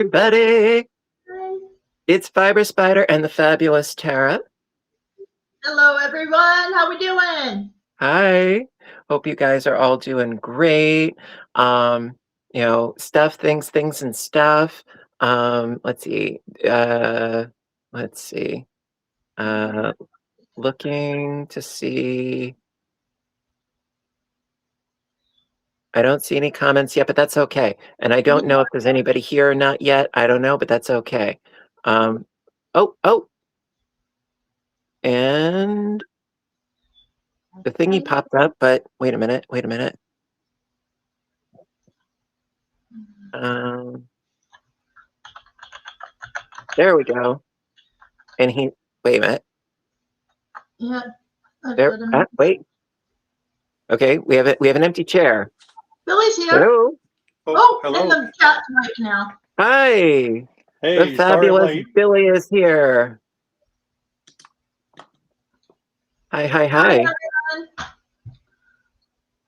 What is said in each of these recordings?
Everybody, Hi. it's Fiber Spider and the fabulous Tara. Hello, everyone. How we doing? Hi. Hope you guys are all doing great. Um, stuff, things, and stuff. Let's see. Let's see. Uh, Looking to see. I don't see any comments yet, but that's okay. And I don't know if there's anybody here or not yet. I don't know, but that's okay. Oh, and the thingy popped up, but wait a minute. There we go. And wait a minute. Yeah. There, wait. Okay, we have an empty chair. Billy's here. Hello. Hello. And the chat's right now. Hi. Hey, the fabulous Billy is here. Hi. Hi,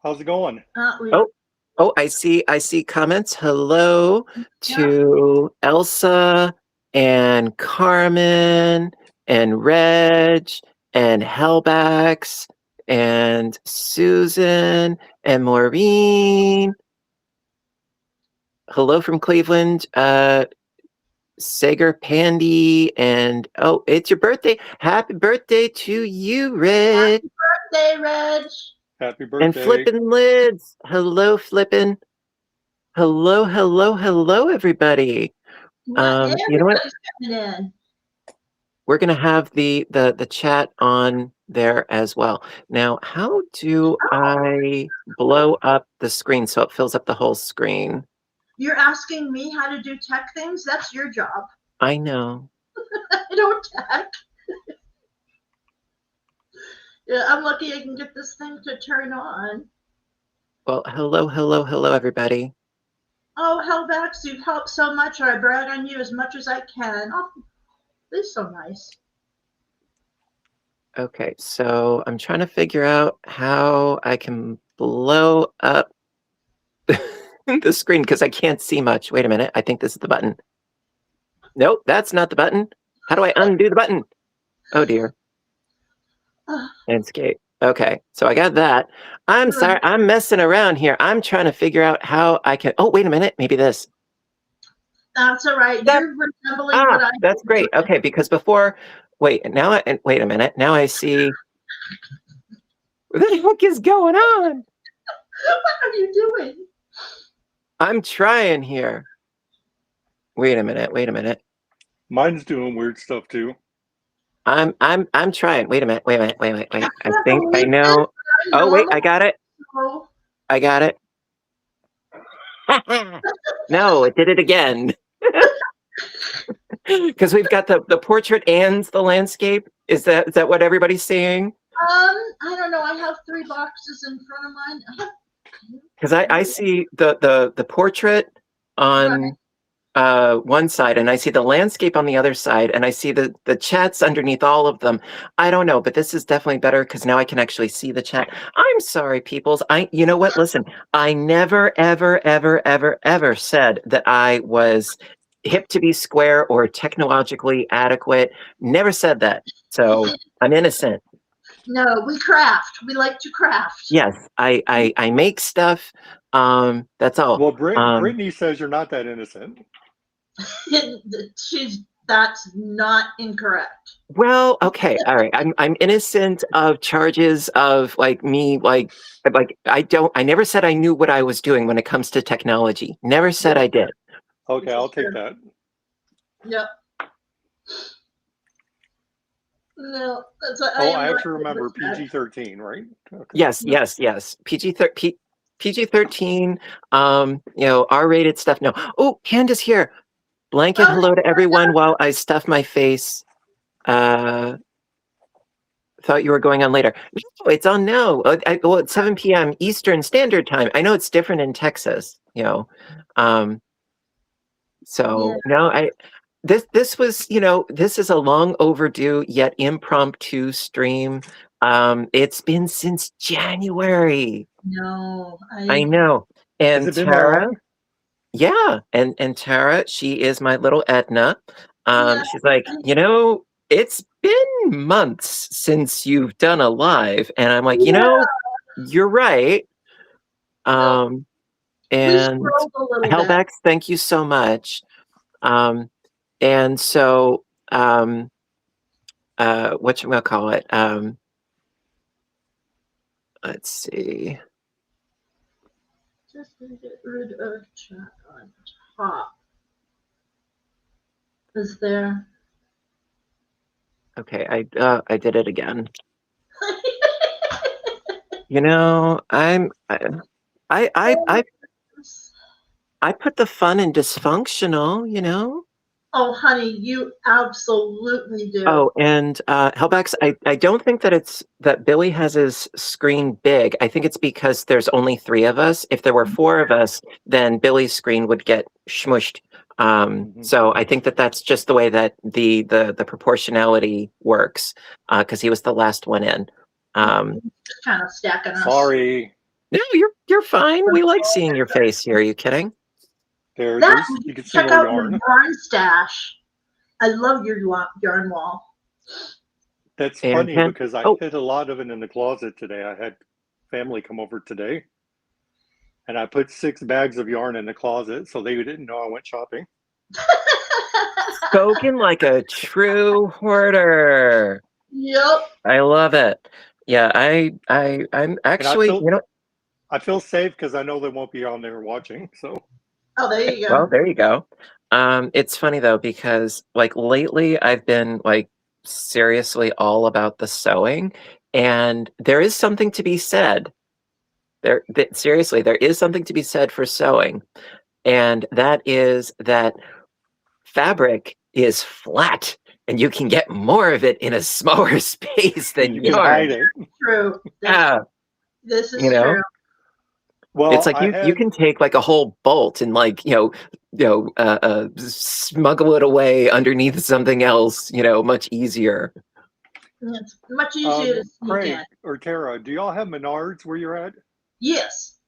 how's it going? Oh, I see comments. Hello to Elsa and Carmen and Reg and Hellbacks and Susan and Maureen. Hello from Cleveland. Sager Pandy, and it's your birthday. Happy birthday to you, Reg. Happy birthday, Reg. Happy birthday. And Flippin' Lids. Hello, Flippin'. Hello, everybody. You know what? We're gonna have the chat on there as well. Now, how do I blow up the screen so it fills up the whole screen? You're asking me how to do tech things? That's your job. I know. I don't tech. Yeah, I'm lucky I can get this thing to turn on. Well, hello, everybody. Oh, Hellbacks, you've helped so much. I brag on you as much as I can. Oh, this is so nice. Okay, so I'm trying to figure out how I can blow up the screen because I can't see much. Wait a minute. I think this is the button. Nope, that's not the button. How do I undo the button? Oh, dear. Landscape. Okay, so I got that. I'm sorry. I'm messing around here. I'm trying to figure out how I can... Oh, wait a minute. Maybe this. That's all right. You're resembling what I... That's great. Okay, because before... Wait a minute. Now I see... What the heck is going on? What are you doing? I'm trying here. Wait a minute. Mine's doing weird stuff too. I'm trying. Wait a minute. I think I know. Oh, wait, I got it. No, it did it again. Because we've got the portrait and the landscape. Is that what everybody's seeing? I don't know. I have 3 boxes in front of mine. Because I see the portrait on one side, and I see the landscape on the other side, and I see the chats underneath all of them. I don't know, but this is definitely better because now I can actually see the chat. I'm sorry, peoples. You know what? Listen, I never, ever said that I was hip to be square or technologically adequate. Never said that. So I'm innocent. No, we craft. We like to craft. Yes, I make stuff. That's all. Well, Brittany says you're not that innocent. That's not incorrect. Well, okay, all right. I'm innocent of charges of me I never said I knew what I was doing when it comes to technology. Never said I did. Okay, I'll take that. Yep. No, that's what I have to remember PG-13, right? Okay. Yes. PG-13, R-rated stuff. No. Oh, Candace here. Blanket hello to everyone while I stuff my face. Thought you were going on later. No, it's on now. Well, it's 7 p.m. Eastern Standard Time. I know it's different in Texas, So no, this was, this is a long overdue yet impromptu stream. It's been since January. No, I know. And Has it been that long? Yeah, and Tara, she is my little Edna. Yeah. She's like, you know, it's been months since you've done a live, and I'm like, you Yeah. know, you're right. No, we And scrolled a little bit. Hellbacks, thank you so much. And so, whatchamacallit, let's see. Just to get rid of chat on top. Is there? Okay, I did it again. You know, I put the fun in dysfunctional, you know? Oh, honey, you absolutely do. Oh, and Hellbacks, I don't think that Billy has his screen big. I think it's because there's only 3 of us. If there were 4 of us, then Billy's screen would get smushed. So I think that that's just the way that the proportionality works, because he was the last one in. Just kind of stacking us. Sorry. No, you're fine. We like seeing your face here. Are you kidding? There's you can see Check more out your yarn. yarn stash. I love your yarn wall. That's And funny Ken? because I Oh. hid a lot of it in the closet today. I had family come over today, and I put 6 bags of yarn in the closet so they didn't know I went shopping. Spoken like a true hoarder. Yep. I love it. Yeah, I'm actually, you know, I feel safe because I know they won't be on there watching. So, Oh, there you go. well, there you go. It's funny though, because like lately I've been like seriously all about the sewing, and there is something to be said. Seriously, there is something to be said for sewing, and that is that fabric is flat, and you can get more of it in a smaller space than you can hide yarn. it. True. Yeah, This is you know. true. Well, It's like you can take like a whole bolt and like smuggle it away underneath something else, much easier. It's much easier to sneak Craig in. or Tara, do y'all have Menards where you're at? Yes.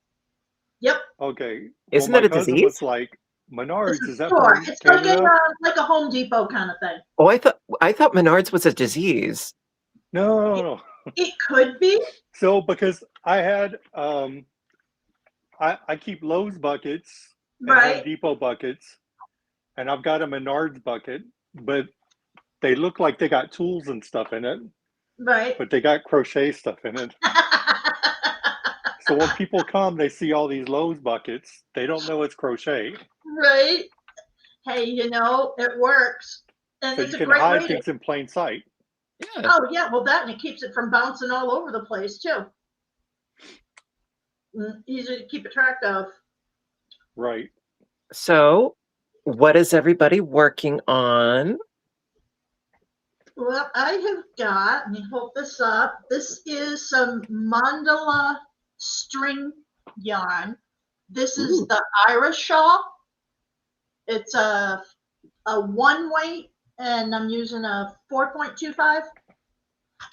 Yep. Okay. Isn't Well, that my a cousin disease? was like, Menards, It's a is that store. from It's Canada? like a Home Depot kind of thing. Oh, I thought Menards was a disease. No. It could be. So because I had I keep Lowe's buckets and Home Right. Depot buckets, and I've got a Menards bucket, but they look like they got tools and stuff in it, Right. but they got crochet stuff in it. So when people come, they see all these Lowe's buckets. They don't know it's crochet. Right. Hey, it works. And So it's you a can great hide way to. things in plain sight. Yeah. Oh, yeah. Well, that and it keeps it from bouncing all over the place, too. Easy to keep a track of. Right. So, what is everybody working on? Well, I have got, let me hold this up. This is some mandala string yarn. This is Ooh. the Irish shawl. It's a 1 weight, and I'm using a 4.25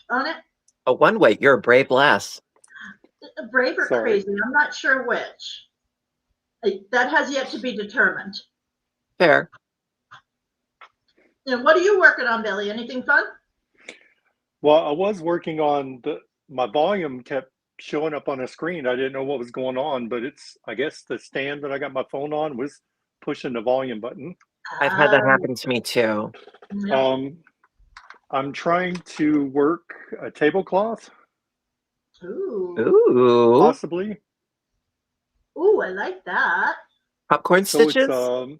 on it. Oh, one way. You're a brave lass. Brave or Sorry. crazy, I'm not sure which. That has yet to be determined. Fair. And what are you working on, Billy? Anything fun? Well, I was working on my volume kept showing up on a screen. I didn't know what was going on, but I guess the stand that I got my phone on was pushing the volume button. I've had that happen to me too. Yeah. I'm trying to work a tablecloth, Ooh. possibly. Ooh, I like that. Popcorn So stitches? it's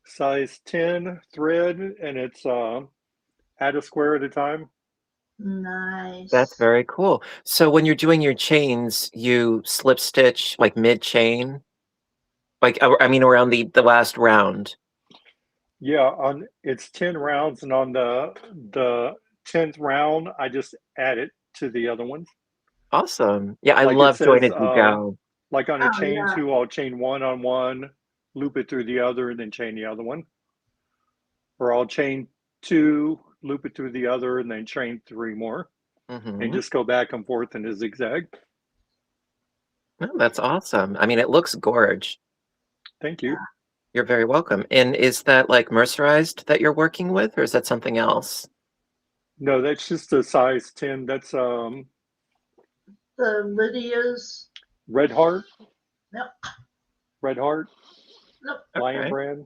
size 10 thread, and it's add a square at a time. Nice. That's very cool. So when you're doing your chains, you slip stitch like mid chain? Like, I mean, around the last round. Yeah, it's 10 rounds, and on the 10th round, I just add it to the other ones. Awesome. Yeah, I Like it love join says, as you go. like on a Oh, chain yeah. 2, I'll chain 1 on 1, loop it through the other, and then chain the other one. Or I'll chain 2, loop it through the other, and then chain 3 more, and just go back and forth in a zigzag. Oh, that's awesome. I mean, it looks gorge. Thank you. You're very welcome. And is that like mercerized that you're working with, or is that something else? No, that's just a size 10. That's The Lydia's. Red Heart. Nope. Red Heart. Nope. Lion Okay. brand.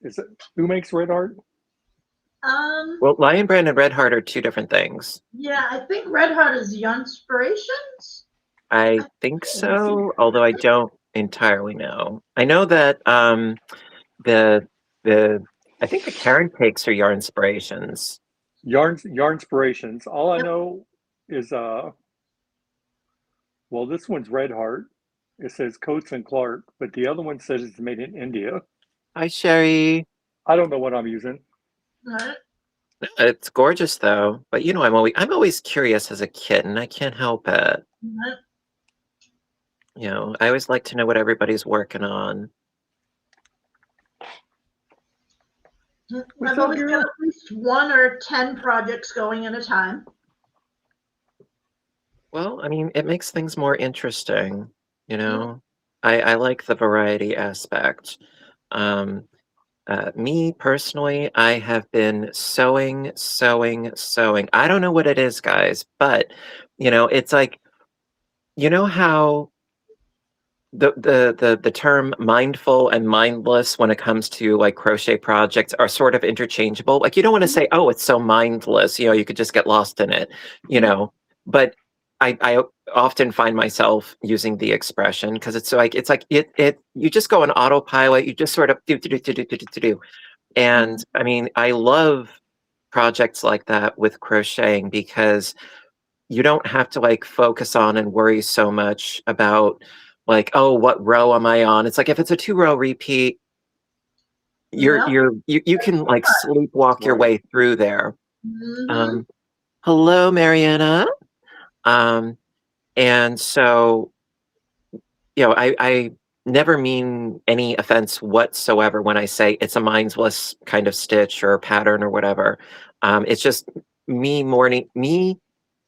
Is it who makes Red Heart? Well, Lion Brand and Red Heart are two different things. Yeah, I think Red Heart is the Inspirations. I think so, although I don't entirely know. I know that the I think the Karen cakes are Yarn Inspirations. Yarn Inspirations. All I Yep. know is well, this one's Red Heart. It says Coates and Clark, but the other one says it's made in India. Hi, Sherry. I don't know what I'm using. Right. It's gorgeous though, but you know I'm always curious as a kitten. I can't help it. Right. You know, I always like to know what everybody's working on. I've always got at least 1 or 10 projects going at a time. Well, I mean, it makes things more interesting, you know. I like the variety aspect. Me personally, I have been sewing. I don't know what it is, guys, but you know, it's like, you know how the term mindful and mindless when it comes to like crochet projects are sort of interchangeable. Like you don't want to say, oh, it's so mindless, you know, you could just get lost in it, you know. But I often find myself using the expression because it's like it you just go on autopilot, you just sort of do. And I mean, I love projects like that with crocheting because you don't have to like focus on and worry so much about like, oh, what row am I on? It's like if it's a 2-row repeat, you can like sleepwalk your way through there. Hello, Mariana. And so, you know, I never mean any offense whatsoever when I say it's a mindless kind of stitch or pattern or whatever. It's just me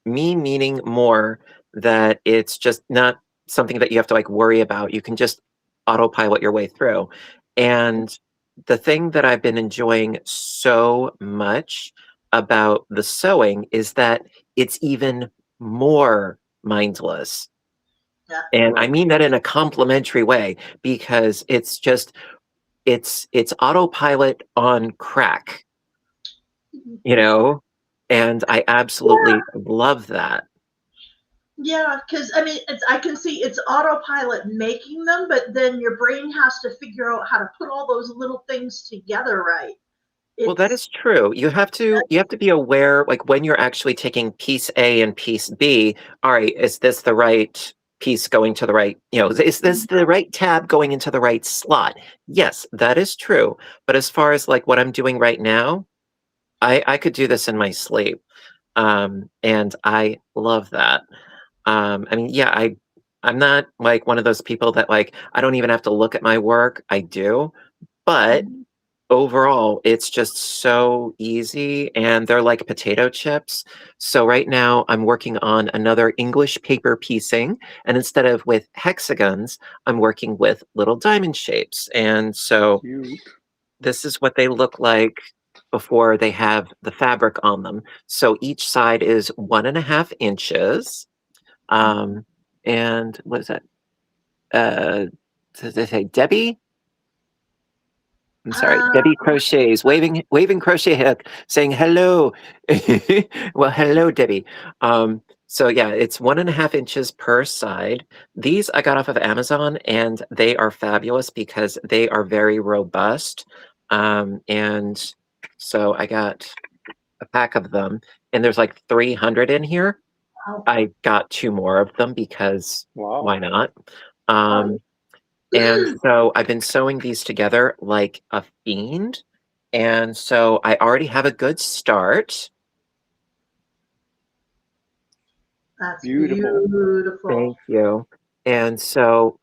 meaning more that it's just not something that you have to like worry about. You can just autopilot your way through. And the thing that I've been enjoying so much about the sewing is that it's even more mindless. Yeah. And I mean that in a complimentary way because it's just it's autopilot on crack, you know, and I absolutely love that. Yeah, because I mean, I can see it's autopilot making them, but then your brain has to figure out how to put all those little things together right. Well, that is true. You have to be aware, like when you're actually taking piece A and piece B. All right, is this the right piece going to the right? You know, is this the right tab going into the right slot? Yes, that is true. But as far as like what I'm doing right now, I could do this in my sleep, and I love that. I mean, yeah, I'm not like one of those people that like I don't even have to look at my work. I do, but overall, it's just so easy, and they're like potato chips. So right now, I'm working on another English paper piecing, and instead of with hexagons, I'm working with little diamond shapes. And so this is what they look like before they have the fabric on them. So each side is 1.5 inches. And what is that? Does it say Debbie? I'm sorry, Debbie Crochets, waving crochet hook, saying hello. Well, hello, Debbie. So yeah, it's 1.5 inches per side. These I got off of Amazon, and they are fabulous because they are very robust. And so I got a pack of them, and there's like 300 in here. I got 2 more of them because why not? And so I've been sewing these together like a fiend. And so I already have a good start. That's beautiful. Thank you. And so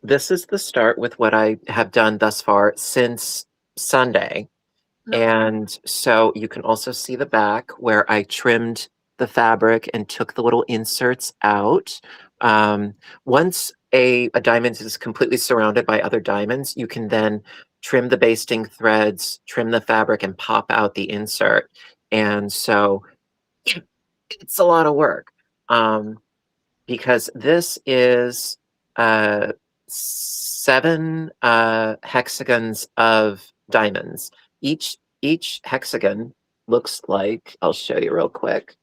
this is the start with what I have done thus far since Sunday. And so you can also see the back where I trimmed the fabric and took the little inserts out. Once a diamond is completely surrounded by other diamonds, you can then trim the basting threads, trim the fabric, and pop out the insert. And so it's a lot of work, because this is 7 hexagons of diamonds. Each hexagon looks like, I'll show you real quick.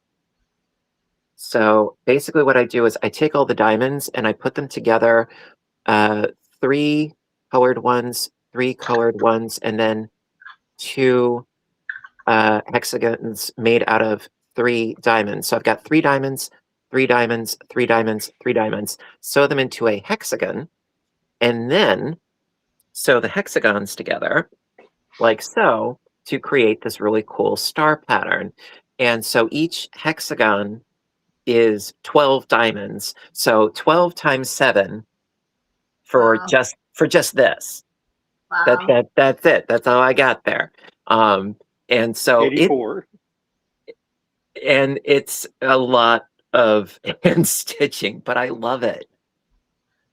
So basically what I do is I take all the diamonds and I put them together, 3 colored ones, 3 colored ones, and then 2 hexagons made out of 3 diamonds. So I've got 3 diamonds, 3 diamonds, 3 diamonds, 3 diamonds, sew them into a hexagon, and then sew the hexagons together like so to create this really cool star pattern. And so each hexagon is 12 diamonds. So 12 times 7 for Wow. just this. Wow. That's it. That's how I got there. And so 84. And it's a lot of hand stitching, but I love it.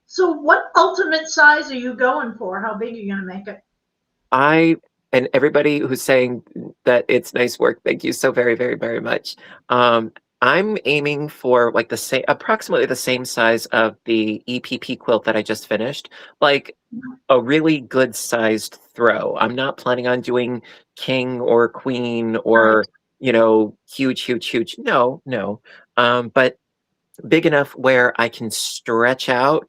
So what ultimate size are you going for? How big are you going to make it? And everybody who's saying that it's nice work, thank you so very, very, very much. I'm aiming for like approximately the same size of the EPP quilt that I just finished, like a really good sized throw. I'm not planning on doing king or queen or, huge, huge, huge. No. But big enough where I can stretch out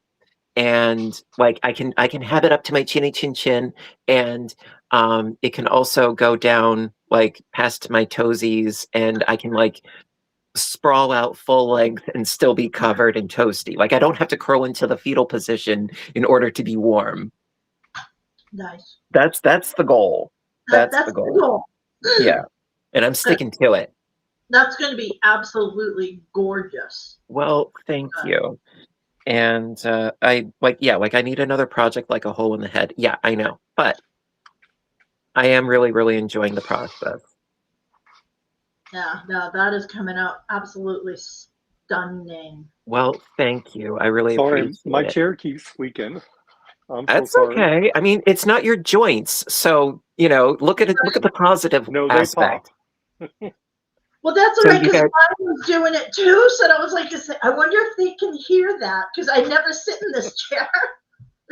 and like I can have it up to my chinny chin chin, and it can also go down like past my toesies, and I can like sprawl out full length and still be covered and toasty. Like I don't have to curl into the fetal position in order to be warm. Nice. That's the goal. That's the goal. Yeah. And I'm sticking to it. That's going to be absolutely gorgeous. Well, thank you. And I need another project like a hole in the head. Yeah, I know. But I am really, really enjoying the process. Yeah, no, that is coming out absolutely stunning. Well, thank you. I really appreciate it. My chair keeps squeaking. That's okay. I mean, it's not your joints, so look at the positive aspect. Well, that's all right, because I was doing it too, so I was like, I wonder if they can hear that, because I never sit in this chair.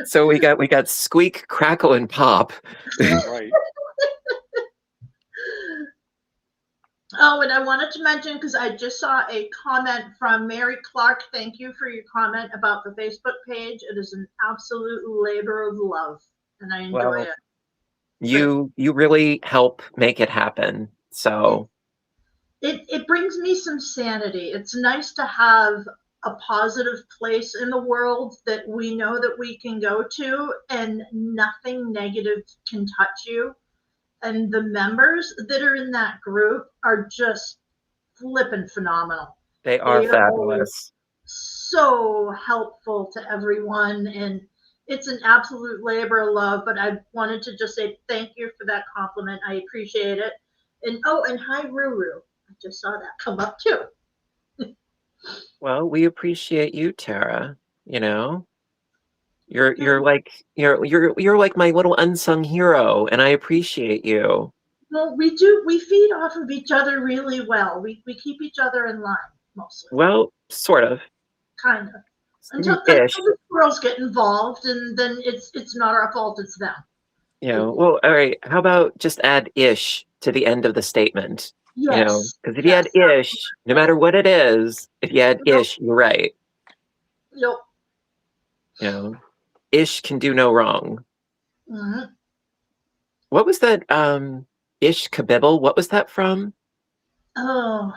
So we got squeak, crackle, and pop. Right. Oh, and I wanted to mention, because I just saw a comment from Mary Clark. Thank you for your comment about the Facebook page. It is an absolute labor of love, and I enjoy it. You really help make it happen. So it brings me some sanity. It's nice to have a positive place in the world that we know that we can go to, and nothing negative can touch you. And the members that are in that group are just flippin' phenomenal. They are fabulous. So helpful to everyone, and it's an absolute labor of love. But I wanted to just say thank you for that compliment. I appreciate it. And hi Ruru. I just saw that come up too. Well, we appreciate you, Tara. You're like my little unsung hero, and I appreciate you. Well, we do. We feed off of each other really well. We keep each other in line mostly. Well, sort of. Kind of. Until the girls get involved, and then it's not our fault. It's them. Well, all right. How about just add ish to the end of the statement? Yes. Because if you add ish, no matter what it is, if you add ish, you're right. Yep. Ish can do no wrong. Mm-hmm. What was that? Ish kabibble. What was that from? Oh.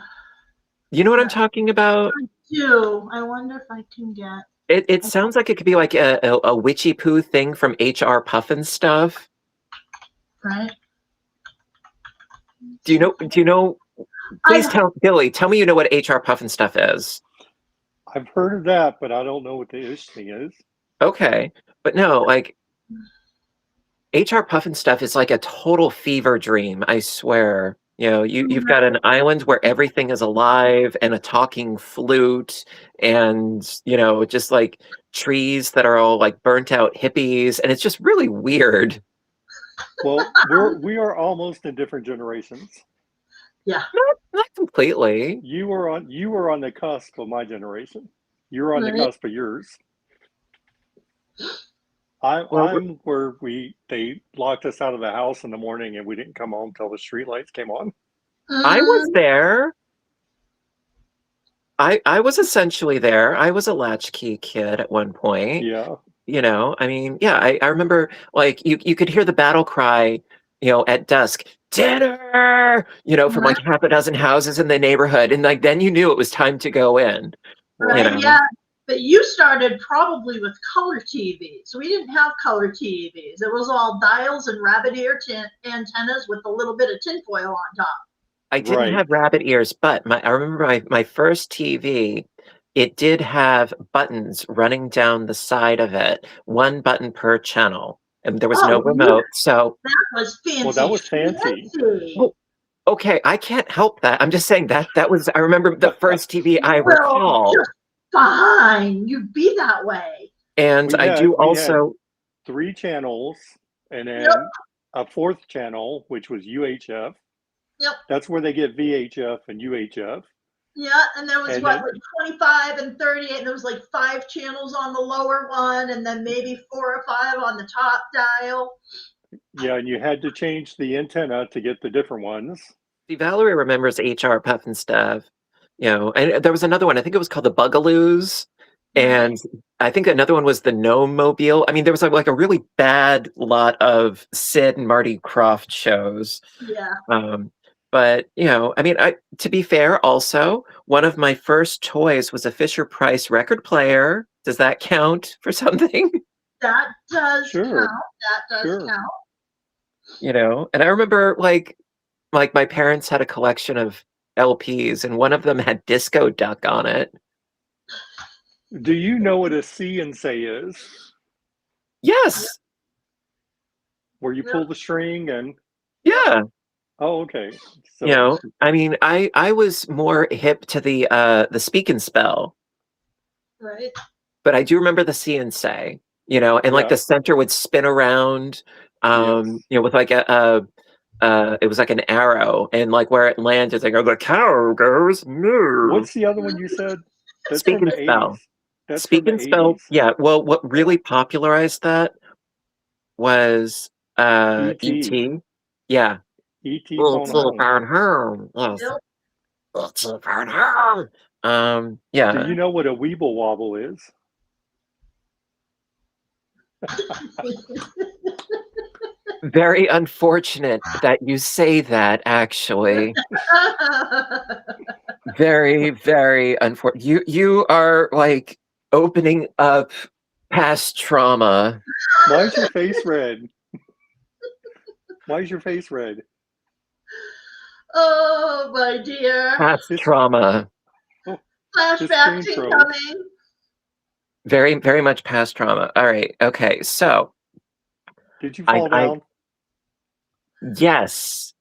You know what I'm talking about? I do. I wonder if I can get. It sounds like it could be like a witchy poo thing from HR Puffin stuff. Right. Do you know? Please tell Billy. Tell me you know what HR Puffin stuff is. I've heard of that, but I don't know what the ish thing is. Okay, but no, like HR Puffin stuff is like a total fever dream. I swear. You've got an island where everything is alive and a talking flute, and just like trees that are all like burnt out hippies, and it's just really weird. Well, we are almost in different generations. Yeah. Not completely. You were on the cusp of my generation. You were on the Right. cusp of yours. I'm where they locked us out of the house in the morning and we didn't come home till the street lights came on. I was there. I was essentially there. I was a latchkey kid at one point. Yeah. You know, I mean, yeah, I remember like you could hear the battle cry, at dusk, dinner, from like half a dozen houses in the neighborhood. And like then you knew it was time to go in. Right. Yeah. But you started probably with color TVs. We didn't have color TVs. It was all dials and rabbit ear antennas with a little bit of tinfoil on top. I didn't have rabbit ears, but I remember my first TV, it did have buttons running down the side of it, one button per channel, and there was no remote. So that was fancy. Well, that was fancy. Oh, okay, I can't help that. I'm just saying that was. I remember the first TV I recall. You're fine. You'd be that way. And I do also 3 channels, and then a 4th channel, which was UHF. Yep. That's where they get VHF and UHF. Yeah, and there was like 25 and 38, and there was like 5 channels on the lower one, and then maybe 4 or 5 on the top dial. Yeah, and you had to change the antenna to get the different ones. See, Valerie remembers HR Puff and Stuff. And there was another one. I think it was called the Bugaloos. And I think another one was the Gnome Mobile. I mean, there was like a really bad lot of Sid and Marty Krofft shows. Yeah. But, I mean, to be fair, also, one of my first toys was a Fisher-Price record player. Does that count for something? That does count. That does count. And I remember, like my parents had a collection of LPs, and one of them had Disco Duck on it. Do you know what a see and say is? Yes. Where you pull the string and... Yeah. Oh, okay. So, I mean, I was more hip to the Speak and Spell. Right. But I do remember the see and say, and like the center would spin around, with like it was like an arrow, and like where it lands, like, oh, the cow goes moo. What's the other one you said? That's Speak and Spell. Speak and Spell. Yeah. Well, what really popularized that was E.T. Yeah. E.T. It's phone home. Yes. It's phone home. Yeah. Do you know what a Weeble Wobble is? Very unfortunate that you say that, actually. Very, very unfortunate. You are like opening up past trauma. Why is your face red? Why is your face red? Oh, my dear. Past trauma. Flashbacks incoming. Very, very much past trauma. All right. Okay. So. Did you fall down? Yes.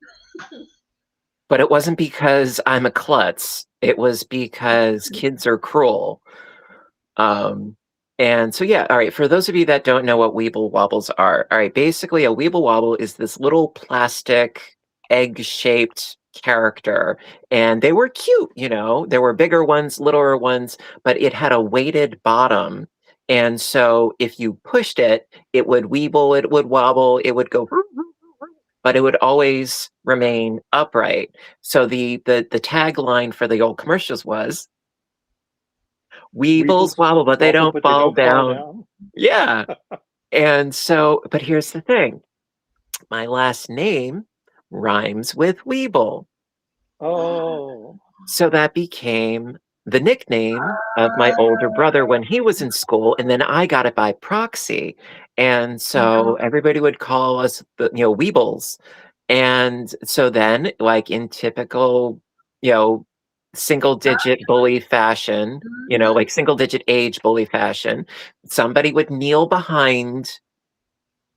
But it wasn't because I'm a klutz. It was because kids are cruel. And so, yeah, all right, for those of you that don't know what Weeble Wobbles are, all right, basically a Weeble Wobble is this little plastic egg-shaped character, and they were cute, There were bigger ones, littler ones, but it had a weighted bottom. And so if you pushed it, it would weeble, it would wobble, it would go, but it would always remain upright. So the tagline for the old commercials was, Weebles wobble, but they don't fall down. Yeah. And so, but here's the thing. My last name rhymes with Weeble. Oh. So that became the nickname of my older brother when he was in school, and then I got it by proxy. And so everybody would call us Weebles. And so then, like in typical, single digit bully fashion, like single digit age bully fashion, somebody would kneel behind,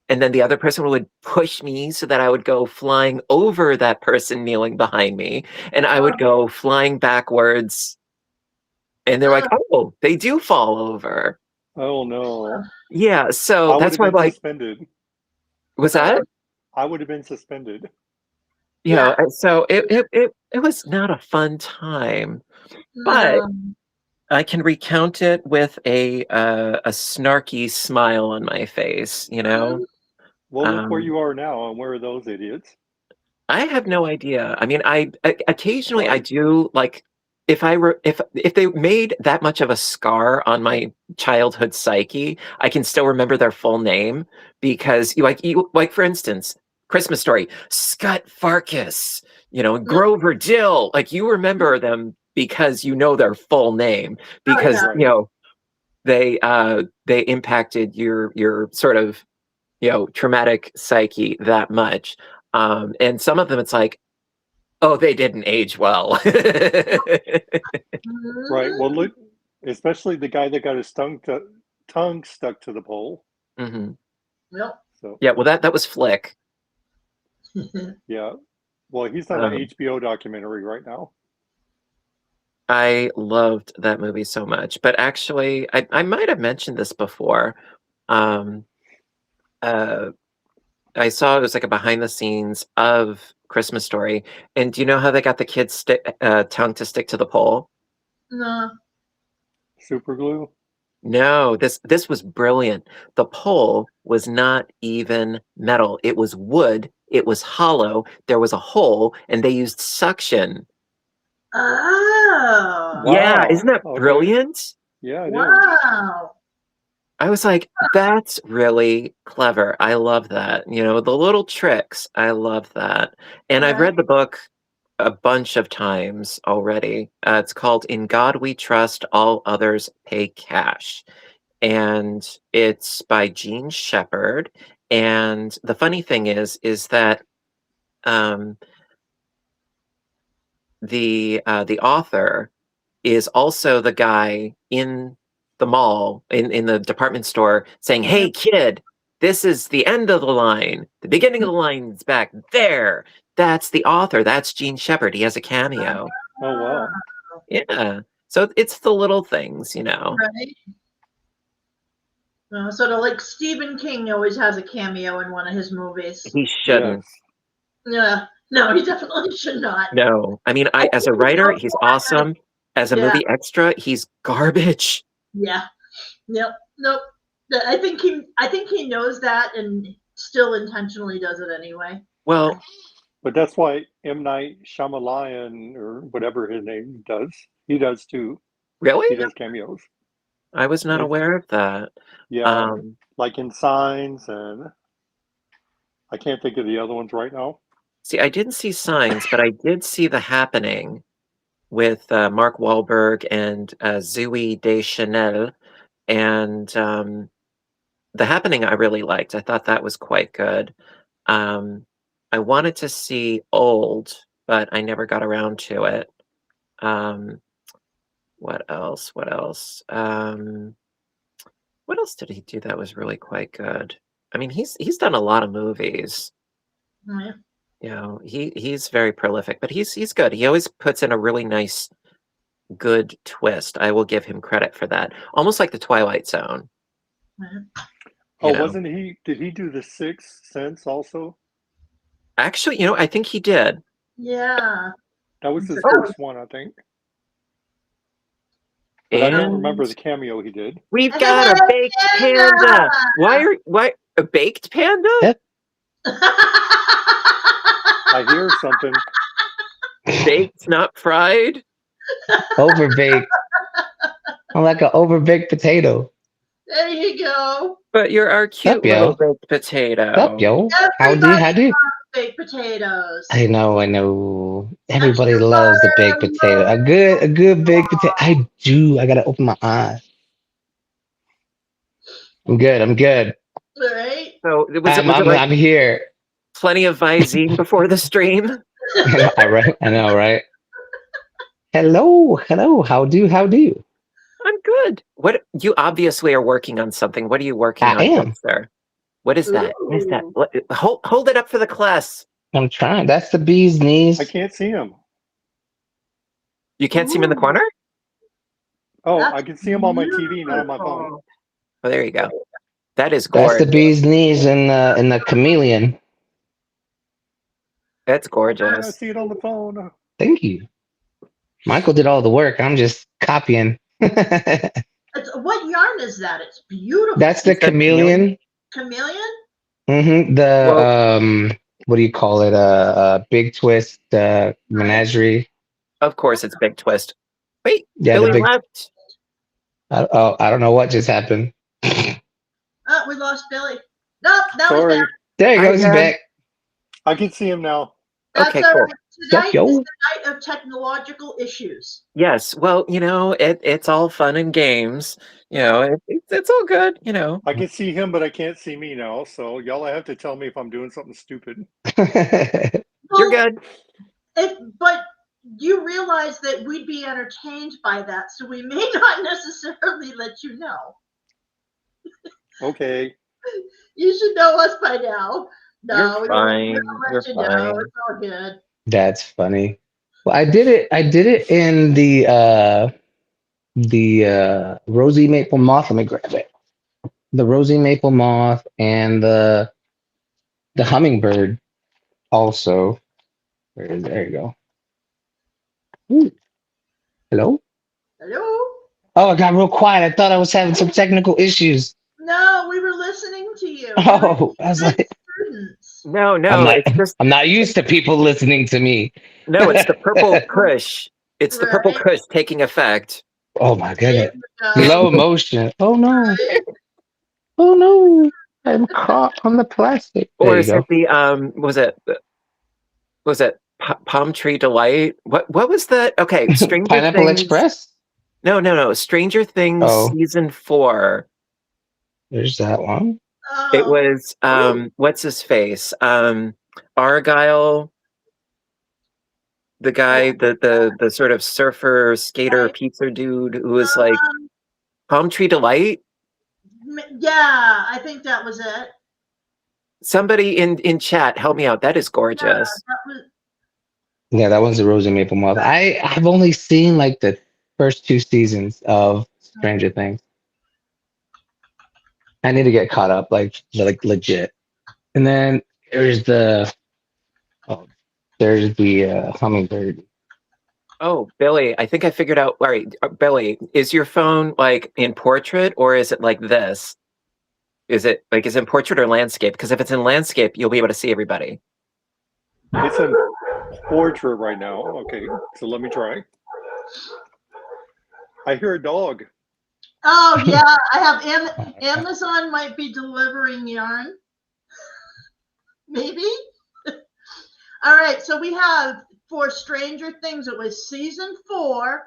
and then the other person would push me so that I would go flying over that person kneeling behind me, and I would go flying backwards. And they're like, oh, they do fall over. Oh no! Yeah, so I would that's have why I'm been like, suspended. was that? I would have been suspended. You know, Yeah. and so it was not a fun time, but No. I can recount it with a snarky smile on my face, you know? Well, look where Um, you are now, and where are those idiots? I have no idea. I mean, occasionally I Right? do like if they made that much of a scar on my childhood psyche, I can still remember their full name because like for instance, Christmas Story, Scott Farkas, you know, Grover Dill, like you remember them because you know their full name Oh because, yeah. Right. you know, they impacted your sort of, you know, traumatic psyche that much. And some of them, it's like, oh, they didn't age well. Right. Well, Mhm. look, especially the guy that got his tongue stuck to the pole. Hmm. Yep. So Yeah, well, that was Flick. yeah. Well, he's on an Um, HBO documentary right now. I loved that movie so much, but actually, I might have mentioned this before. Um, uh, I saw it was like a behind the scenes of Christmas Story, and do you know how they got the kid's tongue to stick to the pole? No. Super glue. No, this was brilliant. The pole was not even metal. It was wood. It was hollow. There was a hole, and they used suction. Oh. Yeah, isn't Wow. that Okay. brilliant? Yeah, it is. Wow. I was like, that's really clever. I love that. You know, the little tricks. I love that. And I've Right. read the book a bunch of times already. It's called In God We Trust, All Others Pay Cash. And it's by Gene Shepherd. And the funny thing is that um, the author is also the guy in the mall in the department store saying, "Hey, kid, this is the end of the line. The beginning of the line's back there." That's the author. That's Gene Shepherd. He has a cameo. Oh wow. Yeah. So it's the little things, you know. Right. Sort of like Stephen King always has a cameo in one of his movies. He Yes. shouldn't. Yeah. No, he definitely should not. No. I mean, I as a think he writer, knows he's that. awesome. As a Yeah. movie extra, he's garbage. Yeah. Yep. Nope. I think he knows that and still intentionally does it anyway. Well, But that's why M. Night Shyamalan or whatever his name does. He does too. really? He does cameos. I was not And aware of that. yeah, Um, like in Signs, and I can't think of the other ones right now. See, I didn't see Signs, but I did see The Happening with Mark Wahlberg and Zooey Deschanel. And The Happening I really liked. I thought that was quite good. Um, I wanted to see Old, but I never got around to it. Um, what else? What else? What else did he do that was really quite good? I mean, he's done a lot of movies. Right. You know, he's very prolific, but he's good. He always puts in a really nice, good twist. I will give him credit for that. Almost like the Twilight Zone, Right. you Oh, know. wasn't he? Did he do The Sixth Sense also? Actually, you know, I think he did. Yeah. That was his Oh, first one, I think. But I don't and remember the cameo he did. we've got a Hey, baked panda. Why a baked panda? Yep. I hear something. Baked, not fried. Overbaked. I'm like an overbaked potato. There you go. But you're our cute Sup, little yo? baked Sup, potato. yo? How do? Everybody How do? baked potatoes. I know. Everybody Extra loves the baked butter, potato. A good baked potato. I do. I gotta open my eyes. I'm good. I'm good. right? So was it I'm like I'm here. plenty of Visine before the stream? I know, right? Hello, hello. How do? How do? I'm good. What you obviously are working on something. What are you working I on, good am. sir? What is that? What is that? Ooh. Hold it up for the class. I'm trying. That's the bee's knees. I can't see him. You can't see him in the Ooh. corner? Oh, That's I can see him on my TV, not on my phone. beautiful. Oh, there you go. That is That's the gorgeous. bee's knees in the chameleon. That's I gorgeous. see it on the phone. Thank you. Michael did all the work. I'm just copying. What yarn is that? It's beautiful. That's the You said chameleon? Chameleon? The Well, what do you call it? Big twist menagerie. of course, it's Big Twist. Wait, Yeah, the Billy big. left. I don't know what just happened. Oh, we lost Billy. Nope, now he's Sorry. back. There he Hi goes. He's again. back. I can see him now. That's Okay, all cool. right. Sup, Tonight is yo? the night of technological issues. Yes. Well, it's all fun and games. It's all good. I can see him, but I can't see me now. So y'all have to tell me if I'm doing something stupid. You're Well, good. but you realize that we'd be entertained by that, so we may not necessarily let you know. Okay. You should know us by now. No, You're we fine. don't let You're you fine. know. It's all good. That's funny. Well, I did it in the rosy maple moth. Let me grab it. The rosy maple moth and the hummingbird also. There you go. Ooh. Hello? Hello? Oh, I got real quiet. I thought I was having some technical issues. No, we were listening to you. Oh, I was Good like, students. No, I'm no, not it's just I'm not used to people listening to me. it's the purple kush. It's the purple Right. kush taking effect. Oh my There goodness. you go. Slow motion. Oh no. Oh no. I'm caught on the plastic. There Or you is it go. the was it Palm Tree Delight? What was that? Okay, Stranger Pineapple Things. Express? No. Stranger Things Oh, season 4. there's that one. It Oh, was what's his face? Argyle, the guy, the sort of surfer skater right. pizza dude who was like Um, Palm Tree Delight. yeah, I think that was it. Somebody in chat, help me out. That is Yeah, gorgeous. that was. Yeah, that one's the Rosy Maple Moth. I've only seen like the first 2 seasons of Stranger Things. I need to get caught up, like legit. And then there's oh, there's the hummingbird. Oh, Billy, I think I figured out. All right, Billy, is your phone like in portrait or is it like this? Is it in portrait or landscape? Because if it's in landscape, you'll be able to see everybody. It's in portrait right now. Okay. So let me try. I hear a dog. Oh yeah, I have Amazon might be delivering yarn. Maybe. All right, so we have for Stranger Things. It was season 4,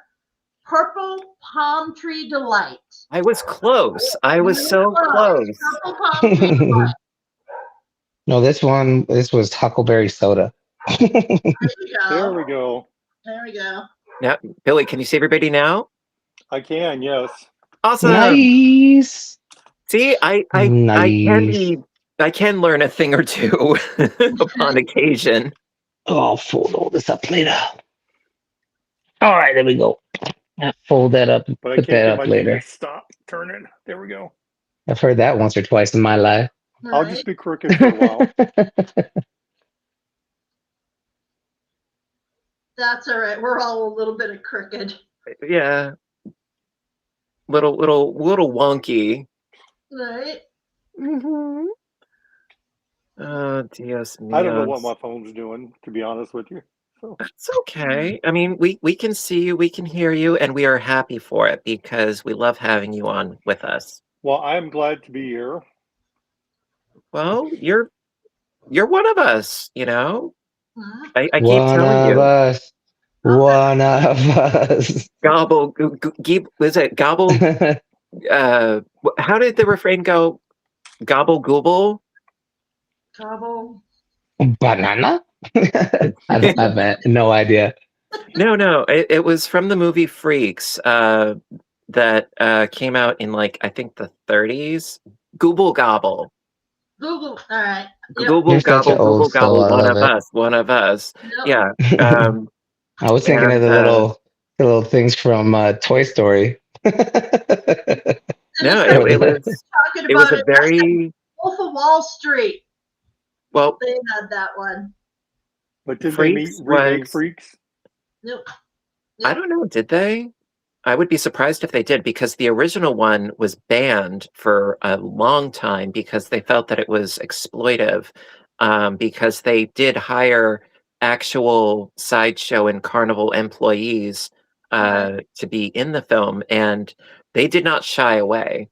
Purple Palm Tree Delight. I was close. I was so close. Purple Palm Tree Delight. No, this was Huckleberry Soda. There you There go. we go. There we go. Now, Billy, can you see everybody now? I can, yes. Awesome. Nice. See, I can learn a thing or two upon occasion. Oh, I'll fold all this up later. All right, there we go. I'll fold that up and But I put can't that get up my later. thing to stop turning. There we go. I've heard that once or twice in my life. I'll Right. just be crooked for a while. That's all right. We're all a little bit of crooked. Yeah. Little wonky. Right. Mm-hmm. Oh, Dios míos. I don't know what my phone's doing, to be honest with you. So It's okay. I mean, we can see you, we can hear you, and we are happy for it because we love having you on with us. well, I'm glad to be here. Well, you're one of us, you know. Mhm. I keep One telling of you. us. One of us. Gobble, was it gobble? How did the refrain go? Gobble gooble. Trouble. Banana? I've no idea. No. It was from the movie Freaks that came out in like I think the 30s. Gooble gobble. Google. All right. Yep. Google You're such an gobble. old Google soul. gobble. I love it. One of us. Yep. Yeah. I was thinking of And the little things from Toy Story. No, And it was talking it was about a it. very Wolf of Wall Street. well. They had that one. But didn't they Freaks remake was Freaks? Nope. I don't know. Did they? I would be surprised if they did because the original one was banned for a long time because they felt that it was exploitive. Because they did hire actual sideshow and carnival employees to be in the film, and they did not shy away.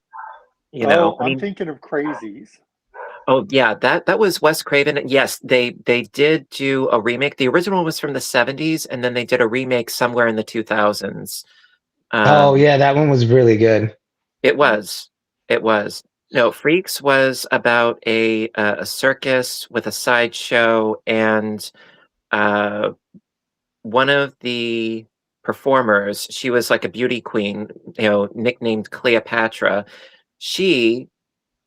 You know, Oh, I I'm mean, thinking of Crazies. oh yeah, that was Wes Craven. Yes, they did do a remake. The original was from the 70s, and then they did a remake somewhere in the 2000s. Oh Um, yeah, that one was really good. it was. It was. No, Freaks was about a circus with a sideshow, and uh, one of the performers, she was like a beauty queen, nicknamed Cleopatra. She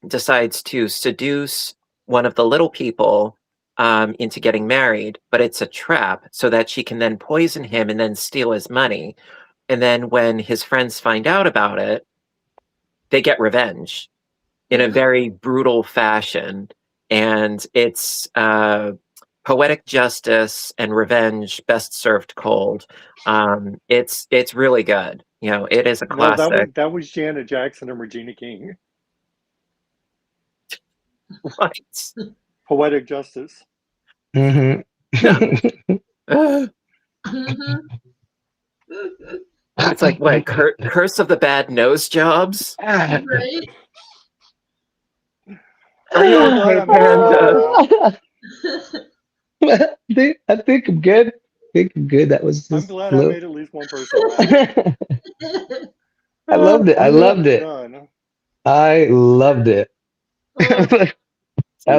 decides to seduce one of the little people into getting married, but it's a trap so that she can then poison him and then steal his money. And then when his friends find out about it, they get revenge in a very brutal fashion. And it's poetic justice and revenge best served cold. It's really good. It is a No, classic. that was Janet Jackson and Regina King. What? Poetic Justice. Hmm. No. It's like what? Curse of the Bad Nose Jobs? Right? Are you I'm glad okay, I made it through that Panda? round. I think I'm good. I think I'm good. That was I'm just glad a I little. made at least one person laugh. I loved it. I Only loved after it. none. I loved it. That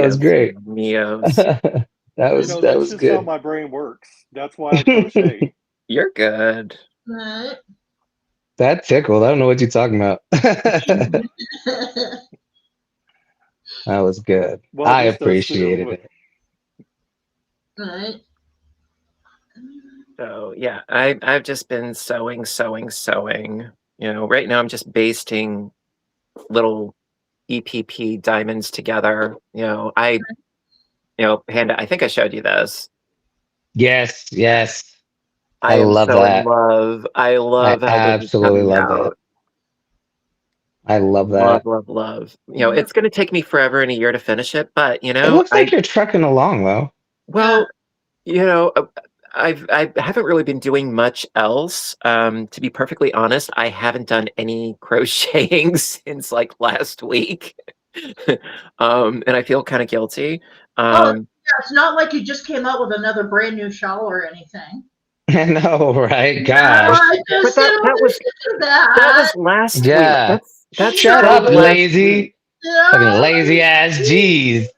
was Dios great. míos. That You was know, that that's was just how good. my brain works. That's why I crochet. You're good. Right? That tickled. I don't know what you're talking about. That was good. Well, I this does appreciated too. it. Right? So yeah, I've just been sewing, sewing, sewing. Right now I'm just basting little EPP diamonds together. Panda, I think I showed you this. Yes, yes. I I am love so in that. love. I I love how this is absolutely coming love that. out. I love Love, that. love, love. It's going to take me forever and a year to finish it, but It looks like you're trucking along though. well, you know, uh, I haven't really been doing much else. To be perfectly honest, I haven't done any crocheting since like last week. And I feel kind of guilty. Well, Um, it's not like you just came out with another brand new shawl or anything. I know, right? No, Gosh. I but just that didn't that want was to do that was that. last week. Yeah. That's Shut so up, last week. lazy. Fucking No, lazy ass G's.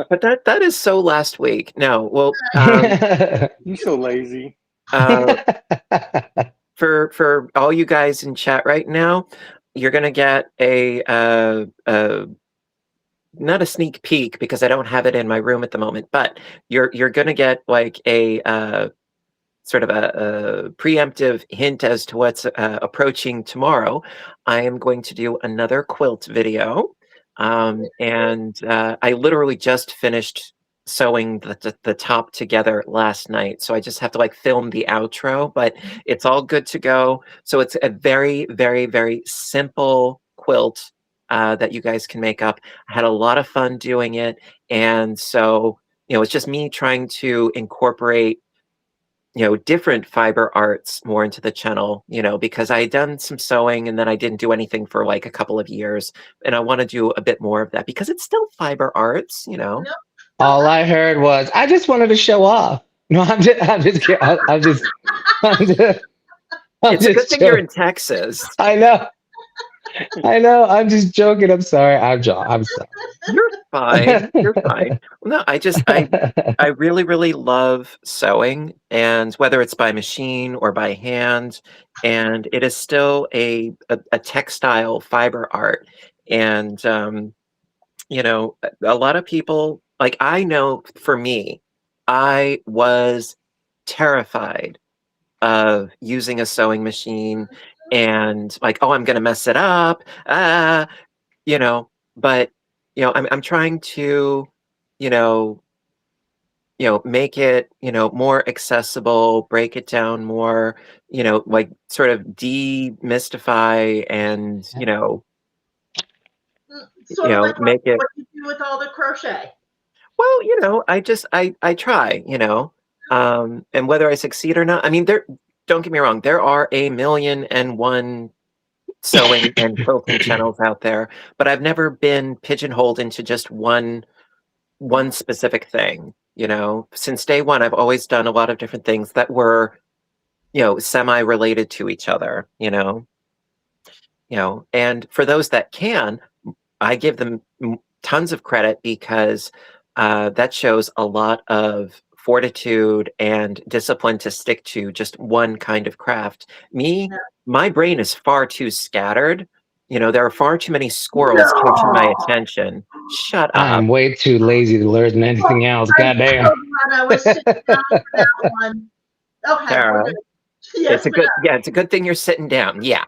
But that is so last week. No, well, You so lazy. uh, for all you guys in chat right now, you're gonna get a not a sneak peek because I don't have it in my room at the moment, but you're gonna get like a sort of a preemptive hint as to what's approaching tomorrow. I am going to do another quilt video, and I literally just finished sewing the top together last night, so I just have to like film the outro, but it's all good to go. So it's a very, very, very simple quilt that you guys can make up. I had a lot of fun doing it, and so it's just me trying to incorporate different fiber arts more into the channel, because I had done some sewing and then I didn't do anything for like a couple of years. And I want to do a bit more of that because it's still fiber arts. no. All I heard was, I just wanted to show off. No, I'm just kidding. I'm just, I'm It's a good just thing you're in joking. Texas. I know. I know. I'm just joking. I'm sorry. I'm sorry. You're fine. You're fine. No, I really, really love sewing, and whether it's by machine or by hand, and it is still a textile fiber art. And a lot of people, like, I know for me, I was terrified of using a sewing machine and like, oh, I'm going to mess it up, you know, but, you know, I'm trying to, you know, make it, more accessible, break it down more, like sort of demystify and, Sort of like make it, what you do with all the crochet. well, I try, and whether I succeed or not, I mean, don't get me wrong, there are 1,000,001 sewing and quilting channels out there, but I've never been pigeonholed into just one specific thing. Since day one, I've always done a lot of different things that were, semi-related to each other, and for those that can, I give them tons of credit because that shows a lot of fortitude and discipline to stick to just one kind of craft. My brain is far too scattered. There are far too many squirrels catching my attention. Shut I up. am way too lazy to learn anything else. Goddamn. I'm so glad I was sitting down for that one. Okay, Sarah, we're good. Yes, it's a good thing you're sitting down. Yeah.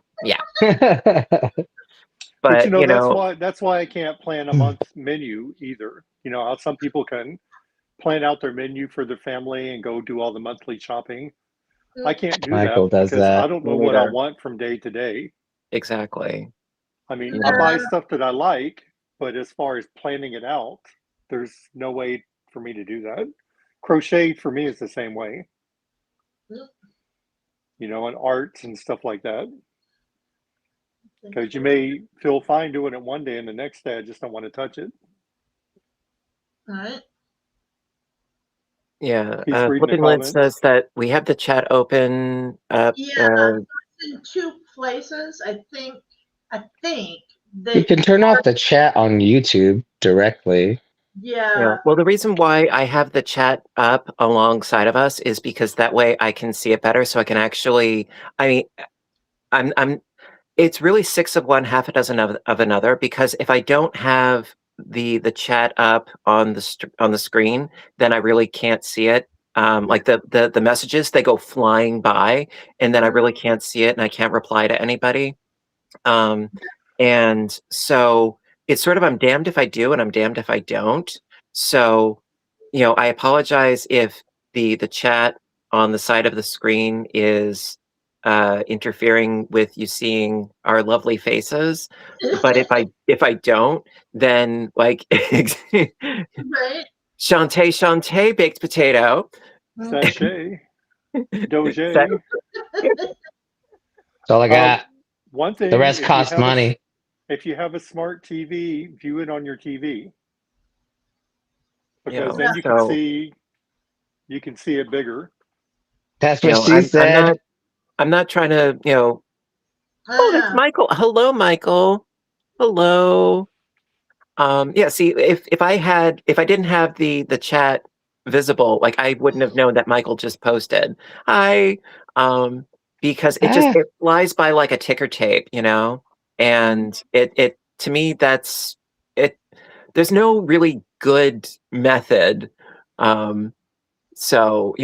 But But that's why I can't plan a month menu either. How some people can plan out their menu for their family and go do all the monthly shopping. I can't do Michael that does because I that. don't know Me what I neither. want from day to day. Exactly. I mean, Yeah. I buy stuff that I like, but as far as planning it out, there's no way for me to do that. Crochet for me is the same way. And arts and stuff like that. Because you may feel fine doing it one day and the next day I just don't want to touch it. All right. Yeah. He's reading the Flipping Lid comments. says that we have the chat open. Yeah, it's in two places. I think that You can turn off the chat on YouTube directly. Yeah. Well, the reason why I have the chat up alongside of us is because that way I can see it better. So I can actually, I mean, it's really 6 of one, half a dozen of another, because if I don't have the chat up on the screen, then I really can't see it. Like the messages, they go flying by, and then I really can't see it, and I can't reply to anybody. And so it's sort of, I'm damned if I do, and I'm damned if I don't. So, I apologize if the chat on the side of the screen is interfering with you seeing our lovely faces. But if I don't, then like Right. Shantae, baked potato. Sachet. Doge. That- That's all I got. One thing, The rest costs money. If you have a smart TV, view it on your TV. Because Yeah, then you can see it bigger. That's what she said. I'm not trying to, Oh, that's Michael. Hello, Michael. Hello. Yeah, see, if I didn't have the chat visible, like I wouldn't have known that Michael just posted. Hi. Because it flies by like a ticker tape, and it to me that's it. There's no really good method. So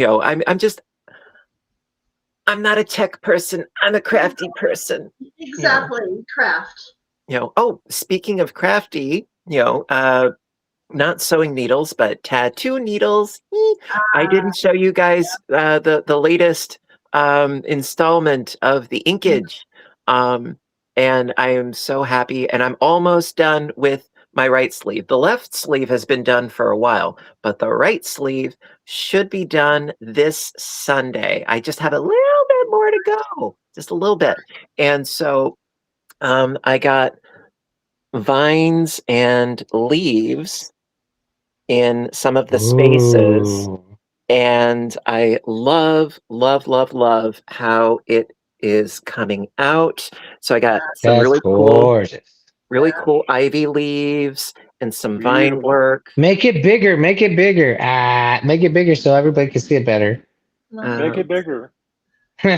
I'm not a tech person. I'm a crafty person. Exactly. Craft. Oh, speaking of crafty, not sewing needles, but tattoo needles. I didn't show you guys the latest installment of the inkage. And I am so happy, and I'm almost done with my right sleeve. The left sleeve has been done for a while, but the right sleeve should be done this Sunday. I just have a little bit more to go, just a little bit. And so I got vines and leaves in some of the spaces. Ooh. And I love how it is coming out. So I got some That's really gorgeous. cool ivy leaves and some vine Beautiful. work. Make it bigger. Make it bigger. Make it bigger so everybody can see it better. Make it bigger. You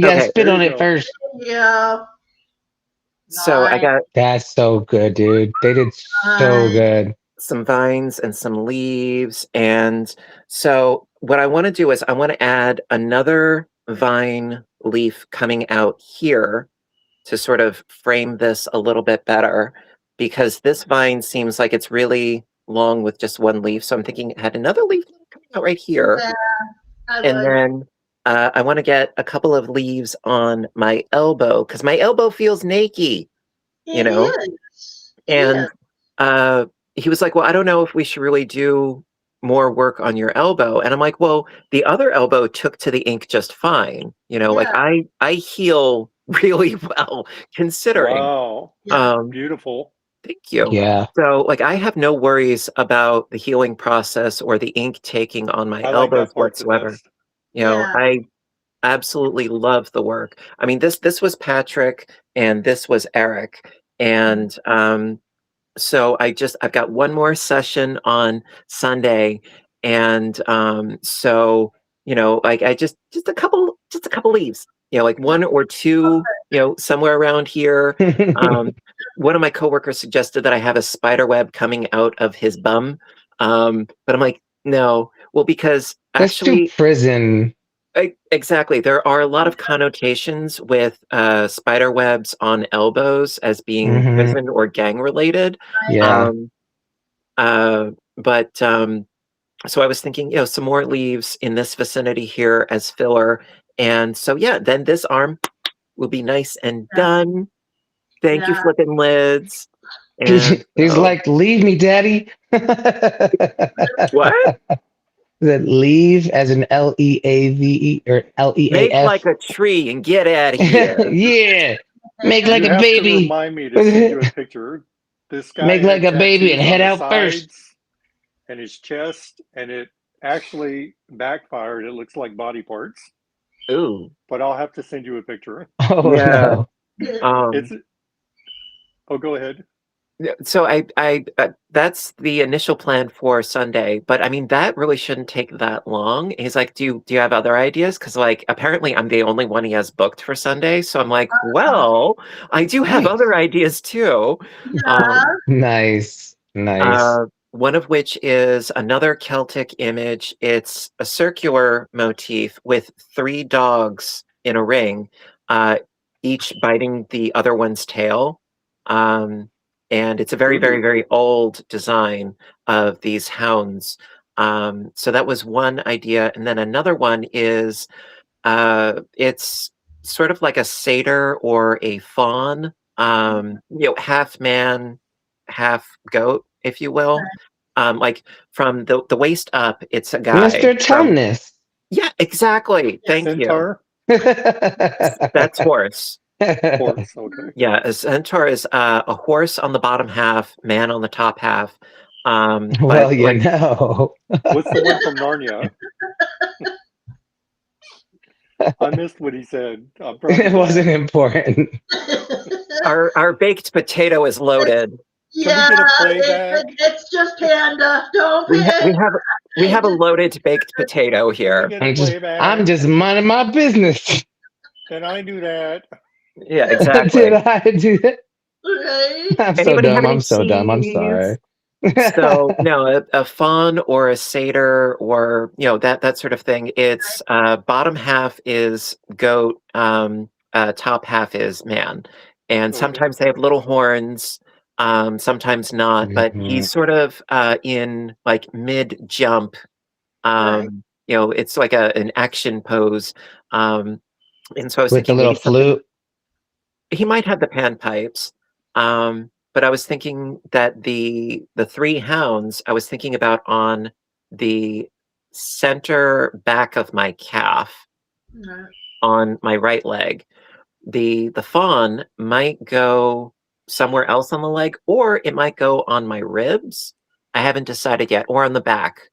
gotta Okay, spit on you it go. first. Yeah. so I got That's so good, dude. They did so good. some vines and some leaves. And so what I want to do is I want to add another vine leaf coming out here to sort of frame this a little bit better, because this vine seems like it's really long with just one leaf. So I'm thinking it had another leaf coming out right here. Yeah, I And would. then I want to get a couple of leaves on my elbow, because my elbow feels naked, you It know? is. It And is. he was like, well, I don't know if we should really do more work on your elbow. And I'm like, well, the other elbow took to the ink just fine. Like Yeah. I heal really well considering. Wow. Yeah. Beautiful. Thank you. Yeah. So like I have no worries about the healing process or the ink taking on my I like elbows that part the whatsoever. best. Yeah. I absolutely love the work. I mean, this was Patrick and this was Eric. And so I've got one more session on Sunday. And so, like I just a couple leaves, like one or two, somewhere around here. One of my coworkers suggested that I have a spider web coming out of his bum. But I'm like, no. Well, because That's too actually prison. exactly. There are a lot of connotations with spider webs on elbows as being Mhm. prison or gang related. Yeah. But so I was thinking, some more leaves in this vicinity here as filler. And so, yeah, then this arm will be nice and Yeah. done. Thank you, Yeah. flipping lids. And He's so, like, leave me, daddy. what? That leave as in Leave or Make Leaf. like a tree and get out of here. Yeah. Make like You a have to baby. remind me to send you a picture. This guy Make had like a baby and tattoos on head the out first. sides and his chest, and it actually backfired. It looks like body parts, Ooh. but I'll have to send you a picture. Oh Yeah. no. It's go ahead. So I that's the initial plan for Sunday, but I mean that really shouldn't take that long. He's like, do you have other ideas? Because like apparently I'm the only one he has booked for Sunday. So I'm like, well, I do have Nice. other ideas too. Yeah. Nice. Nice. One of which is another Celtic image. It's a circular motif with 3 dogs in a ring, each biting the other one's tail. And it's a very, very, Ooh. very old design of these hounds. So that was one idea. And then another one is it's sort of like a satyr or a fawn, half man, half goat, if you will. Like from the waist up, it's a guy. Mr. Tumnus. Yeah, exactly. Thank you. Centaur? That's horse. Horse, okay. Yeah, a centaur is a horse on the bottom half, man on the top half. Well, But like, What's the one from Narnia? I missed what he said. it wasn't important. our baked potato is loaded. Yeah, get a playback? it's just panda. Don't We pay. have a loaded baked potato here. I'm just minding my business. Can I do that? Yeah, exactly. Did I do that? Okay. I'm so Anybody have dumb. any I'm so dumb. I'm keys? sorry. So no, a fawn or a satyr or that sort of thing. It's bottom half is goat, top half is man, and Okay. sometimes they have little horns, sometimes not. But Mhm. he's sort of in like mid jump. Right. It's like an action pose. And so I was With the thinking little maybe something. flute. He might have the panpipes. But I was thinking that the 3 hounds, I was thinking about on the center back of my calf Right. on my right leg. The fawn might go somewhere else on the leg, or it might go on my ribs. I haven't decided yet, or on the back.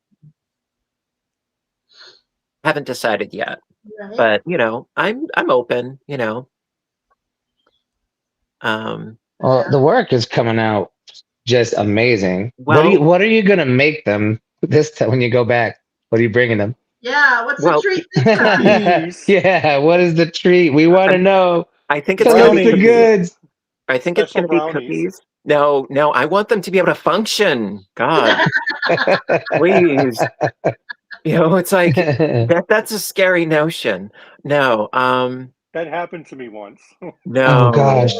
Haven't decided yet. Right. But I'm open, Well, the work is coming out just amazing. Well- what are you gonna make them this time when you go back? What are you bringing them? Yeah, what's Well, the treat this time? Please. Yeah, what is the treat? We want to know. I think it's Tell gonna us be the Brownies. goods. I think it's Special going to be brownies. cookies. No, I want them to be able to function. God, please. It's like that's a scary notion. No, That happened to me once. No. Oh gosh.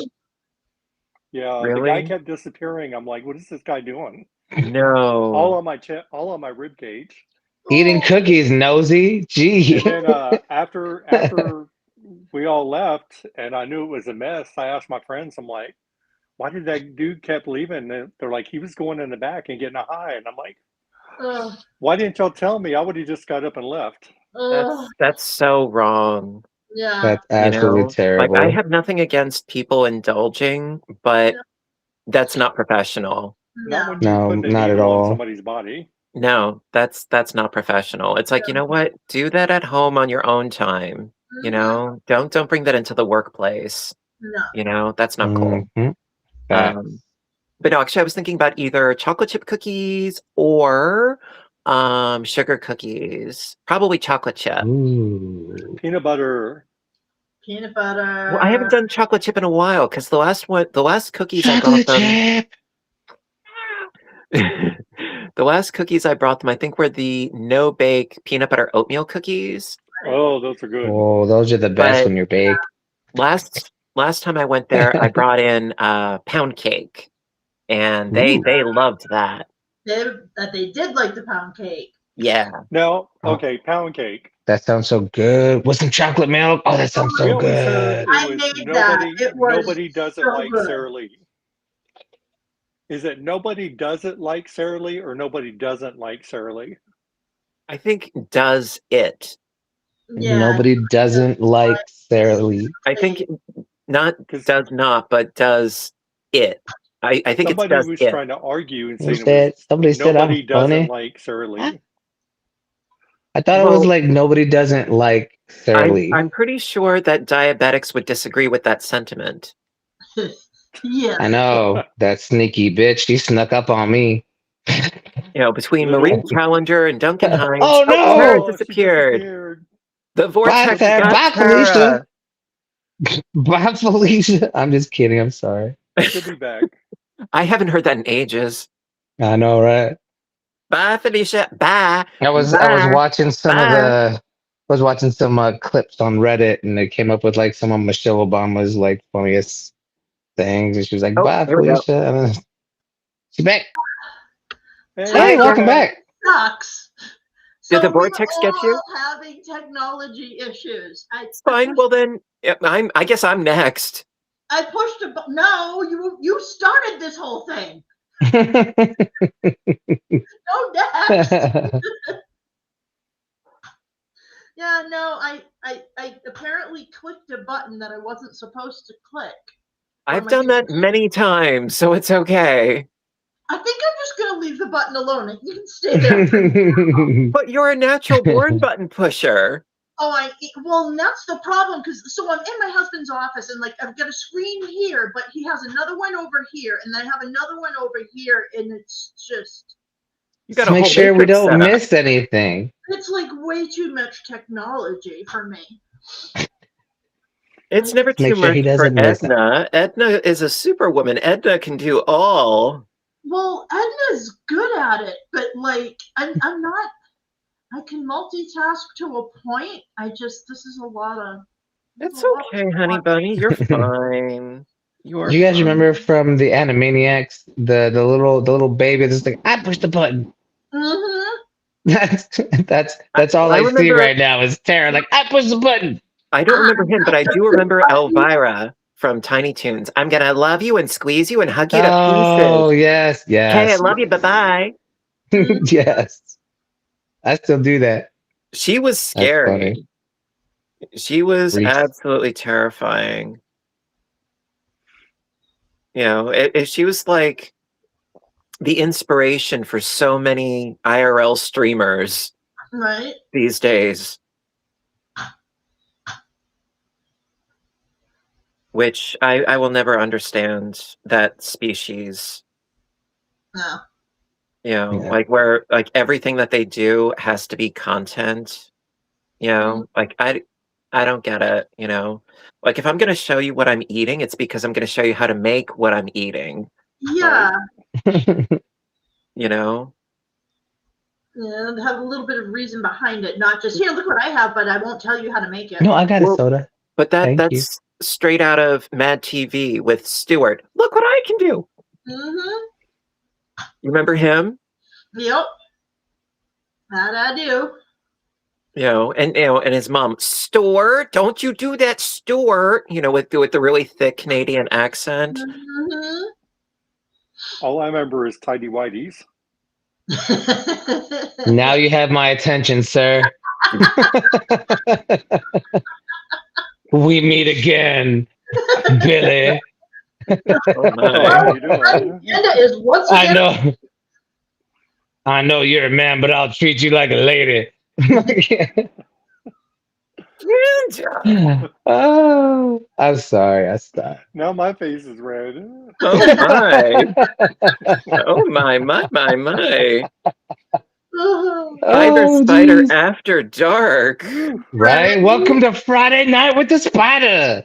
Yeah, the guy Really? kept disappearing. I'm like, what is this guy doing? No. All on my all on my rib cage. Eating cookies, nosy. Gee. And then after we all left, and I knew it was a mess, I asked my friends. I'm like, why did that dude kept leaving? And they're like, he was going in the back and getting a high. And I'm like, why didn't y'all tell me? I would have just got up and left. That's so wrong. Yeah. That's You absolutely know, like terrible. I have nothing against people indulging, but that's not professional. Not when No, you put a not at needle in all. somebody's body. No, that's not professional. It's like, you know what? Do that at home on your own time. You know, don't bring that into the workplace. No. You know, that's not cool. Mhm. Facts. But no, actually, I was thinking about either chocolate chip cookies or sugar cookies. Probably chocolate chip. Ooh. Peanut butter. Peanut butter. Well, I haven't done chocolate chip in a while because the last cookies I Chocolate brought them. chip. The last cookies I brought them, I think, were the no bake peanut butter oatmeal cookies. Oh, those are good. Oh, those are the best But when you're baked. last time I went there, I brought in pound cake, and they loved that. They did like the pound cake. Yeah. Now, okay, pound cake. That sounds so good. With some chocolate milk. Oh, that sounds We so always heard good. it I was made that. It was nobody does it so like good. Sara Lee. Is it nobody does it like Sara Lee or nobody doesn't like Sara Lee? I think does it. Yeah. Nobody doesn't like Sara Lee. I think not 'Cause does not, but does it. I think it's somebody does was it. trying to argue and Who saying it said? was Somebody said I'm nobody doesn't funny. like Sara Lee. I thought it was Well, like nobody doesn't like Sara Lee. I'm pretty sure that diabetics would disagree with that sentiment. Yeah. I know. That sneaky bitch. She snuck up on me. You know, between Little- Marie Challenger and Duncan Hines. Oh, no! Tara she disappeared. The Bye, vortex Sarah. got Bye, Tara. Felicia. Bye, Felicia. I'm just kidding. I'm sorry. She'll be back. I haven't heard that in ages. I know, right? Bye, Felicia. Bye. I was watching some clips on Reddit, and it came up with like some of Michelle Obama's like funniest things, and she was like, Oh, "Bye, here we go. Felicia." And then she's back. Hey, Hey, welcome back. Sucks. Did the So vortex we're get you? all having technology issues. Fine. Well, then I guess I'm next. I pushed a button. No, you started this whole thing. No, next. Yeah, no, I apparently clicked a button that I wasn't supposed to click. I've done that many times, so it's okay. I think I'm just gonna leave the button alone. You can stay there. But you're a natural born button pusher. Oh, well, that's the problem, because so I'm in my husband's office, and like I've got a screen here, but he has another one over here, and I have another one over here, and it's just You got to a make whole sure we matrix don't set up. miss anything. it's like way too much technology for me. It's never Make too sure much he for doesn't miss it. Edna. Edna is a superwoman. Edna can do all. Well, Edna's good at it, but like I'm not. I can multitask to a point. This is a lot of. It's okay, honey bunny. You're fine. You're Do you guys fine. remember from the Animaniacs, the little baby that's like, I pushed the button. Mm-hmm. That's all I I see remember- right now is Tara like, I pushed the button. I don't remember him, but I do remember Elvira from Tiny Toons. I'm gonna love you and squeeze you and hug you to Oh, pieces. yes, Hey, I yes. love you. Bye-bye. Yes. I still do that. She was That's scary. funny. She was Reese. absolutely terrifying. You know, she was like the inspiration for so many IRL streamers Right. these days. Which I will never understand that species. No. You know, Yeah. like where like everything that they do has to be content. You know, like I don't get it, you know. Like if I'm gonna show you what I'm eating, it's because I'm gonna show you how to make what I'm eating. Yeah. You know? Yeah, have a little bit of reason behind it, not just here. Look what I have, but I won't tell you how to make it. No, I got Well- a soda. But Thank you. that's straight out of Mad TV with Stewart. Look what I can do. Mm-hmm. You remember him? Yep. That I do. And his mom, Stuart, don't you do that, Stuart? With the really thick Canadian accent. Mm-hmm. All I remember is Tidy Whities. Now you have my attention, sir. We meet again, Billy. Oh my! How you doing? Agenda is once I again. know you're a man, but I'll treat you like a lady. Oh, I'm sorry. I stopped. Now my face is red. Oh my! Oh my! Spider Oh, Spider geez. After Dark. Right? Welcome to Friday Night with the Spider.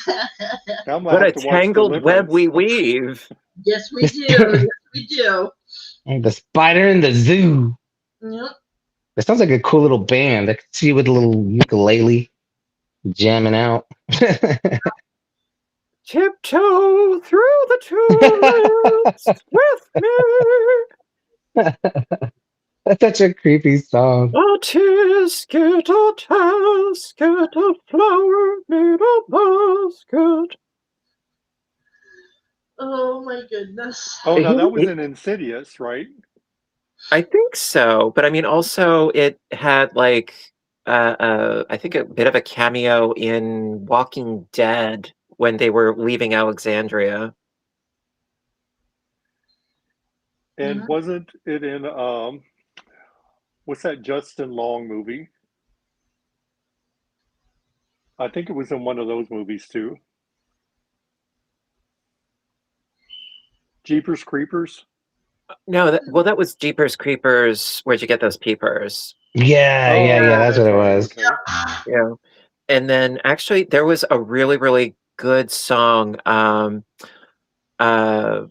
Now I'm gonna What a have to watch tangled web Deliverance. we weave. Yes, we do. Yes, we do. The Spider in the Zoo. Yep. It sounds like a cool little band. I could see you with a little ukulele jamming out. Tiptoe through the tulips with me. That's such a creepy song. A tisket, a tasket, a flower made a basket. Oh my goodness. Oh, no, that was in Insidious, right? I think so, but I mean, also it had like I think a bit of a cameo in Walking Dead when they were leaving Alexandria. And wasn't it in what's that Justin Long movie? I think it was in one of those movies too. Jeepers Creepers. No, that was Jeepers Creepers. Where'd you get those peepers? Yeah. That's what it was. Okay. Yeah. And then actually there was a really, really good song about the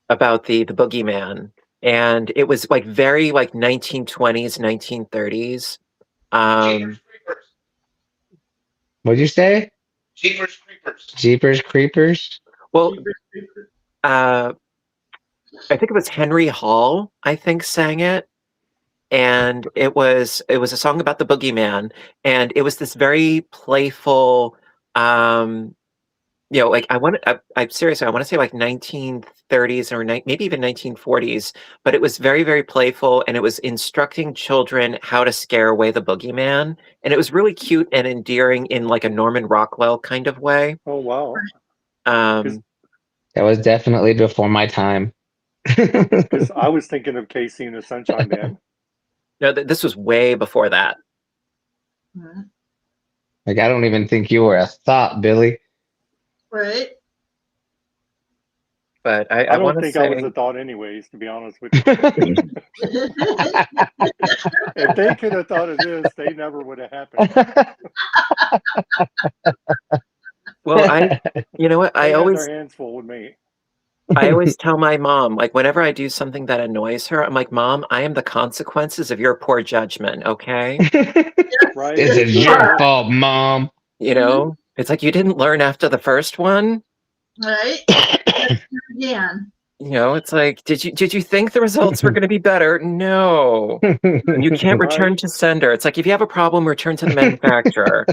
boogeyman. And it was like very like 1920s, 1930s. What'd you say? Jeepers Creepers. Jeepers Creepers? Well, I think it was Henry Hall, I think, sang it. And it was a song about the boogeyman. And it was this very playful, like I'm seriously, I want to say like 1930s or maybe even 1940s, but it was very, very playful, and it was instructing children how to scare away the boogeyman, and it was really cute and endearing in like a Norman Rockwell kind of way. Oh, wow. That was definitely before my time. Because I was thinking of Casey and the Sunshine Band. No, this was way before that. Like, I don't even think you were a thought, Billy. Right. But I don't want to think say I was a thought anyways, to be honest with you. If they could have thought of this, they never would have happened. Well, you know what? They had their hands full with me. I always tell my mom, like, whenever I do something that annoys her, I'm like, Mom, I am the consequences of your poor judgment, okay? Right? This is your fault, Mom. It's like you didn't learn after the first one. Right? Again. It's like, did you think the results were going to be better? No. You can't return to sender. It's like, if you have a problem, return to the manufacturer.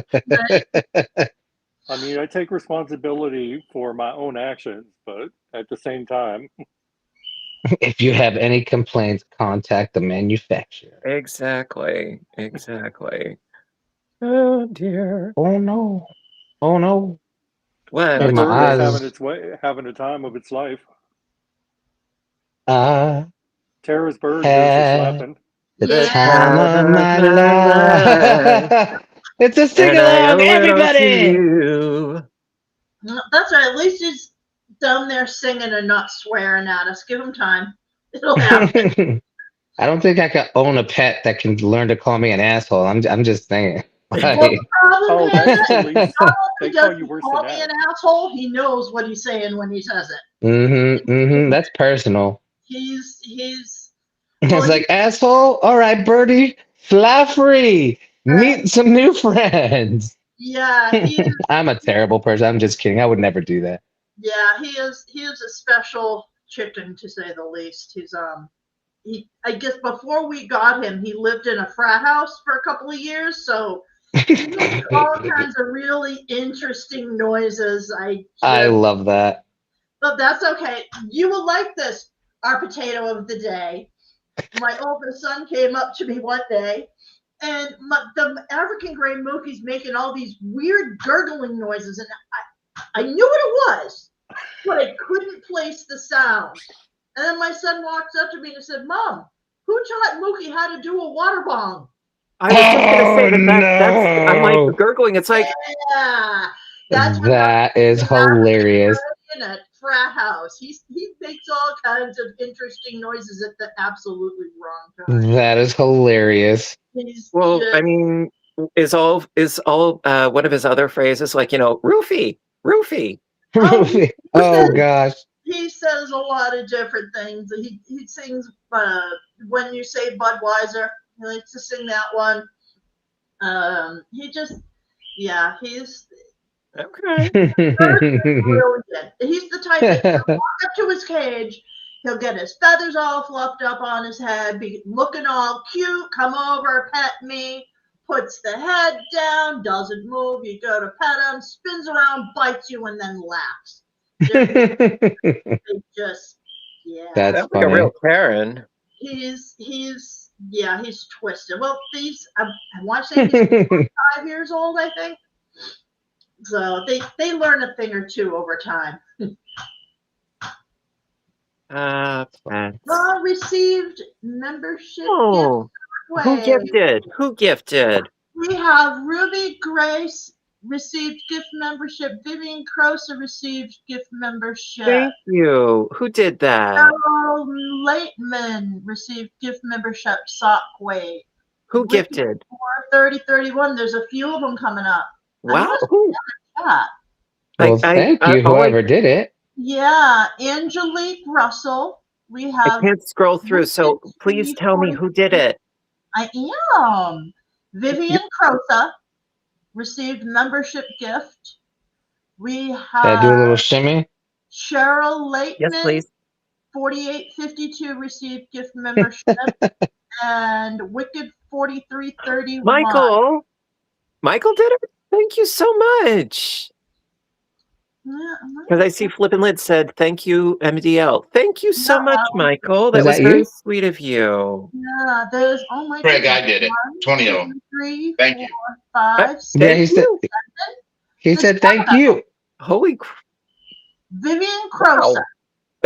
I mean, I take responsibility for my own actions, but at the same time. If you have any complaints, contact the manufacturer. Exactly. Oh, dear. Oh, no. What? That my bird eyes. is having a time of its life. Tara's bird hears us laughing. The time of my life. It's a sing-along, everybody! That's right. At least he's down there singing and not swearing at us. Give him time. It'll happen. I don't think I could own a pet that can learn to call me an asshole. I'm just saying. Well, the problem is, they he call doesn't you worse call than me that. an asshole. He knows what he's saying when he says it. That's personal. He's It's like, asshole? All right, Birdie, fly free. Meet some new friends. Yeah, he is. I'm a terrible person. I'm just kidding. I would never do that. Yeah, he is. He is a special chicken, to say the least. I guess before we got him, he lived in a frat house for a couple of years, so he makes all kinds of really interesting noises. I love that. But that's okay. You will like this, our potato of the day. My oldest son came up to me one day, and the African gray mookie's making all these weird gurgling noises, and I knew what it was, but I couldn't place the sound. And then my son walked up to me and said, "Mom, who taught Mookie how to do a water bong?" I was just gonna say that's I'm like no. gurgling. It's like Yeah, that's what That is hilarious. in a frat house. He makes all kinds of interesting noises at the absolutely wrong time. That is hilarious. well, I mean, is all one of his other phrases like, roofie, roofie. Oh gosh. He says a lot of different things. He sings when you say Budweiser. He likes to sing that one. He's Okay. brilliant. He's the type that he'll walk up to his cage, he'll get his feathers all fluffed up on his head, be looking all cute, come over, pet me, puts the head down, doesn't move, you go to pet him, spins around, bites you, and then laughs. Just, yeah. That's like funny. a real Karen. He's twisted. Well, I want to say he's 5 years old, I think. So they learn a thing or two over time. Received membership. Oh, who gifted? Who gifted? We have Ruby Grace received gift membership. Vivian Crosa received gift membership. Thank you. Who did that? Carol Lateman received gift membership. Sockway. Who gifted? 3031. There's a few of them coming up. Wow. Well, thank you, whoever did it. Yeah, Angelique Russell. We have. I can't scroll through, so please tell me who did it. I am. Vivian Crosa received membership gift. We have. Did I do a little shimmy? Cheryl Lateman. Yes, please. 4852 received gift membership. And Wicked 4331. Michael did it? Thank you so much. Because I see Flippin' Lid said, thank you, MDL. Thank you so much, Michael. That was very sweet of you. Yeah, there's, oh my Greg, I did it. 20 of them. 3, Thank 4, you. 5, 6, Yeah, he said thank you. Holy crap. Vivian Crosa.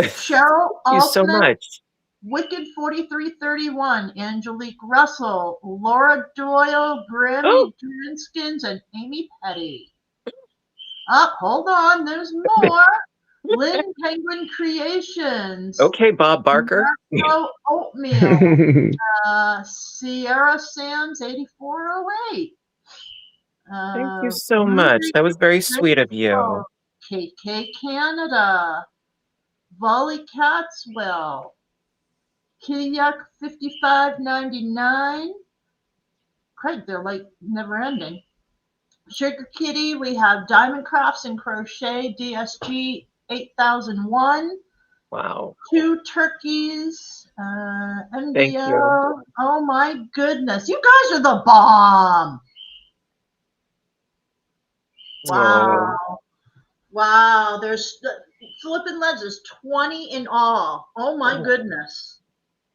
Cheryl Thank you so much. Wicked 4331, Angelique Russell, Laura Doyle, Grammy Drinskins, and Amy Petty. Hold on, there's more. Lynn Penguin Creations. Okay, Bob Barker. Oatmeal. Sierra Sands 8408. Thank you so much. That was very sweet of you. KK Canada. Volley Catswell. Kitty Yuck 5599. Craig, they're like never ending. Sugar Kitty, we have Diamond Crafts and Crochet DSG 8001. Wow. 2 turkeys. MDO. Thank you. Oh my goodness. You guys are the bomb. Wow. Oh. Wow. There's Flippin' Lids is 20 in all. Oh my goodness.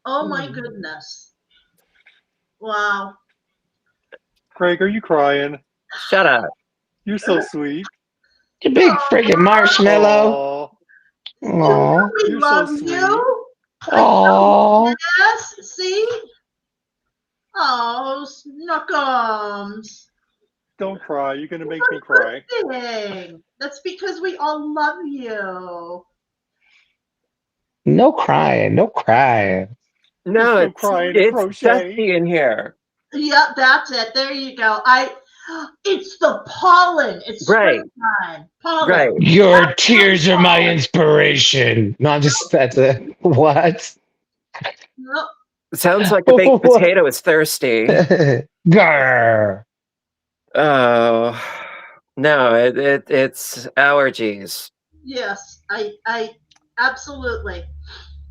Oh my goodness. Wow. Craig, are you crying? Shut up. You're so sweet. You big freaking marshmallow. Aww. We You're love so sweet. you. Aww. Yes, see? Oh, snookums. Don't cry. You're going to make me cry. That's because we all love you. No crying. No crying. No, There's no crying in it's crochet. dusty in here. Yep, that's it. There you go. It's the pollen. It's springtime. Pollen. Right. Your tears are my inspiration. No, I'm just, that's a, what? Nope. Sounds like the baked potato is thirsty. Grr. Oh. No, it's allergies. Yes, I absolutely.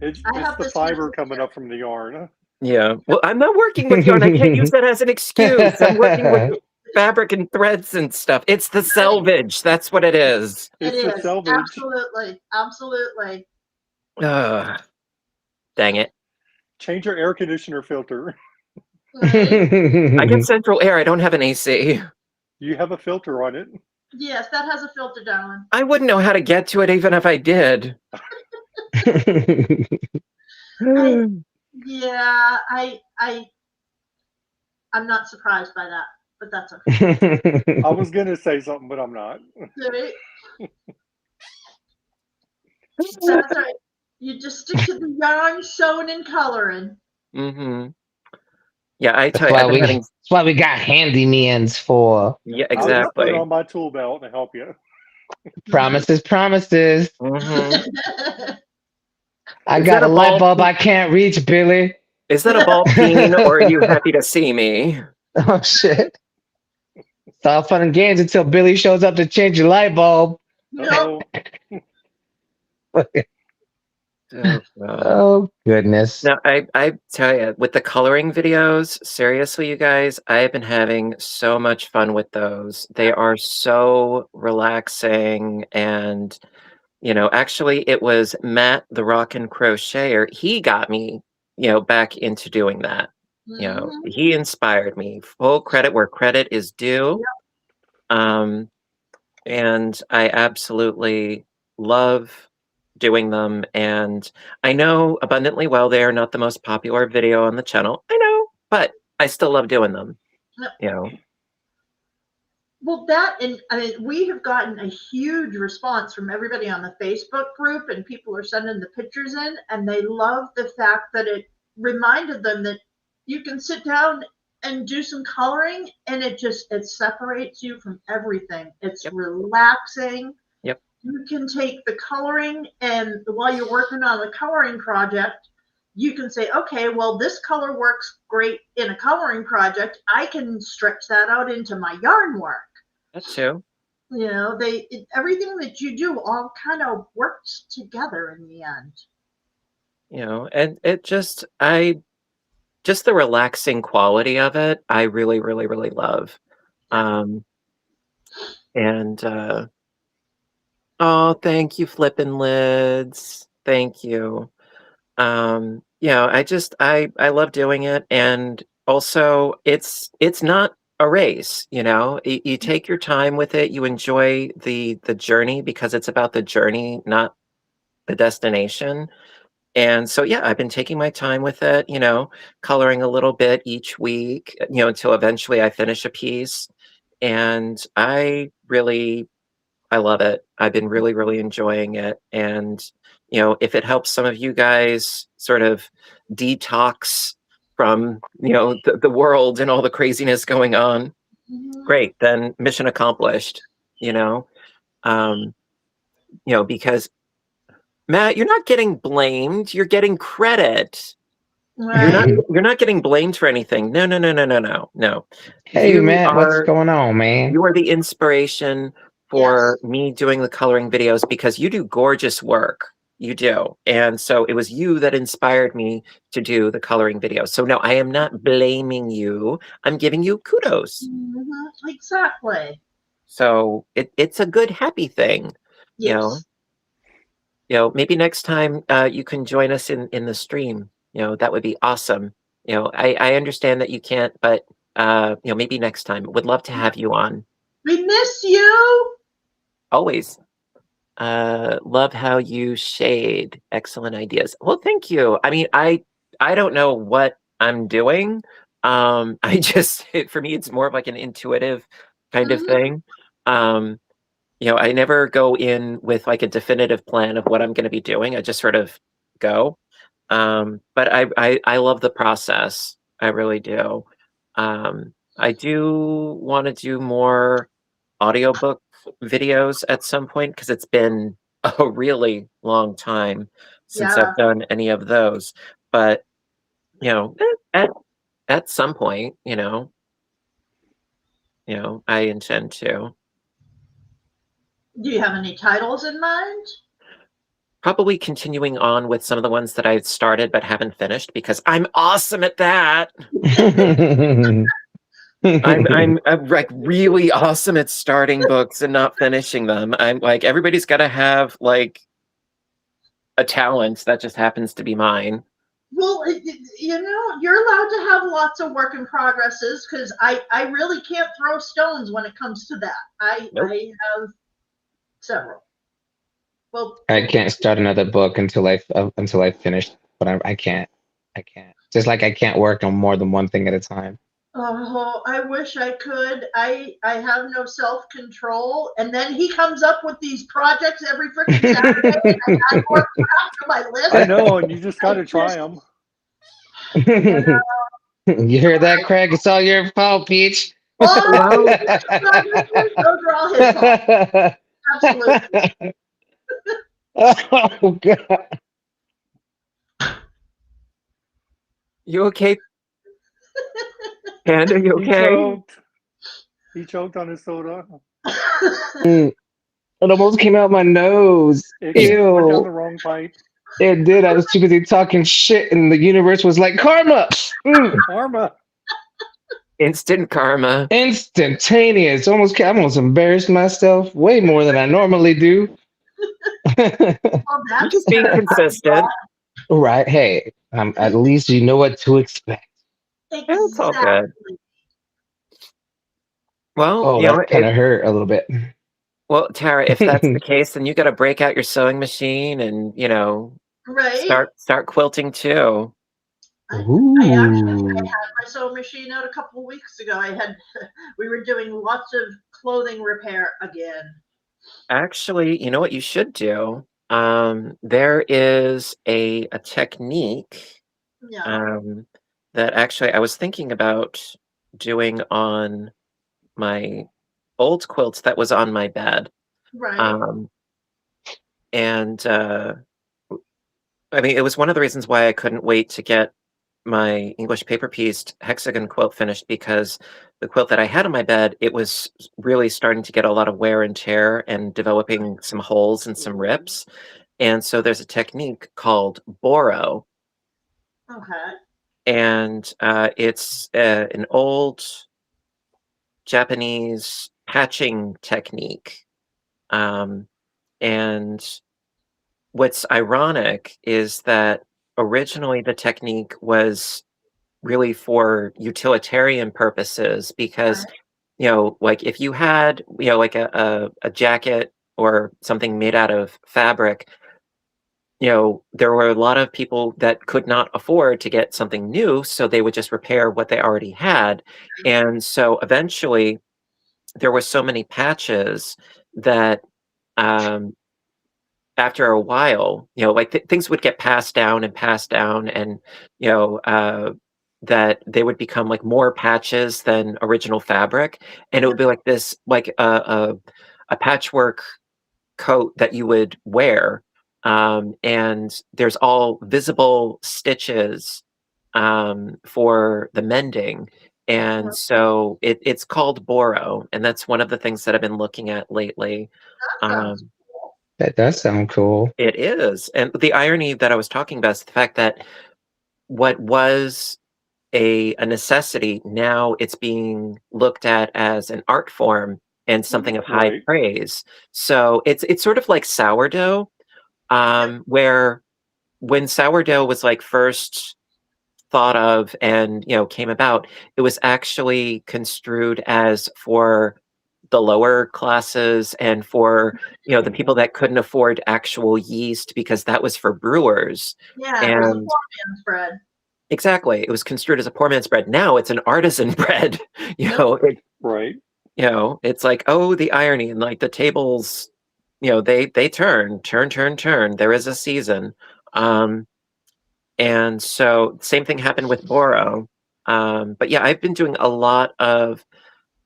It's I have the this fiber issue coming too. up from the yarn. Yeah. Well, I'm not working with yarn. I can't use that as an excuse. I'm working with fabric and threads and stuff. It's the selvage. That's what it is. It It's the is selvage. absolutely. Ugh. Dang it. Change your air conditioner filter. Right? I get central air. I don't have an AC. You have a filter on it. Yes, that has a filter, darling. I wouldn't know how to get to it even if I did. Yeah, I'm not surprised by that, but that's okay. I was gonna say something, but I'm not. Right? That's right. You just stick to the yarn, sewing, and coloring. Mm-hmm. Yeah, I That's tell you, I've been having. that's why we got handy-mans for. Yeah, I'll just put it exactly. on my tool belt and help you. Promises, promises. Mm-hmm. I Is got that a a light ball? bulb I can't reach, Billy. Is that a ball peen, or are you happy to see me? Oh shit. It's all fun and games until Billy shows up to change your light bulb. Nope. Oh, God. Oh goodness. Now, I tell you, with the coloring videos, seriously, you guys, I have been having so much fun with those. They are so relaxing. And, actually, it was Matt, the Rock and Crocheter. He got me, back into doing that. Mhm. He inspired me. Full credit where credit is due. Um, and I absolutely love doing them. And I know abundantly well they are not the most popular video on the channel. I know, but I still love doing them. Yep. Well, that, and I mean, we have gotten a huge response from everybody on the Facebook group, and people are sending the pictures in, and they love the fact that it reminded them that you can sit down and do some coloring, and it separates you from everything. It's Yep. relaxing. Yep. You can take the coloring, and while you're working on the coloring project, you can say, okay, well, this color works great in a coloring project. I can stretch that out into my yarn work. That too. Everything that you do all kind of works together in the end. And it just the relaxing quality of it, I really, really, really love. And oh, thank you, Flippin' Lids. Thank you. I love doing it. And also it's not a race, you take your time with it, you enjoy the journey because it's about the journey, not the destination. And so, yeah, I've been taking my time with it, coloring a little bit each week, until eventually I finish a piece. And I love it. I've been really, really enjoying it. And, if it helps some of you guys sort of detox from, the world and all the craziness going on, great. Then mission accomplished, because Matt, you're not getting blamed. You're getting credit. Right. You're not getting blamed for anything. No, no, no, no, no, no, no. Hey Matt, what's going on, man? You are the inspiration for me doing the coloring videos because you do gorgeous work. You do. And so it was you that inspired me to do the coloring videos. So no, I am not blaming you. I'm giving you kudos. Exactly. So it's a good, happy thing. Yes. Maybe next time you can join us in the stream. That would be awesome. I understand that you can't, but maybe next time. Would love to have you on. We miss you. Always. Love how you shade. Excellent ideas. Well, thank you. I mean, I don't know what I'm doing. I just for me it's more of like an intuitive kind of thing. I never go in with like a definitive plan of what I'm going to be doing. I just sort of go. But I love the process. I really do. I do want to do more audiobook videos at some point because it's been a really long time since I've done any of those. But at some point, I intend to. Do you have any titles in mind? Probably continuing on with some of the ones that I started but haven't finished because I'm awesome at that. I'm like really awesome at starting books and not finishing them. I'm like, everybody's got to have like a talent that just happens to be mine. Well, you're allowed to have lots of work in progresses because I really can't throw stones when it comes to that. Nope. I have several. Well, I can't start another book until I finish, but I can't. Just like I can't work on more than one thing at a time. Oh, I wish I could. I have no self-control, and then he comes up with these projects every freaking Saturday, and I add more crap to my list. I know, and you just got to try them. You hear that, Craig? It's all your fault, Peach. Oh, those are all his fault. Absolutely. Oh God. You okay? Panda, you okay? He choked on his soda. It almost came out my nose. It went down the Ew. wrong pipe. It did. I was too busy talking shit, and the universe was like, karma! Karma. Instant karma. Instantaneous. I almost embarrassed myself way more than I normally do. You're just being consistent. Right. Hey, at least you know what to expect. Exactly. It's all good. Well, Oh, that kind of hurt a little bit. Well, Tara, if that's the case, then you got to break out your sewing machine and right. start quilting too. I had my sewing machine out a couple of weeks ago. We were doing lots of clothing repair again. Actually, you know what you should do? There is a technique that actually I was thinking about doing on my old quilts that was on my bed. Right. And I mean, it was one of the reasons why I couldn't wait to get my English paper pieced hexagon quilt finished, because the quilt that I had on my bed, it was really starting to get a lot of wear and tear and developing some holes and some rips. And so there's a technique called boro. Okay. And it's an old Japanese patching technique. And what's ironic is that originally the technique was really for utilitarian purposes, because like if you had like a jacket or something made out of fabric, there were a lot of people that could not afford to get something new, so they would just repair what they already had. And so eventually there were so many patches that after a while, like things would get passed down, and that they would become like more patches than original fabric, and it would be like this, like a patchwork coat that you would wear, and there's all visible stitches for the mending. And so it's called boro, and that's one of the things that I've been looking at lately. That does sound cool. It is. And the irony that I was talking about is the fact that what was a necessity, now it's being looked at as an art form and something of high praise. So it's sort of like sourdough, where when sourdough was like first thought of and came about, it was actually construed as for the lower classes and for the people that couldn't afford actual yeast, because that was for brewers. Yeah, it was a poor man's bread. Exactly, it was construed as a poor man's bread. Now it's an artisan bread. Right. It's like, oh, the irony, and like the tables, they turn. There is a season. And so same thing happened with boro. But yeah, I've been doing a lot of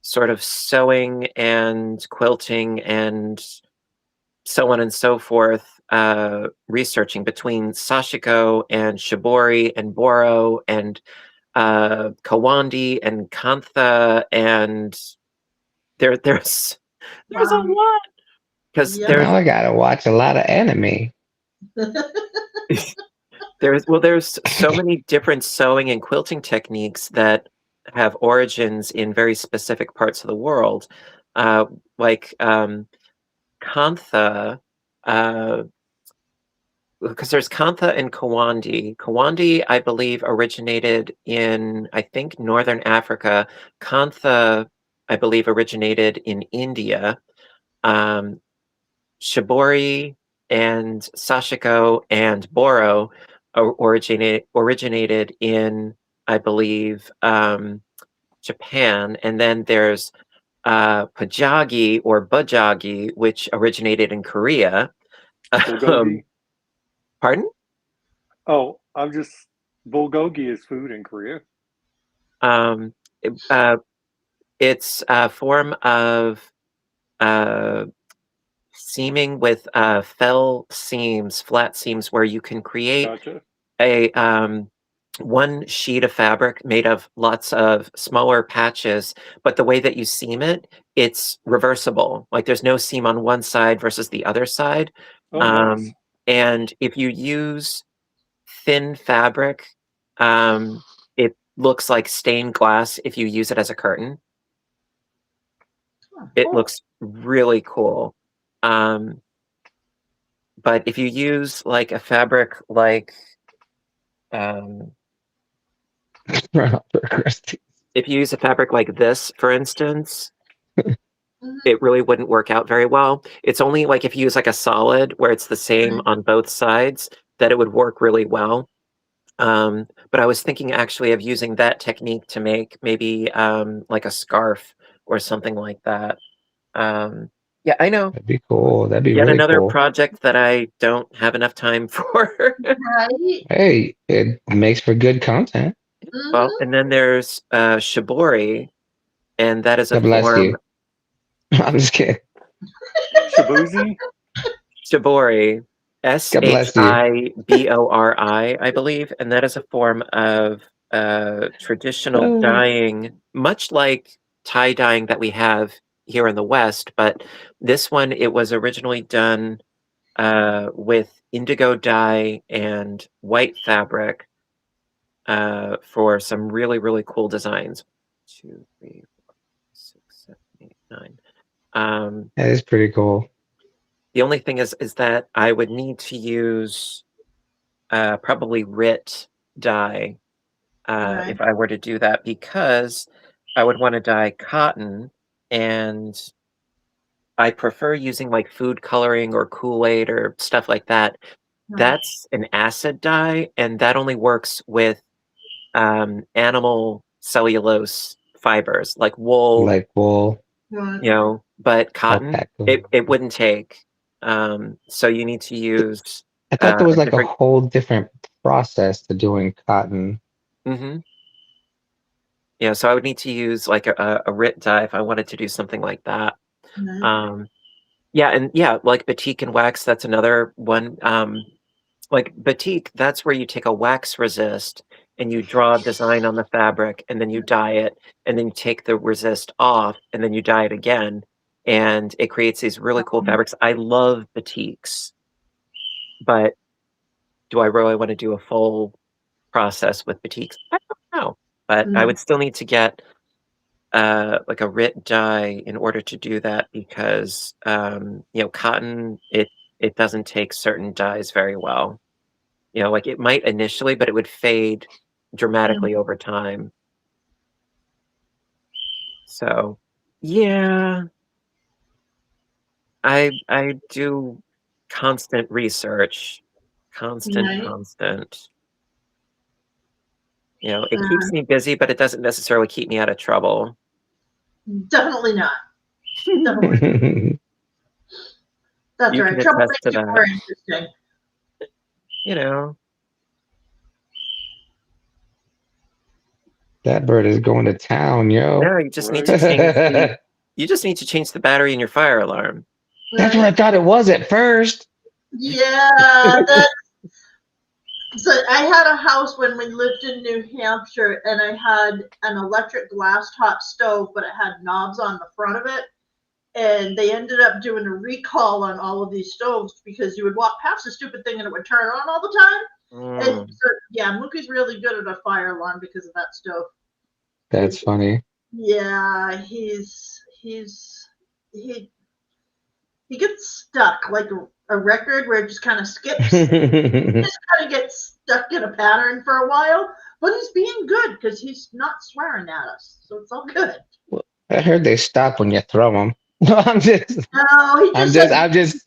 sort of sewing and quilting and so on and so forth, researching between sashiko and shibori and boro and kawandi and kantha, and there's a lot. because Yep. there's Now I gotta watch a lot of anime. there's so many different sewing and quilting techniques that have origins in very specific parts of the world, like Kantha. Because there's Kantha and Kawandi. Kawandi, I believe, originated in, I think, northern Africa. Kantha, I believe, originated in India. Shibori and Sashiko and Boro originated in, I believe, Japan. And then there's Pajagi or Bajagi, which originated in Korea. Bulgogi. Pardon? Oh, I'm just bulgogi is food in Korea. It's a form of seaming with fell seams, flat seams, where you can create Gotcha. a one sheet of fabric made of lots of smaller patches, but the way that you seam it, it's reversible. Like there's no seam on one side versus the other side. Oh, nice. And if you use thin fabric, it looks like stained glass if you use it as a curtain. Oh, It cool. looks really cool. But if you use like a fabric like if you use a fabric like this, for instance, Mhm. it really wouldn't work out very well. It's only like if you use like a solid where it's the same on both sides that it would work really well. But I was thinking actually of using that technique to make maybe like a scarf or something like that. Yeah, I know. That'd be cool. That'd be Yet really another cool. project that I don't have enough time for. Right? Hey, it makes for good content. Well, Mhm. and then there's Shibori, and that is a God bless form. you. I'm just kidding. Shibuzi. Shibori, God bless you. Shibori, I believe, and that is a form of traditional dyeing, much like tie dyeing that we have here in the West. But this one, it was originally done with indigo dye and white fabric for some really, really cool designs. 2, 3, 4, 6, 7, 8, 9. That is pretty cool. The only thing is that I would need to use probably RIT dye Right. if I were to do that, because I would want to dye cotton, and I prefer using like food coloring or Kool-Aid or stuff like that. Right. That's an acid dye, and that only works with animal cellulose fibers like wool, Like wool, Right. you know, but cotton, alpaca. it wouldn't take. So you need to use I thought there a was like a different. whole different process to doing cotton. Yeah, so I would need to use like a RIT dye if I wanted to do something like that. Right. Yeah, and yeah, like batik and wax, that's another one. Like batik, that's where you take a wax resist and you draw a design on the fabric, and then you dye it, and then you take the resist off, and then you dye it again, and it creates these really cool fabrics. I love batiks, but do I really want to do a full process with batiks? I don't know, but I No. would still need to get like a RIT dye in order to do that, because you know, cotton, it doesn't take certain dyes very well. You know, like it might initially, but it would fade dramatically over time. So, yeah, I do constant research, Right. constant. You know, it keeps me busy, but it doesn't necessarily keep me out of trouble. Definitely not. Definitely. That's You right. can Trouble attest to makes it that. more interesting. You know, That bird is going to town, yo. no, you just need to Right. change the That's you just need to change the battery in your fire alarm. what I thought it was at first. Yeah, that. So I had a house when we lived in New Hampshire, and I had an electric glass top stove, but it had knobs on the front of it. And they ended up doing a recall on all of these stoves because you would walk past the stupid thing and it would turn on all the time. And so, yeah, Mookie's really good at a fire alarm because of that stove. That's funny. Yeah, he gets stuck like a record where it just kind of skips. Just kind of gets stuck in a pattern for a while, but he's being good because he's not swearing at us, so it's all good. I heard they stop when you throw them. No, I'm just. No, he I'm just just.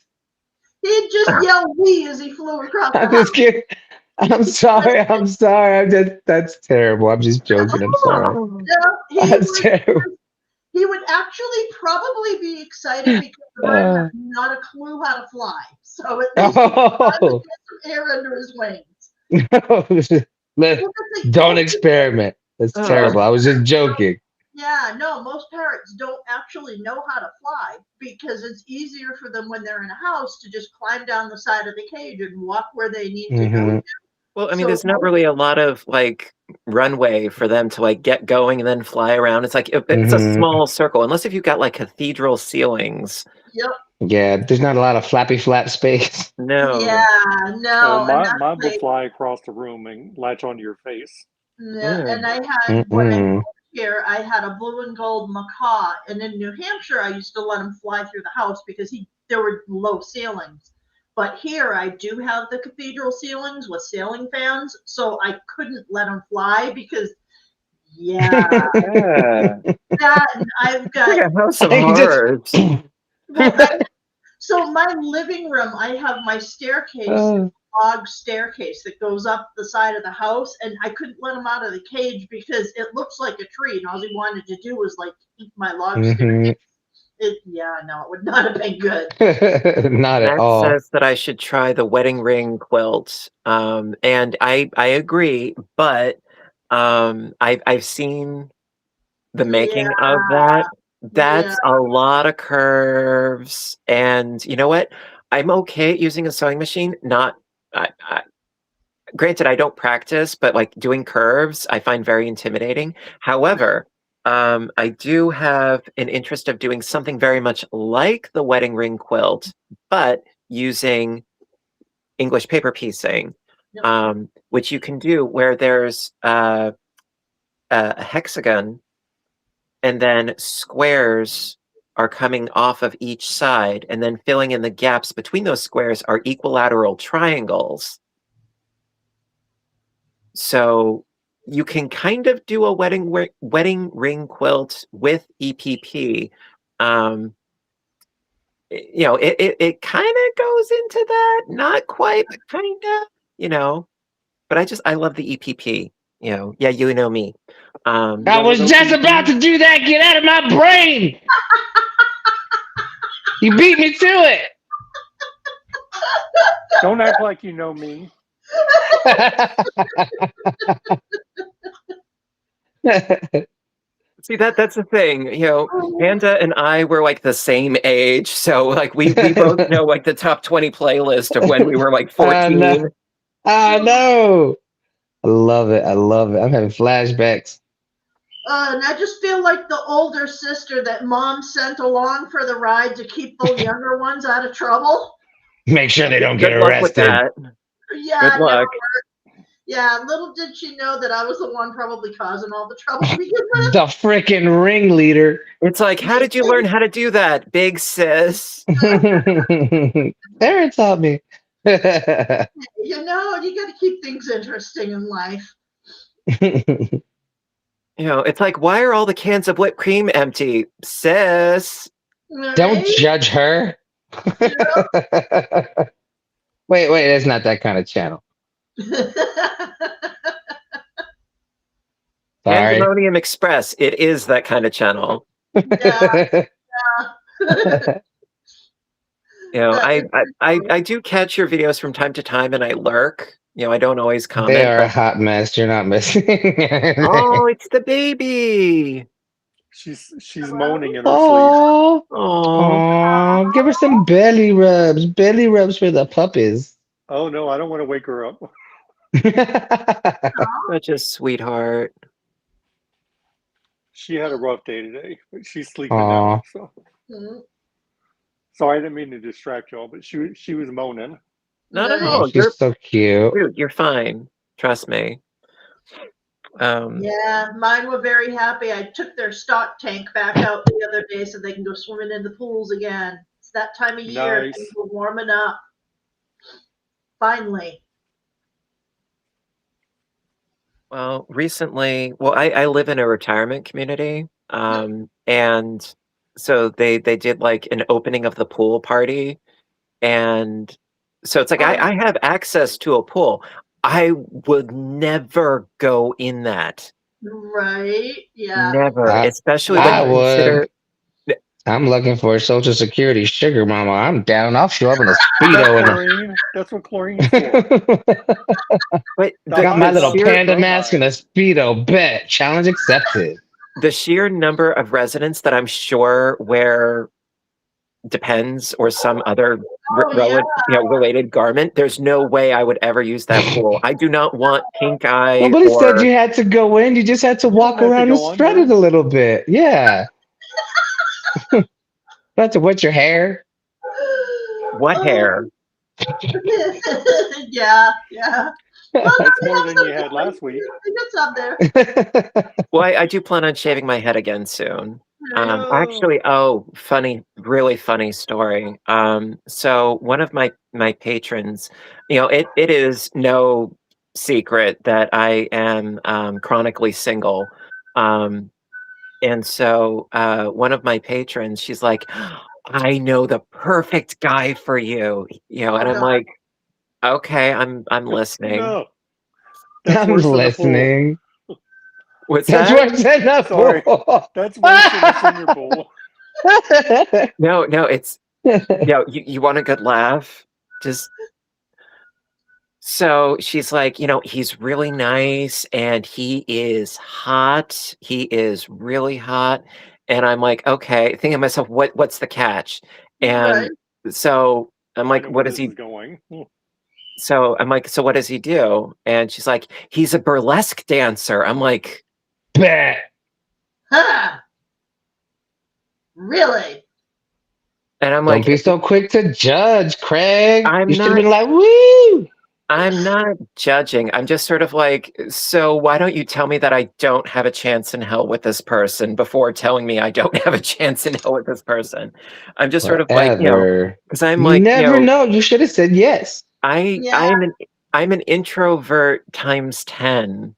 he just yelled "wee" as he flew across I'm the house. just kidding. I'm sorry. I'm sorry. I'm just. That's terrible. I'm just joking. I'm sorry. No, That's terrible. he would actually probably be excited because the bird has not a clue how to fly. So at least he can finally get some air under his wings. Don't experiment. That's terrible. I was just joking. Yeah, no, most parrots don't actually know how to fly because it's easier for them when they're in a house to just climb down the side of the cage and walk where they need to go. Well, I mean, there's not really a lot of like runway for them to like get going and then fly around. It's like it's a small circle, unless if you've got like cathedral ceilings. Yep. Yeah, there's not a lot of flappy flap space. No. Yeah, no. Well, mine will fly across the room and latch onto your face. Yeah, and I had when I moved here, I had a blue and gold macaw, and in New Hampshire, I used to let him fly through the house because there were low ceilings. But here, I do have the cathedral ceilings with ceiling fans, so I couldn't let him fly because, yeah, that and I've got like a house of horrors. So my living room, I have my staircase. Log staircase that goes up the side of the house, and I couldn't let him out of the cage because it looks like a tree, and all he wanted to do was like eat my log staircase. It would not have been good. Not at all. Says that I should try the wedding ring quilt, and I agree, but I've seen the making of that. That's a lot of curves, and you know what? I'm okay at using a sewing machine. Granted, I don't practice, but like doing curves, I find very intimidating. However, I do have an interest of doing something very much like the wedding ring quilt, but using English paper piecing, which you can do where there's a hexagon and then squares are coming off of each side, and then filling in the gaps between those squares are equilateral triangles. So you can kind of do a wedding ring quilt with EPP. You know, it kind of goes into that, not quite, but kind of, but I love the EPP, yeah, you know me. I was just about to do that. Get out of my brain. You beat me to it. Don't act like you know me. See, that's the thing, Panda and I were like the same age, so like we both know like the top 20 playlist of when we were like 14. I know. I love it. I love it. I'm having flashbacks. And I just feel like the older sister that mom sent along for the ride to keep the younger ones out of trouble. Make sure they don't get Good luck arrested. with that. Yeah, good luck. Yeah, little did she know that I was the one probably causing all the trouble. The freaking ringleader. It's like, how did you learn how to do that, big sis? Parents taught me. You got to keep things interesting in life. It's like, why are all the cans of whipped cream empty, sis? Right? Don't judge her. Wait, that's not that kind of channel. Pandemonium Express. It is that kind of channel. Yeah. I do catch your videos from time to time, and I lurk. I don't always comment. They are a hot mess. You're not missing. Oh, it's the baby. She's moaning in her sleep. Oh, give her some belly rubs. Belly rubs for the puppies. Oh no, I don't want to wake her up. Such a sweetheart. She had a rough day today, but she's sleeping now. So. Sorry, I didn't mean to distract y'all, but she was moaning. No, Oh, she's so cute. Dude, you're fine. Trust me. Yeah, mine were very happy. I took their stock tank back out the other day so they can go swimming in the pools again. It's that time of year. Nice. Things are warming up. Finally. Well, recently, I live in a retirement community, and so they did like an opening of the pool party, and so it's like I have access to a pool. I would never go in that. Right? Yeah. Never, especially when I you would. consider. I'm looking for a Social Security sugar mama. I'm down. I'll show up in a Speedo. That's what chlorine's for. But Got my little sheer, panda mask and a Speedo. Bet. Challenge accepted. the sheer number of residents that I'm sure wear Depends or some other related garment. There's no way I would ever use that pool. I do not want pink eye. Nobody said you had to go in. You just had to walk around and spread it a little bit. Yeah. Not to wet your hair. What hair? Yeah. Well, that's more than you had last week. It's up there. Well, I do plan on shaving my head again soon. Actually, really funny story. So one of my patrons, it is no secret that I am chronically single. And so one of my patrons, she's like, I know the perfect guy for you, and I'm like, okay, I'm listening. No. I'm listening. What's That's that? worse than the pool. That's worse than the senior pool. No, it's you want a good laugh? Just so she's like, he's really nice and he is hot. He is really hot. And I'm like, okay, thinking to myself, what's the catch? And so I'm like, what is he going? So I'm like, so what does he do? And she's like, he's a burlesque dancer. I'm like, bet. Huh. Really? And I'm Don't like, be so quick to judge, Craig. You should have been like, woo! I'm not judging. I'm just sort of like, so why don't you tell me that I don't have a chance in hell with this person before telling me I don't have a chance in hell with this person? I'm just sort of like, because I'm like, never know. You should have said yes. I'm an introvert times 10.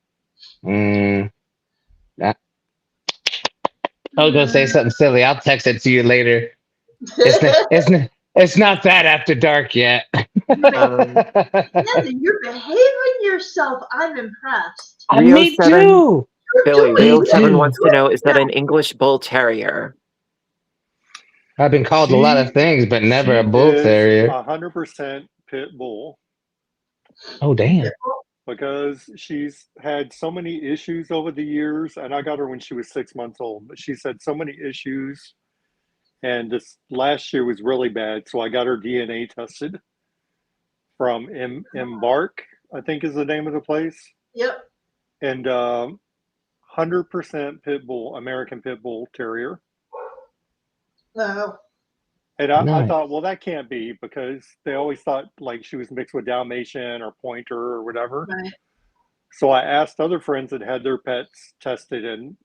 I was gonna say something silly. I'll text it to you later. It's not that after dark yet. You're behaving yourself. I'm impressed. Me too. Billy, Rio 7 wants to know, is that an English bull terrier? I've been called a lot of things, but never a bull terrier. 100% pit bull. Oh, damn. Because she's had so many issues over the years, and I got her when she was 6 months old, but she's had so many issues, and this last year was really bad, so I got her DNA tested from Embark, I think is the name of the place. Yep. And 100% pit bull, American pit bull terrier. Wow. And I thought, well, that can't be, because they always thought like she was mixed with Dalmatian or Pointer or whatever. Right. So I asked other friends that had their pets tested, and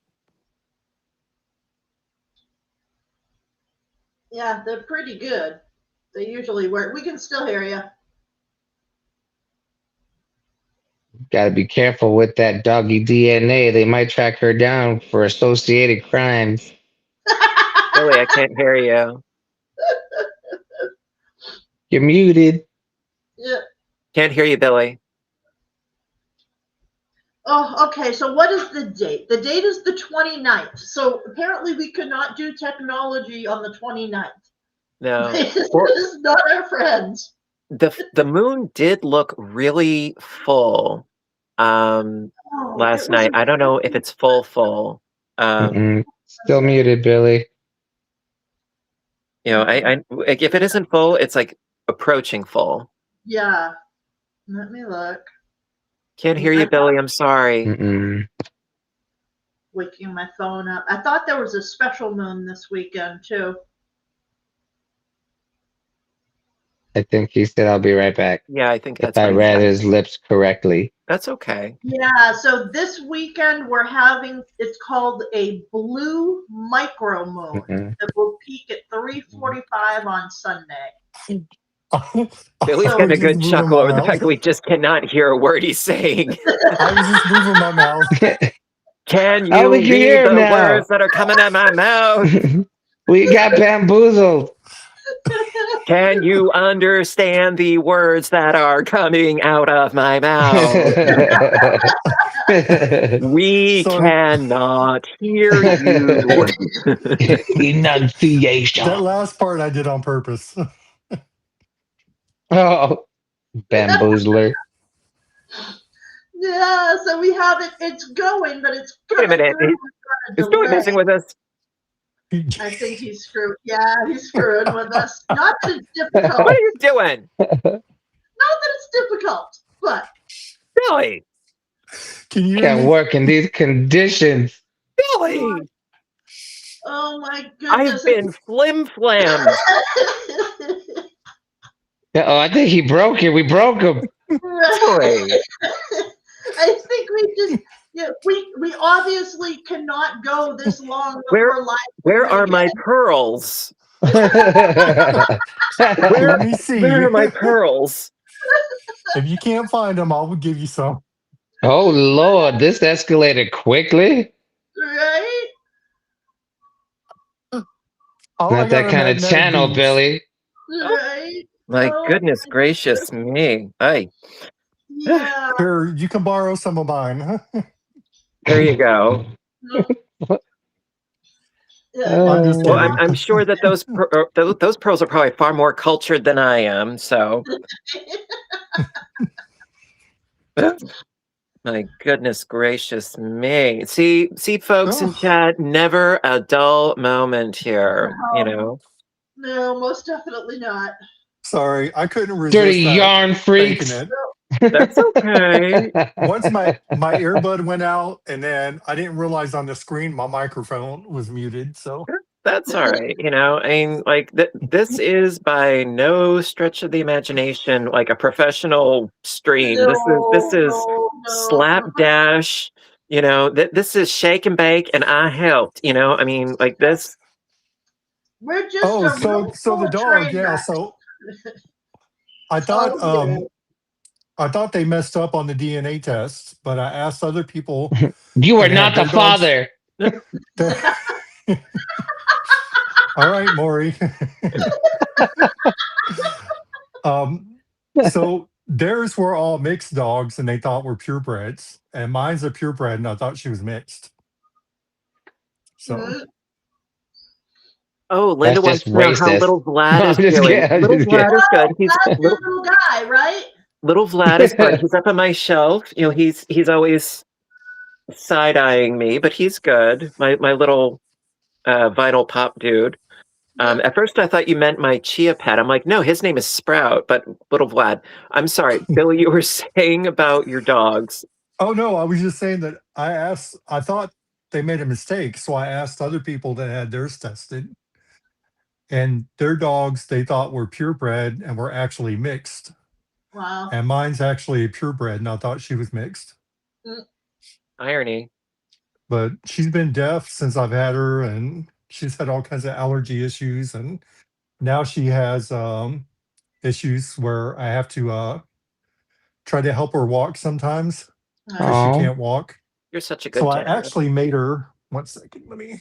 yeah, they're pretty good. They usually work. We can still hear you. Got to be careful with that doggy DNA. They might track her down for associated crimes. Billy, I can't hear you. You're muted. Yep. Can't hear you, Billy. Oh, okay. So what is the date? The date is the 29th. So apparently we could not do technology on the 29th. No. This is not our friends. The moon did look really full last night. I don't know if it's full. Still muted, Billy. I if it isn't full, it's like approaching full. Yeah. Let me look. Can't hear you, Billy. I'm sorry. Waking my phone up. I thought there was a special moon this weekend too. I think he said I'll be right back. Yeah, I think If that's I what he read said. his lips correctly. That's okay. Yeah, so this weekend we're having, it's called a blue micro moon Mhm. that will peak at 3:45 on Sunday. Billy's So- getting a just good moving chuckle my over the mouth. fact that we just cannot hear a word he's saying. I was just moving my mouth. Can Oh, you we can read hear him the now. words that are coming out of my mouth? We got bamboozled. Can you understand the words that are coming out of my mouth? We So- cannot hear you. Enunciation. That last part I did on purpose. Oh, bamboozler. Yeah, so we have it, it's going, but it's Wait a minute. through Is Billy messing with us? I think he's screwed. Yeah, he's screwing with us. Not that it's difficult. What are you doing? Not that it's difficult, but Billy! Can you hear Can't me? work in these conditions. Billy! oh my I've goodness. been flim-flammed. Oh, I think he broke it. We broke him. Billy! I think we just we obviously cannot go this long when Where- we're live. Where are again. my pearls? Let me see. Where are my pearls? If you can't find them, I'll give you some. Oh, Lord. This escalated quickly. Right? All I Not got that are kind of magnetic channel, beads. Billy. Right? My Oh, goodness gracious me. Hey, Yeah. Here, you can borrow some of mine. there you go. I'm just Well, kidding. I'm sure that those pearls are probably far more cultured than I am. So, my goodness gracious me. See, folks in Oh. chat, never a dull moment here. You know, No, most definitely not. Sorry, I couldn't resist Dirty that, yarn faking freaks. it. that's okay. Once my earbud went out, and then I didn't realize on the screen my microphone was muted. So That's all right. You know, I mean, like this is by no stretch of the imagination like a professional stream. This is No. slapdash. You know, this is shake and bake, and I helped. You know, I mean, like this. We're just a real so the full dog, train yeah. wreck. So I thought Oh, I thought they messed up on the DNA test, but I asked other people. You are And not the their dogs- father. All right, Maury. So theirs were all mixed dogs, and they thought were purebreds, and mine's a purebred, and I thought she was mixed. So Mhm. Oh, Linda That's wants just to know how racist. little Vlad No, is I'm just doing. kidding, I'm Little just Vlad is good. He's That's the little, little guy, right? little Vlad is good. He's up on my shelf. You know, he's always side eyeing me, but he's good. My little vinyl pop dude. At first, I thought you meant my chia pet. I'm like, no, his name is Sprout, but little Vlad. I'm sorry, Billy. You were saying about your dogs. oh no, I was just saying that I thought they made a mistake, so I asked other people that had theirs tested, and their dogs they thought were purebred and were actually mixed, Wow. and mine's actually a purebred, and I thought she was mixed. Irony. But she's been deaf since I've had her, and she's had all kinds of allergy issues, and now she has issues where I have to try to help her walk sometimes because she Aw. can't walk. You're such a good So I dad. actually made her. 1 second,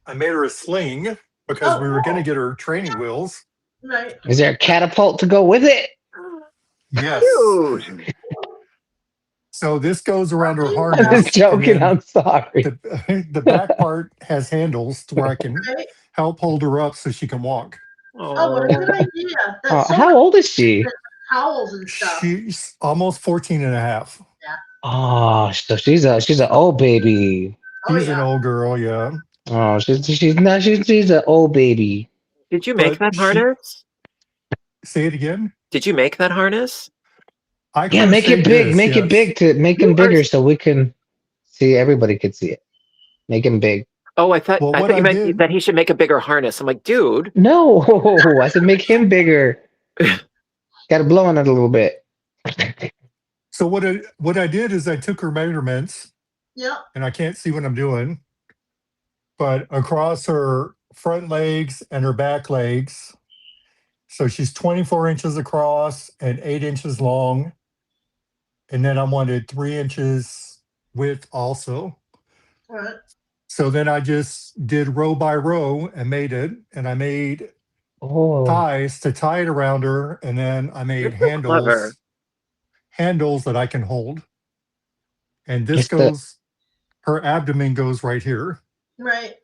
I made her a sling because we were going to get her training wheels. Right. Is there a catapult to go with it? Yes. Dude. So this goes around her I'm harness. just joking. and then I'm sorry. the back part has handles to where I can Right. help hold her up so she can walk. Oh, what a good idea. That's so How much old is she? towels and stuff. She's almost 14 and a half. Oh, so she's an old baby. Oh, She's an yeah. old girl, yeah. Oh, she's an old baby. Did you make But that harness? Say it again. Did you make that harness? I Yeah, make it crocheted big. this, Make it yes. big to make You him are bigger so we can see. Everybody could see it. Make him big. Oh, I thought Well, what you I meant did, that he should make a bigger harness. I'm like, dude. No, I said make him bigger. Got to blow on it a little bit. so what I did is I took her measurements, Yep. and I can't see what I'm doing, but across her front legs and her back legs. So she's 24 inches across and 8 inches long. And then I wanted 3 inches width also. Right. So then I just did row by row and made it. And I made Oh, ties to tie it around her. And then I made You're so clever. handles that I can hold. And this it's the her abdomen goes right here. Right.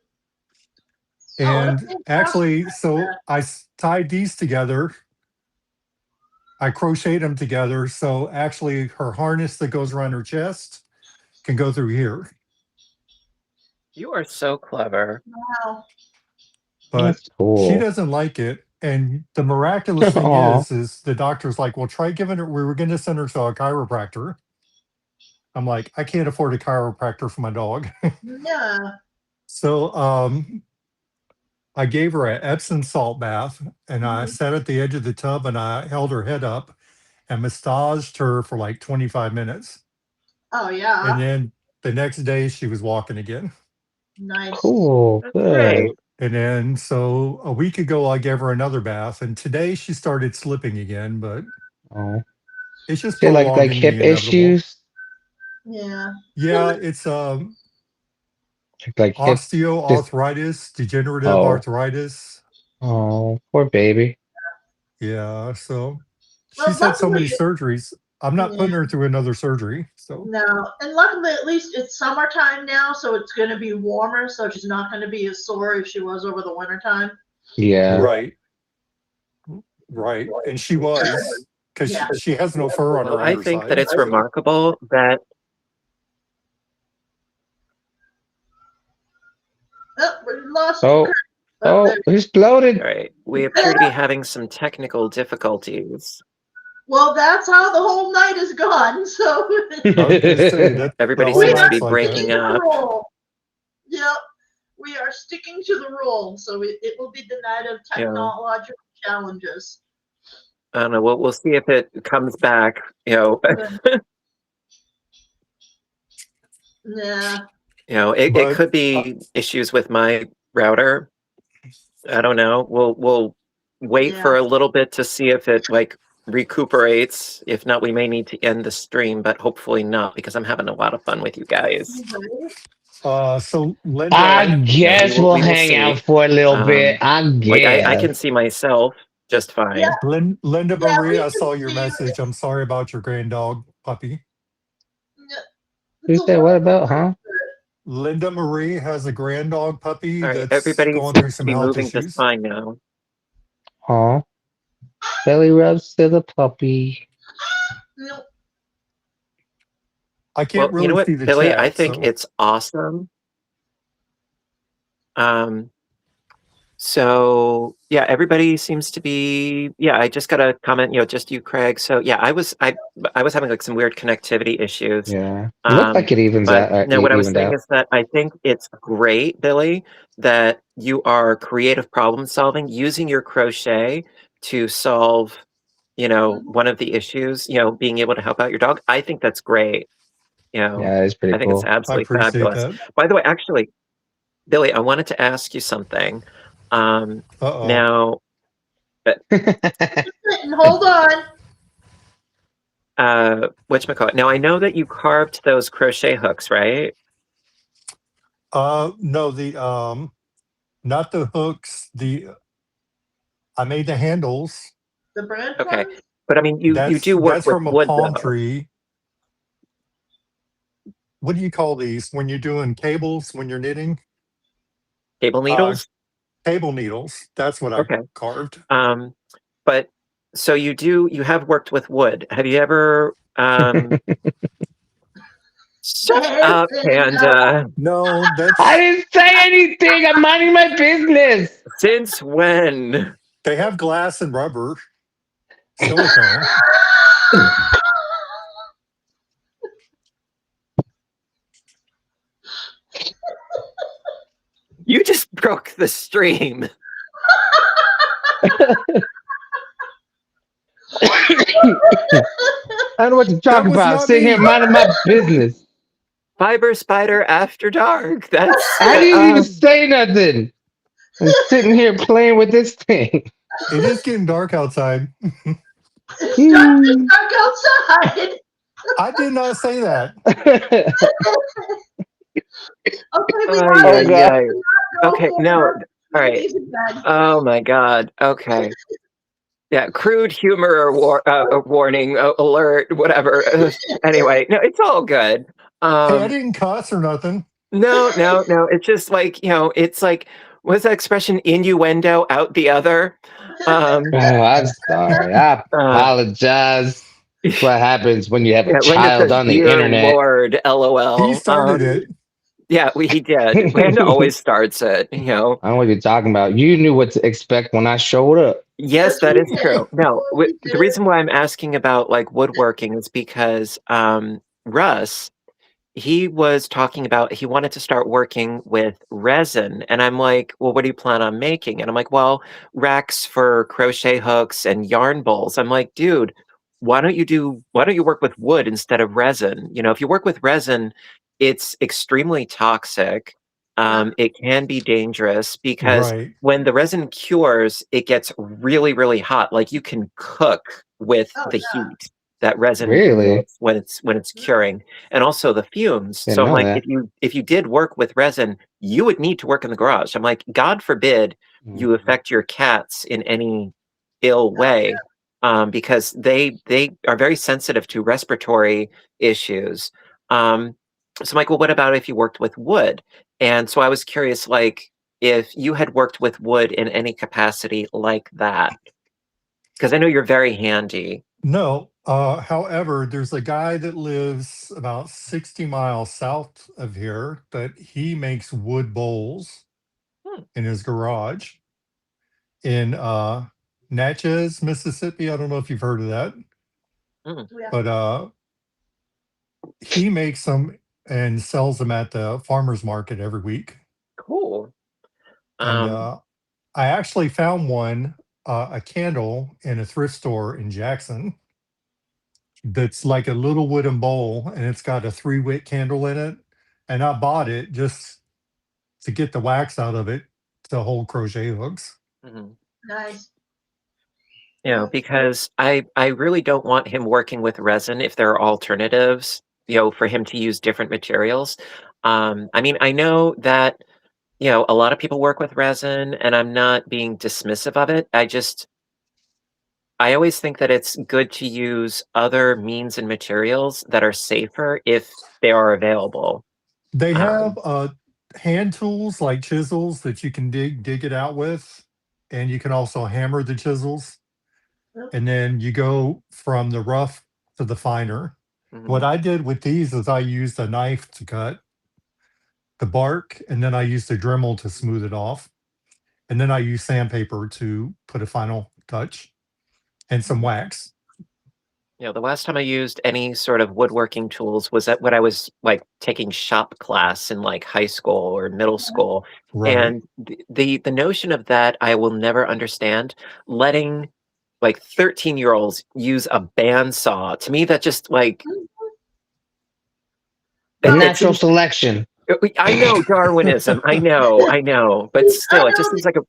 And fantastic actually, so idea. I tied these together. I crocheted them together. So actually her harness that goes around her chest can go through here. You are so clever. Wow. But that's cool. she doesn't like it. And the miraculous thing Aw. is the doctor's like, well, try giving her, we were going to send her to a chiropractor. I'm like, I can't afford a chiropractor for my dog. Yeah. So I gave her an Epsom salt bath, and I sat at the edge of the tub and I held her head up and massaged her for like 25 minutes. Oh yeah. And then the next day she was walking again. Nice. Cool. That's Good. great. And then so a week ago I gave her another bath, and today she started slipping again, but Oh. it's just Say like prolonging hip the inevitable. issues, Yeah. Yeah, it's like hip. osteoarthritis, degenerative Oh. arthritis. Oh, poor baby. Yeah, so Well, she's had so many luckily, surgeries. I'm not yeah. putting her through another surgery. So No, and luckily at least it's summertime now, so it's going to be warmer, so she's not going to be as sore as she was over the wintertime. Yeah. right, right, and she was because Yeah. she has no fur on Well, her I think that underside. it's So remarkable that Oh, we lost Oh, Kurt. oh, there- he exploded. all right, we appear to be having some technical difficulties. Well, that's how the whole night is gone. So I was going to say that Everybody the whole seems to be night's like breaking that. up. rule. Yep, we are sticking to the rule. So it will be the night of Yeah. technological challenges. I don't know. We'll see if it comes back. Yeah. It But could be issues with my router. I don't know. We'll wait Yeah. for a little bit to see if it like recuperates. If not, we may need to end the stream, but hopefully not, because I'm having a lot of fun with you guys. so Linda, I guess we we'll will hang see. out for a little bit. I Like I guess. can see myself just fine. Yeah. Linda Yeah, Marie, we I can saw your see message. I'm sorry about your grand dog puppy. Who said what about, huh? Linda Marie has a grand dog puppy All right, that's everybody going through seems to some be health moving just issues. fine now. Huh? Belly rubs to the puppy. Nope. I can't Well, you know really what, see the Billy? chat. I think So it's awesome. So yeah, everybody seems to be. Yeah, I just got a comment. Just you, Craig. So yeah, I was having like some weird connectivity issues. Yeah. It looked like it But no, what I was evened saying out. is that I think it's great, Billy, that you are creative problem solving using your crochet to solve, one of the issues, being able to help out your dog. I think that's great. Yeah, it's pretty I think it's cool. I absolutely appreciate fabulous. that. By the way, actually, Billy, I wanted to ask you something. Now, Hold on. whatchamacallit? Now, I know that you carved those crochet hooks, right? No, the not the hooks. I made the handles. The branch Okay. ones? But I mean, you do work That's with from a wood, palm though. tree. What do you call these when you're doing cables, when you're knitting? Cable needles? Cable needles. That's what Okay. I carved. But so you have worked with wood. Have you ever shut up and No, that's I didn't say anything. I'm minding my business. since when? they have glass and rubber, silicone. broke the stream. I don't know what to talk was about. not Sitting here me. minding my business. Fiber Spider After Dark. That's I didn't even say nothing. I'm sitting here playing with this thing. It is getting dark outside. It's dark outside. I did not say that. Okay, we Ay, gotta ay, God. ay. go Okay, for no. it. All right. He's in bed. Oh my God. Okay. Yeah, crude humor warning alert, whatever. Anyway, no, it's all good. Hey, I didn't cuss or nothing. No. It's just like, it's like, what's that expression? Innuendo out the other. Oh, I'm sorry. I apologize. That's what happens when you have a Yeah, Linda child says, on the "Dear internet. Lord, LOL." He started it. Yeah, he did. Linda always starts it. I don't know what you're talking about. You knew what to expect when I showed up. Yes, Yes, that we is did. true. No, We the did. reason why I'm asking about like woodworking is because Russ, he was talking about he wanted to start working with resin, and I'm like, well, what do you plan on making? And I'm like, well, racks for crochet hooks and yarn bowls. I'm like, dude, why don't you work with wood instead of resin? If you work with resin, it's extremely toxic. It can be dangerous because Right. when the resin cures, it gets really, really hot. Like you can cook with Oh, the yeah. heat that resin Really? creates when it's curing, and also the fumes. Didn't So I'm know like, that. if you did work with resin, you would need to work in the garage. I'm like, God forbid you affect your cats in any ill way, because they are very sensitive to respiratory issues. So I'm like, well, what about if you worked with wood? And so I was curious, like, if you had worked with wood in any capacity like that, because I know you're very handy. No. However, there's a guy that lives about 60 miles south of here that he makes wood bowls Hmm. in his garage in Natchez, Mississippi. I don't know if you've heard of that, Yeah. but he makes them and sells them at the farmers market every week. Cool. And I actually found one, a candle in a thrift store in Jackson that's like a little wooden bowl and it's got a 3-wick candle in it. And I bought it just to get the wax out of it to hold crochet hooks. mhm. Nice. Because I really don't want him working with resin if there are alternatives, for him to use different materials. I mean, I know that, a lot of people work with resin, and I'm not being dismissive of it. I always think that it's good to use other means and materials that are safer if they are available. They Um, have hand tools like chisels that you can dig it out with, and you can also hammer the chisels. And then you go from the rough to the finer. What mhm. I did with these is I used a knife to cut the bark, and then I used a Dremel to smooth it off. And then I used sandpaper to put a final touch and some wax. The last time I used any sort of woodworking tools was when I was like taking shop class in like high school or middle school. Right. And the notion of that I will never understand. Letting like 13-year-olds use a bandsaw. To me, that just like Natural selection. I know Darwinism. I know, but still, it just seems like a.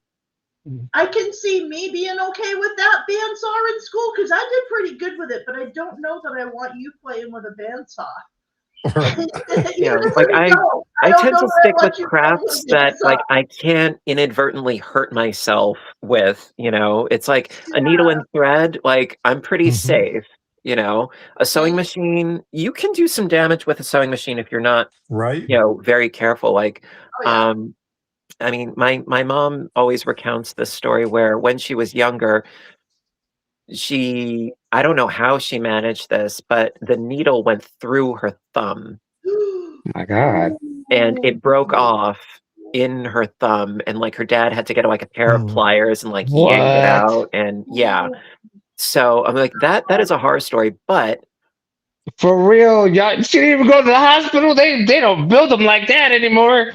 I can see me being okay with that bandsaw in school because I did pretty good with it, but I don't know that I want you playing with a bandsaw. Like I tend to stick with crafts that like I can't inadvertently hurt myself with. It's like a needle and thread. Like I'm pretty safe. A sewing machine, you can do some damage with a sewing machine if you're not right. very careful. Like I mean, my mom always recounts this story where when she was younger, I don't know how she managed this, but the needle went through her thumb. My God. And it broke off in her thumb, and like her dad had to get like a pair of pliers and like yank it What? out. And so I'm like, that is a horror story, but For real, y'all, she didn't even go to the hospital. They don't build them like that anymore.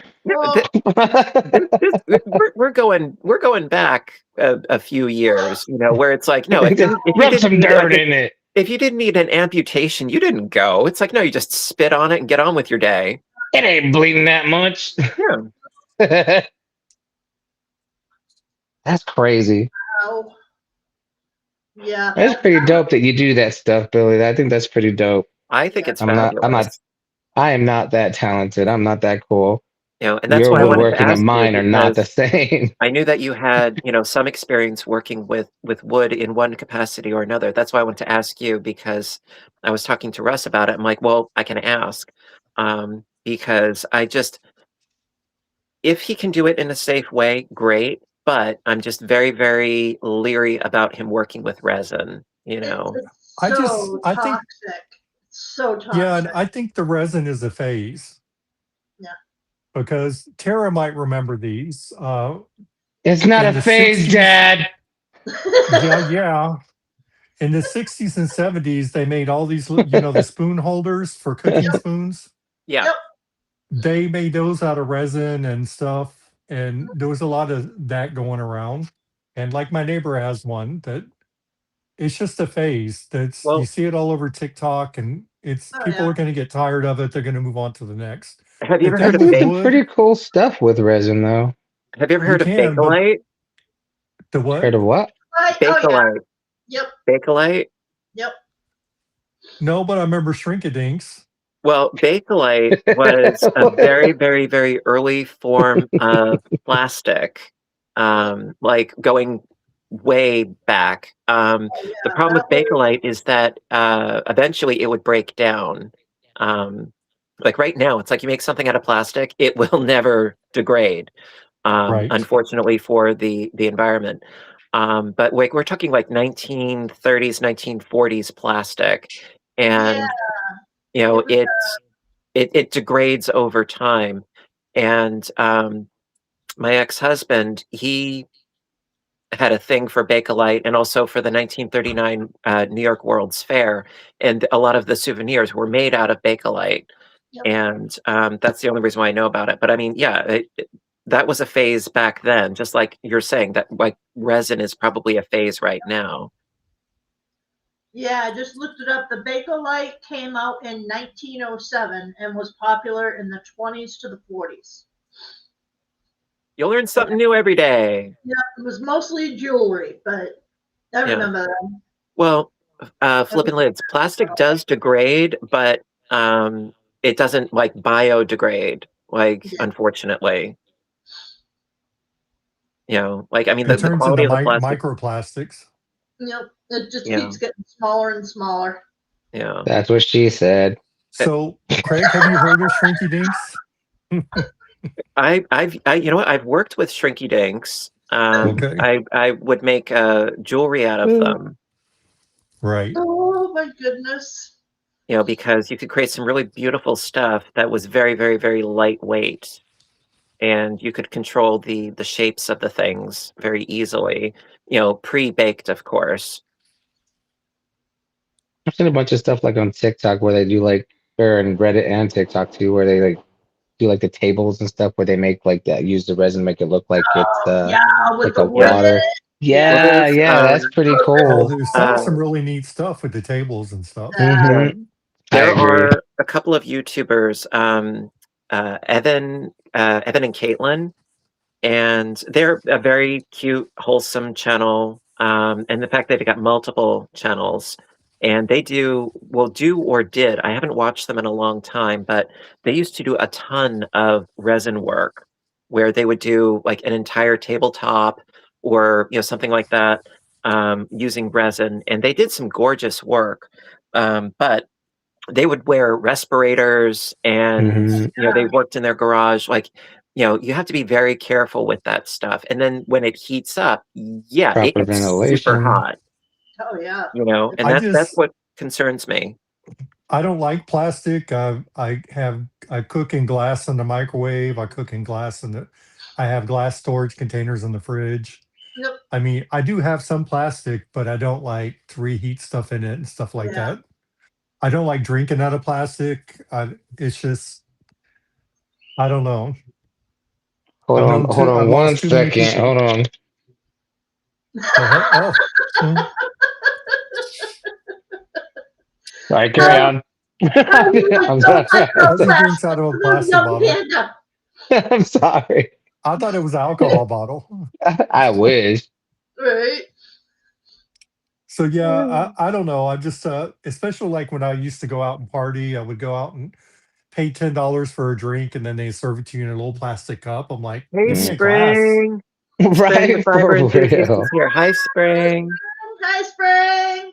We're going back a few years, where it's like, no, if you Rub didn't some need dirt in it. if you didn't need an amputation, you didn't go. It's like, no, you just spit on it and get on with your day. It ain't bleeding that much. Yeah. That's crazy. Wow. Yeah. That's pretty dope that you do that stuff, Billy. I think that's pretty dope. I think it's I'm not. fabulous. I am not that talented. I'm not that cool. And that's Your why I wanted to woodworking and ask you, mine are not the because same. I knew that you had, some experience working with wood in one capacity or another. That's why I wanted to ask you, because I was talking to Russ about it. I'm like, well, I can ask, because if he can do it in a safe way, great. But I'm just very, very leery about him working with resin. It's I so think toxic. So toxic. yeah, and I think the resin is a phase. Yeah. Because Tara might remember these. It's not in a the phase, 60s Dad. Yeah. In the 60s and 70s, they made all these, the spoon holders for cooking spoons. Yeah. Yep. They made those out of resin and stuff. And there was a lot of that going around. And like my neighbor has one that it's just a phase. You Well, see it all over TikTok, and people yeah. are going to get tired of it. They're going to move on to the next. have you ever The heard thing of with Some wood, pretty cool stuff with resin, though. Have you ever you heard of can, but Bakelite? the what? Heard of what? Oh yeah. Bakelite. Yep. Bakelite? Yep. No, but I remember Shrinkadinks. Well, Bakelite was a very, very, very early form of plastic, like going way back. The problem with Bakelite is that eventually it would break down. Like right now, it's like you make something out of plastic, it will never degrade, Right. unfortunately for the environment. But like we're talking like 1930s, 1940s plastic, and it degrades over time. And my ex-husband, he had a thing for Bakelite and also for the 1939 New York World's Fair, and a lot of the souvenirs were made out of Bakelite. Yep. And that's the only reason why I know about it. But I mean, yeah, that was a phase back then, just like you're saying that like resin is probably a phase right now. Yeah, I just looked it up. The Bakelite came out in 1907 and was popular in the 20s to the 40s. You'll learn something new every day. Yeah, it was mostly jewelry, but I remember that. Well, flipping lids. Plastic does degrade, but it doesn't like biodegrade, unfortunately. Like I mean, It the turns quality into of the plastic. microplastics. Yep, it just keeps getting smaller and smaller. Yeah, that's what she said. So, Craig, have you heard of Shrinky Dinks? you know what? I've worked with Shrinky Dinks. Okay. I would make jewelry out of them. Right. Oh my goodness. Because you could create some really beautiful stuff that was very, very, very lightweight, and you could control the shapes of the things very easily. Pre-baked, of course. I've seen a bunch of stuff like on TikTok where they do like, or in Reddit and TikTok too, where they like do like the tables and stuff where they make like that, use the resin, make it look like it's with like a water. Yeah, that's pretty cool. There's some really neat stuff with the tables and stuff. Mhm. There I agree. are a couple of YouTubers, Evan and Caitlin, and they're a very cute, wholesome channel. And the fact that they got multiple channels, and they do or did. I haven't watched them in a long time, but they used to do a ton of resin work, where they would do like an entire tabletop or something like that, using resin, and they did some gorgeous work. But they would wear respirators, and they worked in their garage. Like, you have to be very careful with that stuff. And then when it heats up, it Proper gets super ventilation. hot. Oh yeah. And that's what concerns me. I don't like plastic. I cook in glass in the microwave. I cook in glass I have glass storage containers in the fridge. Yep. I mean, I do have some plastic, but I don't like to reheat stuff in it and stuff like that. I don't like drinking out of plastic. It's just, I don't know. Hold on I've one lost too many second. people. Hold on. Oh, mm. All right, carry on. I'm sorry. As he drinks out of a plastic bottle. I'm sorry. I thought it was an alcohol bottle. I wish. Right. So yeah, I don't know. I just especially like when I used to go out and party, I would go out and pay $10 for a drink, and then they serve it to you in a little plastic cup. I'm like, Hey, give me a glass. Spring. Spring, the Right, fiber for enthusiast, real. is here. Hi, Spring. Hi, Spring.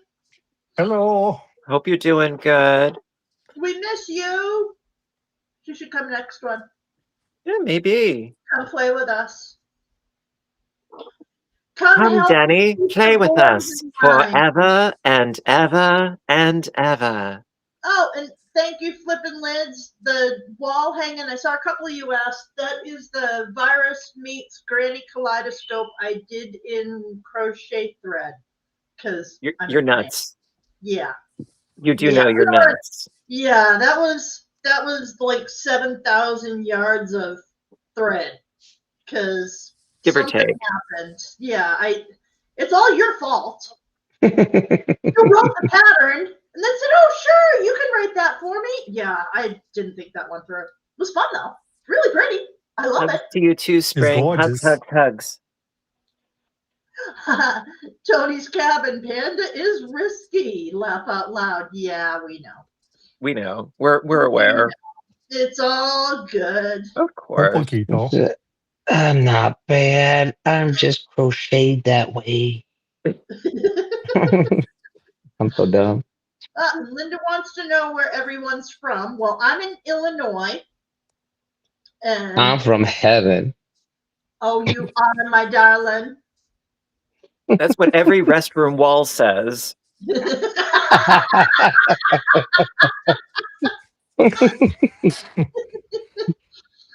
Hello. Hope you're doing good. We miss you. You should come next one. Yeah, maybe. Come play with us. Come Come, help Denny, keep play the with boys us in mind. forever and ever and ever. Oh, and thank you, Flippin' Lids. The wall hanging, I saw a couple of you asked. That is the virus meets granny kaleidoscope I did in crochet thread. Because You're nuts. Yeah. You do Yeah. know you're nuts. Yeah, that was like 7,000 yards of thread. Because Give or something take. happened. Yeah, it's all your fault. You wrote the pattern and then said, "Oh, sure, you can write that for me." Yeah, I didn't think that one through. It was fun though. Really pretty. I love Hugs to you too, Spring. Hugs, gorgeous. hugs, hugs. it. Tony's cabin panda is risky. Laugh out loud. Yeah, we know. We know. We're aware. It's all good. Of Un course. poquito. I'm not bad. I'm just crocheted that way. I'm so dumb. Linda wants to know where everyone's from. Well, I'm in Illinois. And I'm from heaven. oh, you are, my darling. That's what every restroom wall says.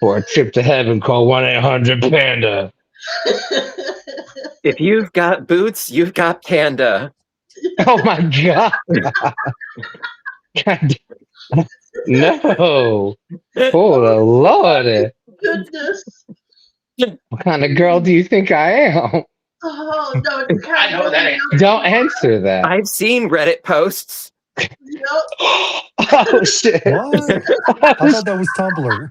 For a trip to heaven, call 1-800-PANDA. If you've got boots, you've got panda. Oh my God. God. No. Oh, the Lord. Goodness. What kind of girl do you think I am? Oh, no. I know that. Don't answer that. I've seen Reddit posts. Yep. Oh, shit. What? I thought that was Tumblr.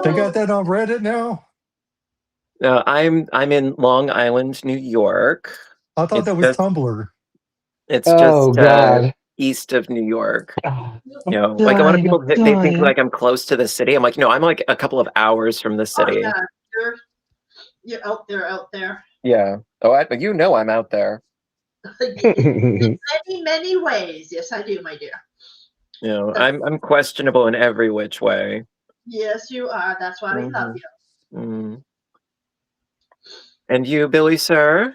They got that on Reddit now? No, I'm in Long Island, New York. I thought It's that was just- Tumblr. It's Oh, just God. east of New York. Oh, You know, like a lot of dying, people, I'm they think dying. like I'm close to the city. I'm like, no, I'm like a couple of hours from the city. Oh, yeah. You're out there. Yeah. Oh, you know I'm out there. In many ways. Yes, I do, my dear. You know, I'm questionable in every which way. Yes, you are. That's why we love you. Mm. And you, Billy, sir?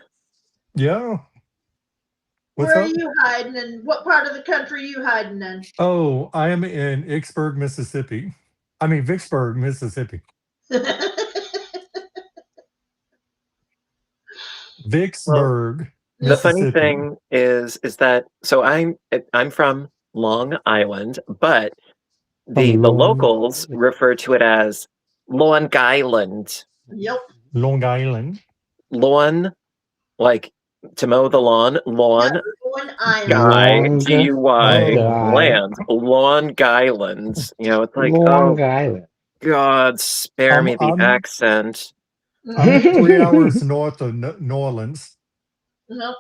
Yeah. What's Where up? are you hiding in? What part of the country are you hiding in? Oh, I am in Vicksburg, Mississippi. Vicksburg, The funny Mississippi. thing is that so I'm from Long Island, but the Long locals refer to it as Long Island. Yep. Long Island. Lawn, like to mow the lawn, lawn. Yep, Long Island. Guy, Long GUY, Oh. land, Long Island. You know, it's like, Long oh Island. God, spare me the I'm- accent. I'm 3 hours north of New Orleans. Nope.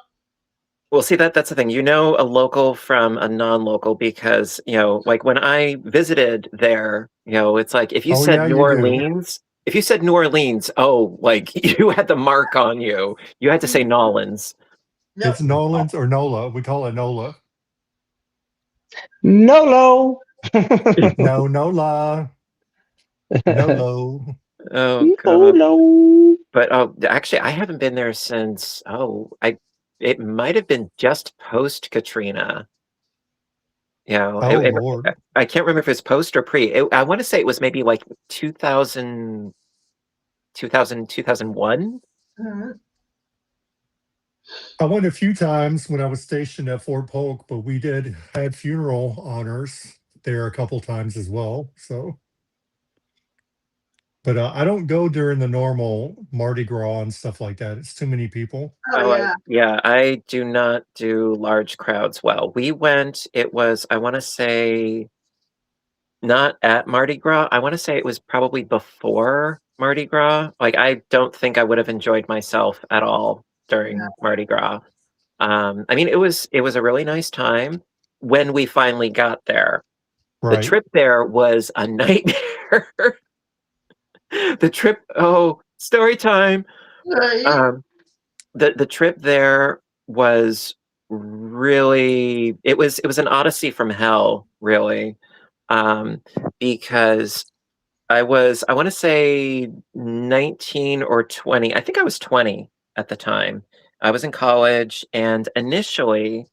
Well, see that's the thing. You know a local from a non-local because like when I visited there, it's like if you Oh, said yeah, New you do. Orleans, if you said New Orleans, oh, like you had the mark on you. You had to say Nolans. Nope. It's Nolans or Nola. We call it Nola. Nolo. No, Nola. Nolo. Oh God. Nolo. But actually, I haven't been there since. It might have been just post Katrina. Oh, Lord. I can't remember if it's post or pre. I want to say it was maybe like 2000, 2001. Mhm. I went a few times when I was stationed at Fort Polk, but we had funeral honors there a couple times as well. So But I don't go during the normal Mardi Gras and stuff like that. It's too many people. Oh, yeah. Yeah, I do not do large crowds well. We went, it was, I want to say, not at Mardi Gras. I want to say it was probably before Mardi Gras. Like, I don't think I would have enjoyed myself at all during Yeah. Mardi Gras. I mean, it was a really nice time when we finally got there. The Right. trip there was a nightmare. The trip, oh, story time. Right. The trip there was really, it was an odyssey from hell, really. Because I want to say 19 or 20. I think I was 20 at the time. I was in college, and initially,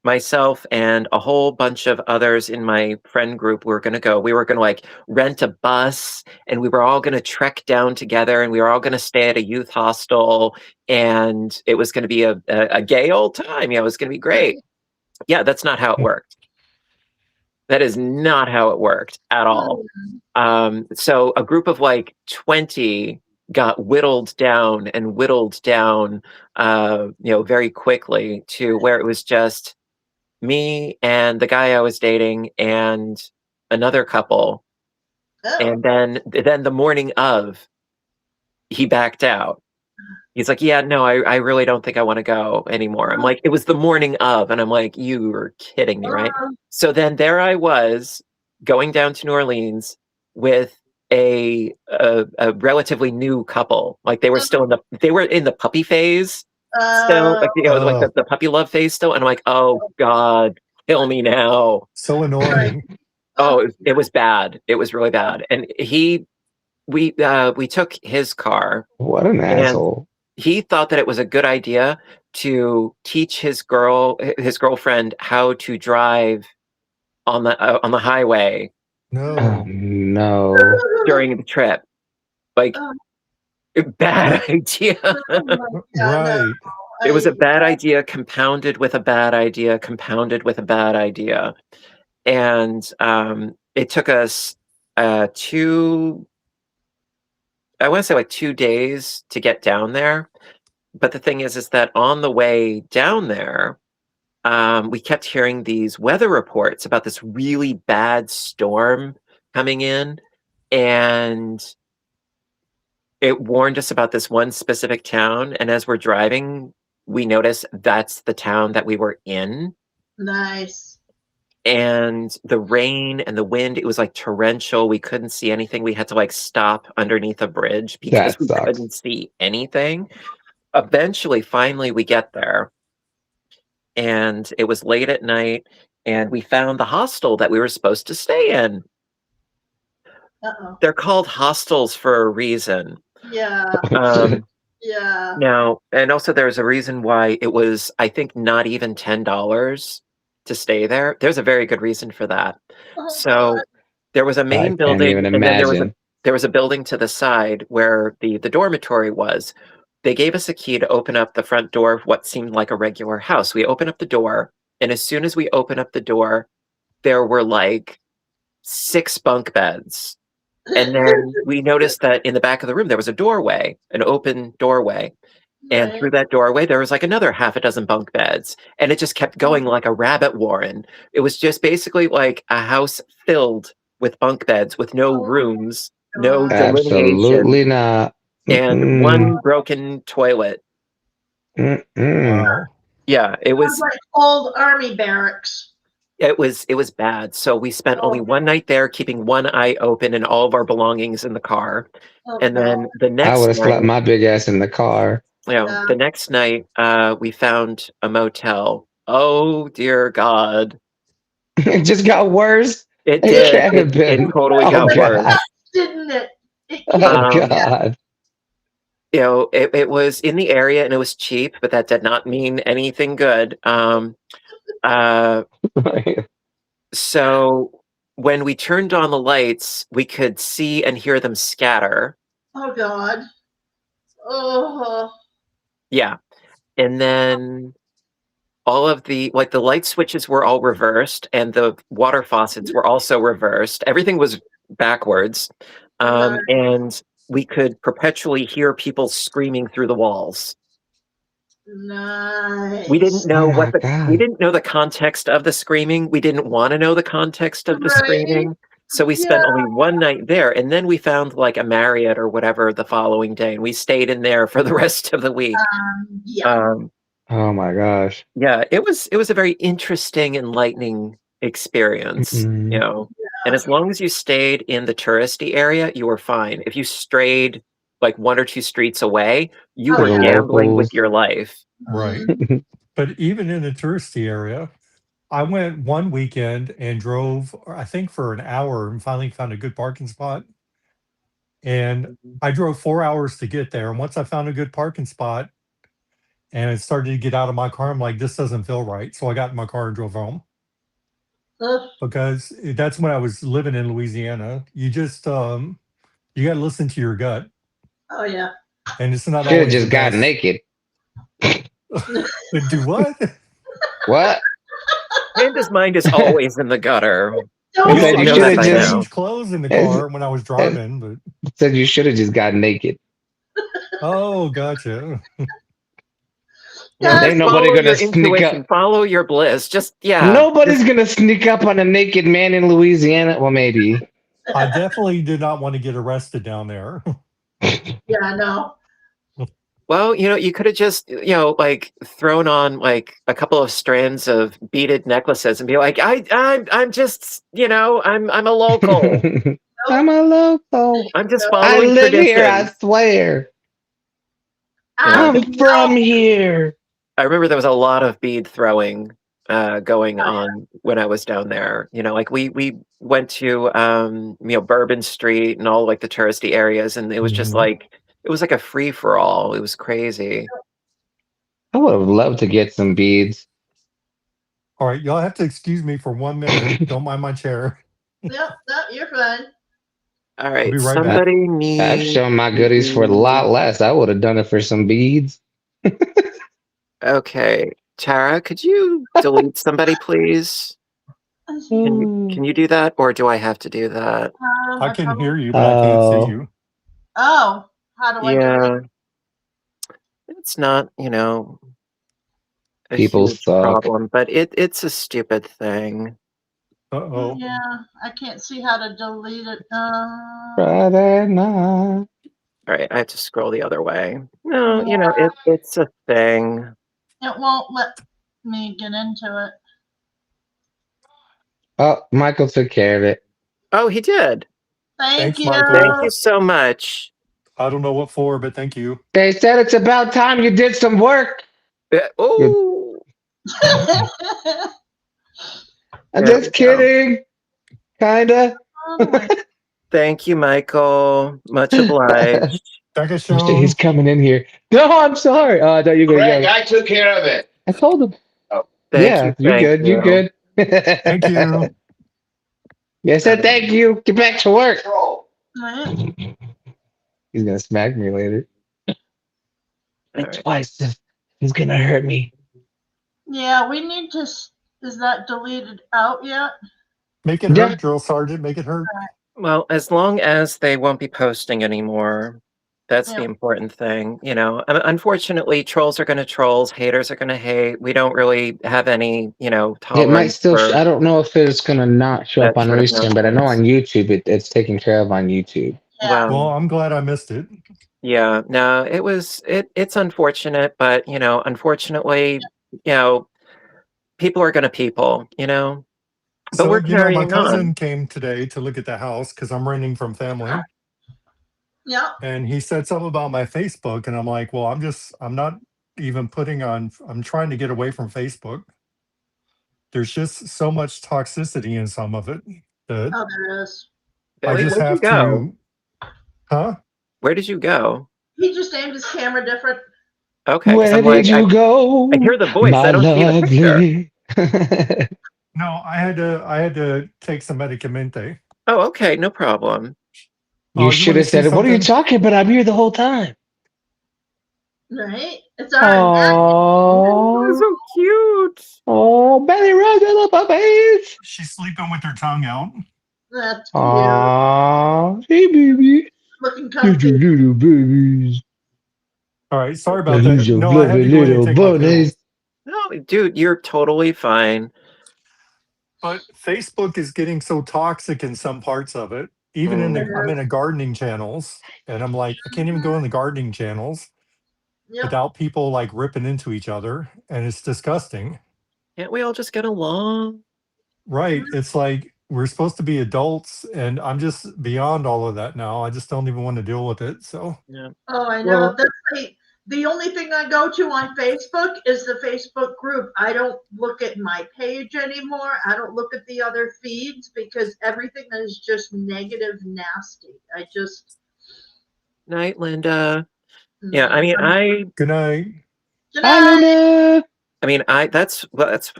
myself and a whole bunch of others in my friend group were going to go. We were going to like rent a bus, and we were all going to trek down together, and we were all going to stay at a youth hostel, and it was going to be a gay old time. Yeah, it was going to be great. Yeah, that's not how it worked. That is not how it worked at all. So a group of like 20 got whittled down, very quickly to where it was just me and the guy I was dating and another couple. Oh. And then the morning of, he backed out. He's like, yeah, no, I really don't think I want to go anymore. I'm like, it was the morning of, and I'm like, you were kidding me, right? So then there I was going down to New Orleans with a relatively new couple. Like they were still in the puppy phase. Still, like, like the puppy love phase still. And I'm like, oh God, kill me now. So annoying. Oh, it was bad. It was really bad. And we took his car. What an asshole. He thought that it was a good idea to teach his girlfriend how to drive on the highway. No. No. During the trip. Like, bad idea. Right. It was a bad idea compounded with a bad idea compounded with a bad idea. And it took us I want to say like 2 days to get down there. But the thing is that on the way down there, we kept hearing these weather reports about this really bad storm coming in. And it warned us about this one specific town. And as we're driving, we noticed that's the town that we were in. Nice. And the rain and the wind, it was like torrential. We couldn't see anything. We had to like stop underneath a bridge because we couldn't see anything. Eventually, finally, we get there. And it was late at night. And we found the hostel that we were supposed to stay in. Uh-oh. They're called hostels for a reason. Yeah. Yeah. Now, and also there's a reason why it was, I think, not even $10 to stay there. There's a very good reason for that. So there was a main building, and then there was a building to the side where the dormitory was. They gave us a key to open up the front door of what seemed like a regular house. We opened up the door, and as soon as we opened up the door, there were like 6 bunk beds. And then we noticed that in the back of the room, there was a doorway, an open doorway. And through that doorway, there was like another half a dozen bunk beds. And it just kept going like a rabbit warren. It was just basically like a house filled with bunk beds with no rooms, no delineation. Absolutely not. And one broken toilet. Wow. Yeah, it was like old army barracks. It was bad. So we spent only one night there, keeping one eye open and all of our belongings in the car. And then the next I would have night, slept my big ass in the car. The next night, we found a motel. Oh dear God! It just got worse. It did. It totally got worse, didn't it? God! It was in the area and it was cheap, but that did not mean anything good. So when we turned on the lights, we could see and hear them scatter. Oh God. Oh. Yeah. And then all of the light switches were all reversed and the water faucets were also reversed. Everything was backwards, and we could perpetually hear people screaming through the walls. Nice. We didn't know Oh my we God. didn't know the context of the screaming. We didn't want to know the context of the Right. screaming. So we spent only one night there, and then we found like a Marriott or whatever the following day, and we stayed in there for the rest of the week. Yeah. Oh my gosh. Yeah, it was a very interesting, enlightening experience, Mm-mm. you know. And as long as you stayed in the touristy area, you were fine. If you strayed like one or two streets away, you Oh, were yeah. gambling with Locals. your life. Right. But even in the touristy area, I went one weekend and drove, I think, for an hour and finally found a good parking spot. And I drove 4 hours to get there. And once I found a good parking spot and I started to get out of my car, I'm like, this doesn't feel right. So I got in my car and drove home. Because that's when I was living in Louisiana. You just you got to listen to your gut, Oh yeah. and it's not Should have always just the got best. naked. But do what? What? Panda's mind is always in the gutter. Don't You said you know should that have by just now. changed clothes in the car when I was driving, but said you should have just got naked. oh, gotcha. Yeah, Ain't just nobody follow gonna your sneak intuition, up. follow your bliss. Just Nobody's gonna sneak up on a naked man in Louisiana. Well, maybe. I definitely did not want to get arrested down there. Yeah, no. Well, you could have just, like thrown on like a couple of strands of beaded necklaces and be like, I'm just, I'm a local. I'm a local. I'm just I following live here, I tradition. swear. Yeah. I'm from here. I remember there was a lot of bead throwing going on when I was down there. Like we went to Bourbon Street and all like the touristy areas, and it was just like it was like a free for all. It was crazy. I would have loved to get some beads. All right, y'all have to excuse me for 1 minute. Don't mind my chair. Yep, you're fine. All right, I'll be right back. somebody needs. I've shown my goodies for a lot less. I would have done it for some beads. Okay, Tara, could you delete somebody, please? Can you do that, or do I have to do that? I can hear you, but I can't see you. Oh, how do I do Yeah, it's not, a People huge suck. problem, but it's a stupid thing. Uh-oh. Yeah, I can't see how to delete it. Friday night. All right, I have to scroll the other way. No, it's a thing. It won't let me get into it. Oh, Michael took care of it. Oh, he did. Thank Thanks, you. Michael. Thank you so much. I don't know what for, but thank you. They said it's about time you did some work. Oh, I'm There just we go. kidding. Kinda. Thank you, Michael. Much obliged. Back at Oh, show. shit, he's coming in here. No, I'm sorry. Oh, I thought you were Greg, going. I took care of it. I told him. Thank you. You're good. You're good. Thank you. Yeah, I said thank you. Get back to work. Right. He's gonna smack me later. All Think right. twice. He's gonna hurt me. Yeah, we need to. Is that deleted out yet? Make it hurt, drill sergeant. Make it hurt. Well, as long as they won't be posting anymore, that's the Yeah. important thing. Unfortunately, trolls are going to trolls, haters are going to hate. We don't really have any, tolerance. It might still. for I don't know if it's gonna not show that up on sort of Restream, but I know on YouTube it's taken care of on YouTube. Yeah. Well, I'm glad I missed it. Yeah, no, it's unfortunate, but unfortunately, people are going to people, but So, we're my carrying cousin on. came today to look at the house because I'm renting from family. Yeah. And he said something about my Facebook. And I'm like, well, I'm not even I'm trying to get away from Facebook. There's just so much toxicity in some of it that Oh, there is. I Billy, just where'd you have go? to. Huh? Where did you go? He just aimed his camera different. Okay, 'cause Where I'm like, did you go? I hear the voice. My I don't see the picture. lovely. No, I had to take some medicamente. Oh, okay, no problem. Oh, You should wanna have see said, "What are you something? talking about? I'm here the whole time." Right? It's all right. Oh, So cute. oh, belly rub, little puppies. She's sleeping with her tongue out. That's cute. Aww, hey baby, Looking little comfy. little babies. All right, sorry about Who's that. your No, I had fluffy to go in and little take my pills. bunnies? No, dude, you're totally fine. But Facebook is getting so toxic in some parts of it. Even in Mm. I'm in a gardening channels, and I'm like, I can't even go in the gardening channels Yep. without people like ripping into each other, and it's disgusting. Can't we all just get along? Right? It's like we're supposed to be adults, and I'm just beyond all of that now. I just don't even want to deal with it. So Yeah. Oh, I know. Well, That's like the only thing I go to on Facebook is the Facebook group. I don't look at my page anymore. I don't look at the other feeds because everything is just negative, nasty. I just. night, Linda. Yeah, I mean, good night. Good Hi, night. Luna. I mean, that's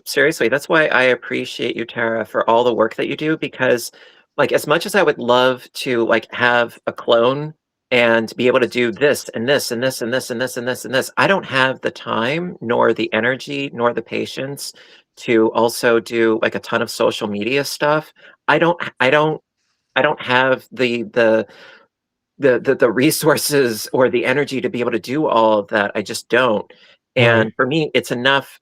seriously, that's why I appreciate you, Tara, for all the work that you do, because like as much as I would love to like have a clone and be able to do this and this and this and this and this and this and this, I don't have the time nor the energy nor the patience to also do like a ton of social media stuff. I don't have the resources or the energy to be able to do all of that. I just don't. And Right. for me, it's enough,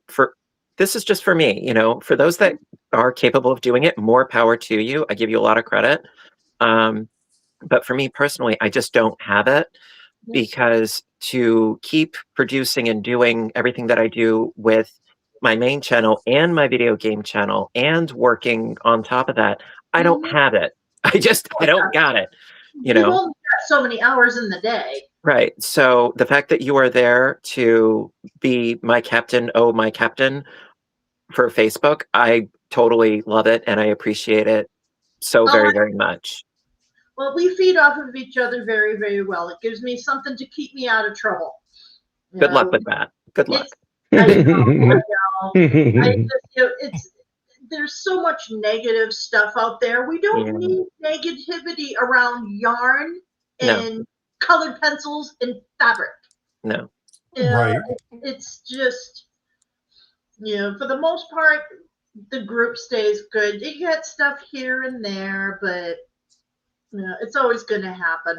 for this is just for me, for those that are capable of doing it, more power to you. I give you a lot of credit. But for me personally, I just don't have it because to keep producing and doing everything that I do with my main channel and my video game channel and working on top of that, I don't have it. I don't got it, you You've know? only got so many hours in the day. Right. So the fact that you are there to be my captain, oh, my captain for Facebook, I totally love it and I appreciate it so Oh, very, very much. well, we feed off of each other very, very well. It gives me something to keep me out of trouble. You Good luck know, with that. Good luck. it's I know, I know. It's there's so much negative stuff out there. We Yeah. don't need negativity around yarn No, and colored pencils and fabric. no. Right. It's just, for the most part, the group stays good. You get stuff here and there, but it's always going to happen.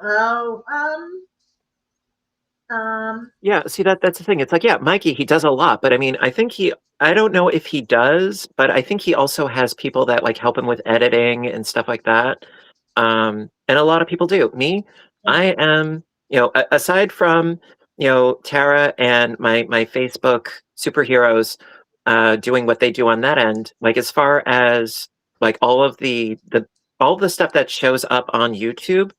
Oh, Yeah, see that's the thing. It's like, yeah, Mikey, he does a lot, but I mean, I don't know if he does, but I think he also has people that like help him with editing and stuff like that. And a lot of people do. Me, I am, aside from, Tara and my Facebook superheroes doing what they do on that end, like as far as like all of the stuff that shows up on YouTube,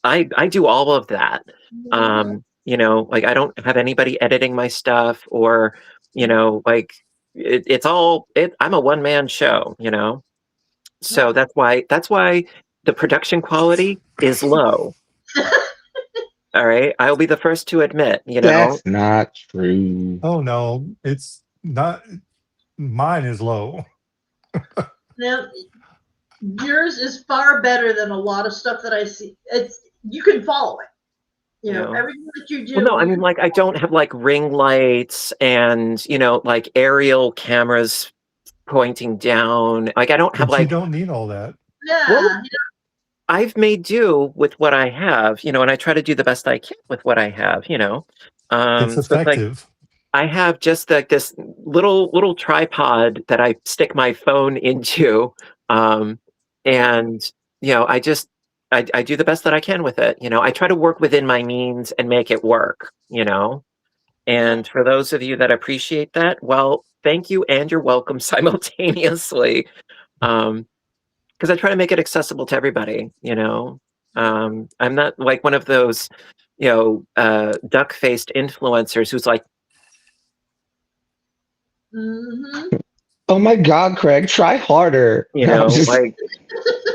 I do all of that. Like I don't have anybody editing my stuff or, like it's all I'm a one man show, so that's why the production quality is low. All right. I'll be the first to admit, That's not true. Oh no, it's not. Mine is low. now yours is far better than a lot of stuff that I see. You can follow it. Yeah. Everything that you do. Well, no, I mean, like, I don't have like ring lights and, like aerial cameras pointing down. Like, I don't have But you like, don't need all that. Yeah. well, I've made do with what I have, and I try to do the best I can with what I have, It's So it's like effective. I have just like this little tripod that I stick my phone into, and I do the best that I can with it. I try to work within my means and make it work. And for those of you that appreciate that, well, thank you and you're welcome simultaneously. Because I try to make it accessible to everybody. I'm not like one of those, duck-faced influencers who's like, Oh my God, Craig, try harder. like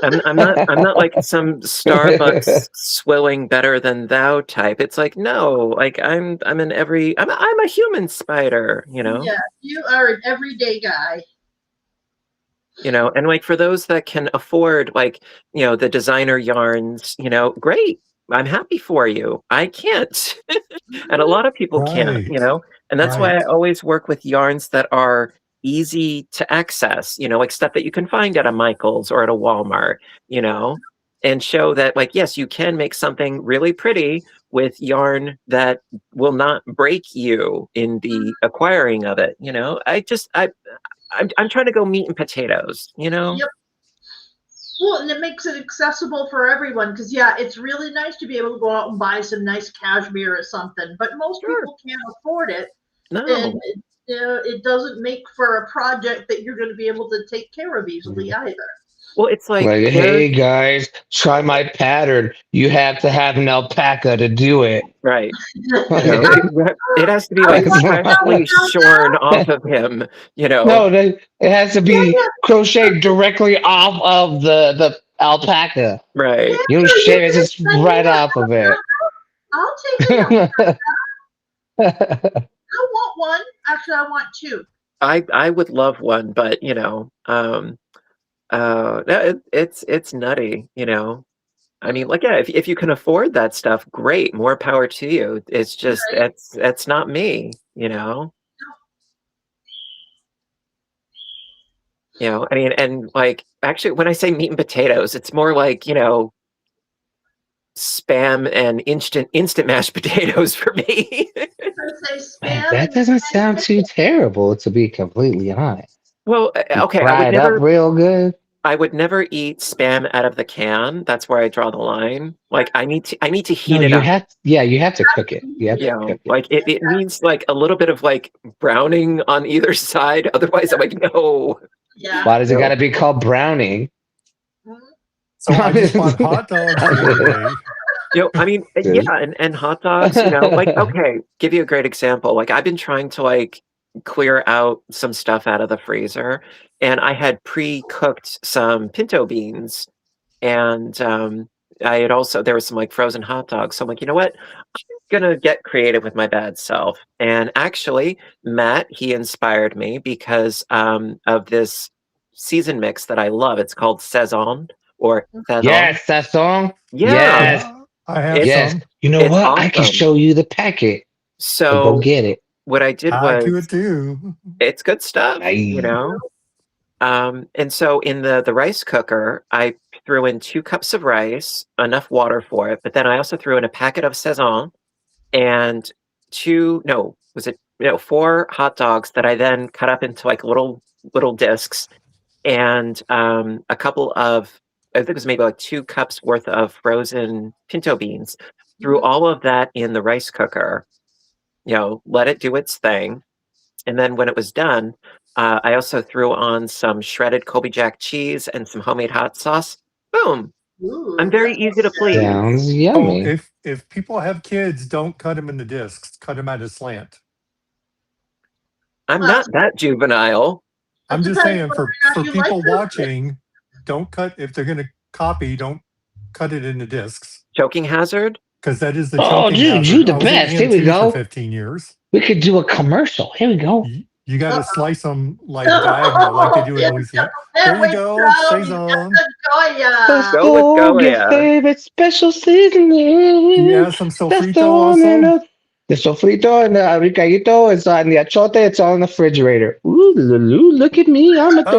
I'm not like some Starbucks swilling better than thou type. It's like, no, like I'm a human spider, Yeah, you are an everyday guy. And like for those that can afford like, the designer yarns, great. I'm happy for you. I can't. And a lot of people can't, Right. and that's why I Right. always work with yarns that are easy to access, like stuff that you can find at a Michael's or at a Walmart, and show that, like, yes, you can make something really pretty with yarn that will not break you in the acquiring of it. I'm trying to go meat and potatoes. Yep. Well, and it makes it accessible for everyone because, yeah, it's really nice to be able to go out and buy some nice cashmere or something, but most people can't afford it. No. And it doesn't make for a project that you're going to be able to take care of easily either. Well, it's like hey guys, try my pattern. You have to have an alpaca to do it. Right. It has to be like freshly shorn off of him. No, it has to be crocheted directly off of the alpaca. Right. You don't shave it, just right off of it. I'll take it. I want one. Actually, I want two. I would love one, but it's nutty. I mean, like, yeah, if you can afford that stuff, great, more power to you. It's just that's not me. I mean, and like, actually, when I say meat and potatoes, it's more like Spam and instant mashed potatoes for me. That doesn't sound too terrible, to be completely honest. Well, okay, fry it up real good. I would never eat Spam out of the can. That's where I draw the line. Like, I need to heat it up. You have to cook it. You have to cook it. Like it needs like a little bit of like browning on either side. Otherwise, I'm like, no. Yeah. Why does it got to be called browning? So I just bought hot dogs the other day. I mean, yeah, and hot dogs, like, okay, give you a great example. Like, I've been trying to like clear out some stuff out of the freezer, and I had pre-cooked some pinto beans, and I had also, there was some like frozen hot dogs. So I'm like, you know what? I'm gonna get creative with my bad self. And actually, Matt, he inspired me because of this season mix that I love. It's called Saison or Saison. Yes, that song. Yeah. Yes. I have some. You know what? Awesome. I can show you the packet. So go get it. What I did I was, do it too. It's good stuff, and so in the rice cooker, I threw in 2 cups of rice, enough water for it, but then I also threw in a packet of Saison and 4 hot dogs that I then cut up into like little discs, and a couple of, I think it was maybe like 2 cups worth of frozen pinto beans. Threw all of that in the rice cooker, let it do its thing. And then when it was done, I also threw on some shredded Colby Jack cheese and some homemade hot sauce. Boom. Ooh, I'm very easy to please. Sounds yummy. Oh, if people have kids, don't cut them into discs. Cut them at a slant. I'm not that juvenile. I'm just saying, for people watching, don't cut, if they're going to copy, don't cut it into discs. Choking hazard? Because that is the choking hazard. Oh, dude, you the best. Here we go. For 15 years. We could do a commercial. Here we go. You got to slice them like diagonal, like they do in Louisiana. There you go. Saison. Go with Goya. Your favorite special seasoning. You have some sofrito also? The sofrito and the ricadito is on the achote. It's all in the refrigerator. Ooh, look at me. I'm at the Hey,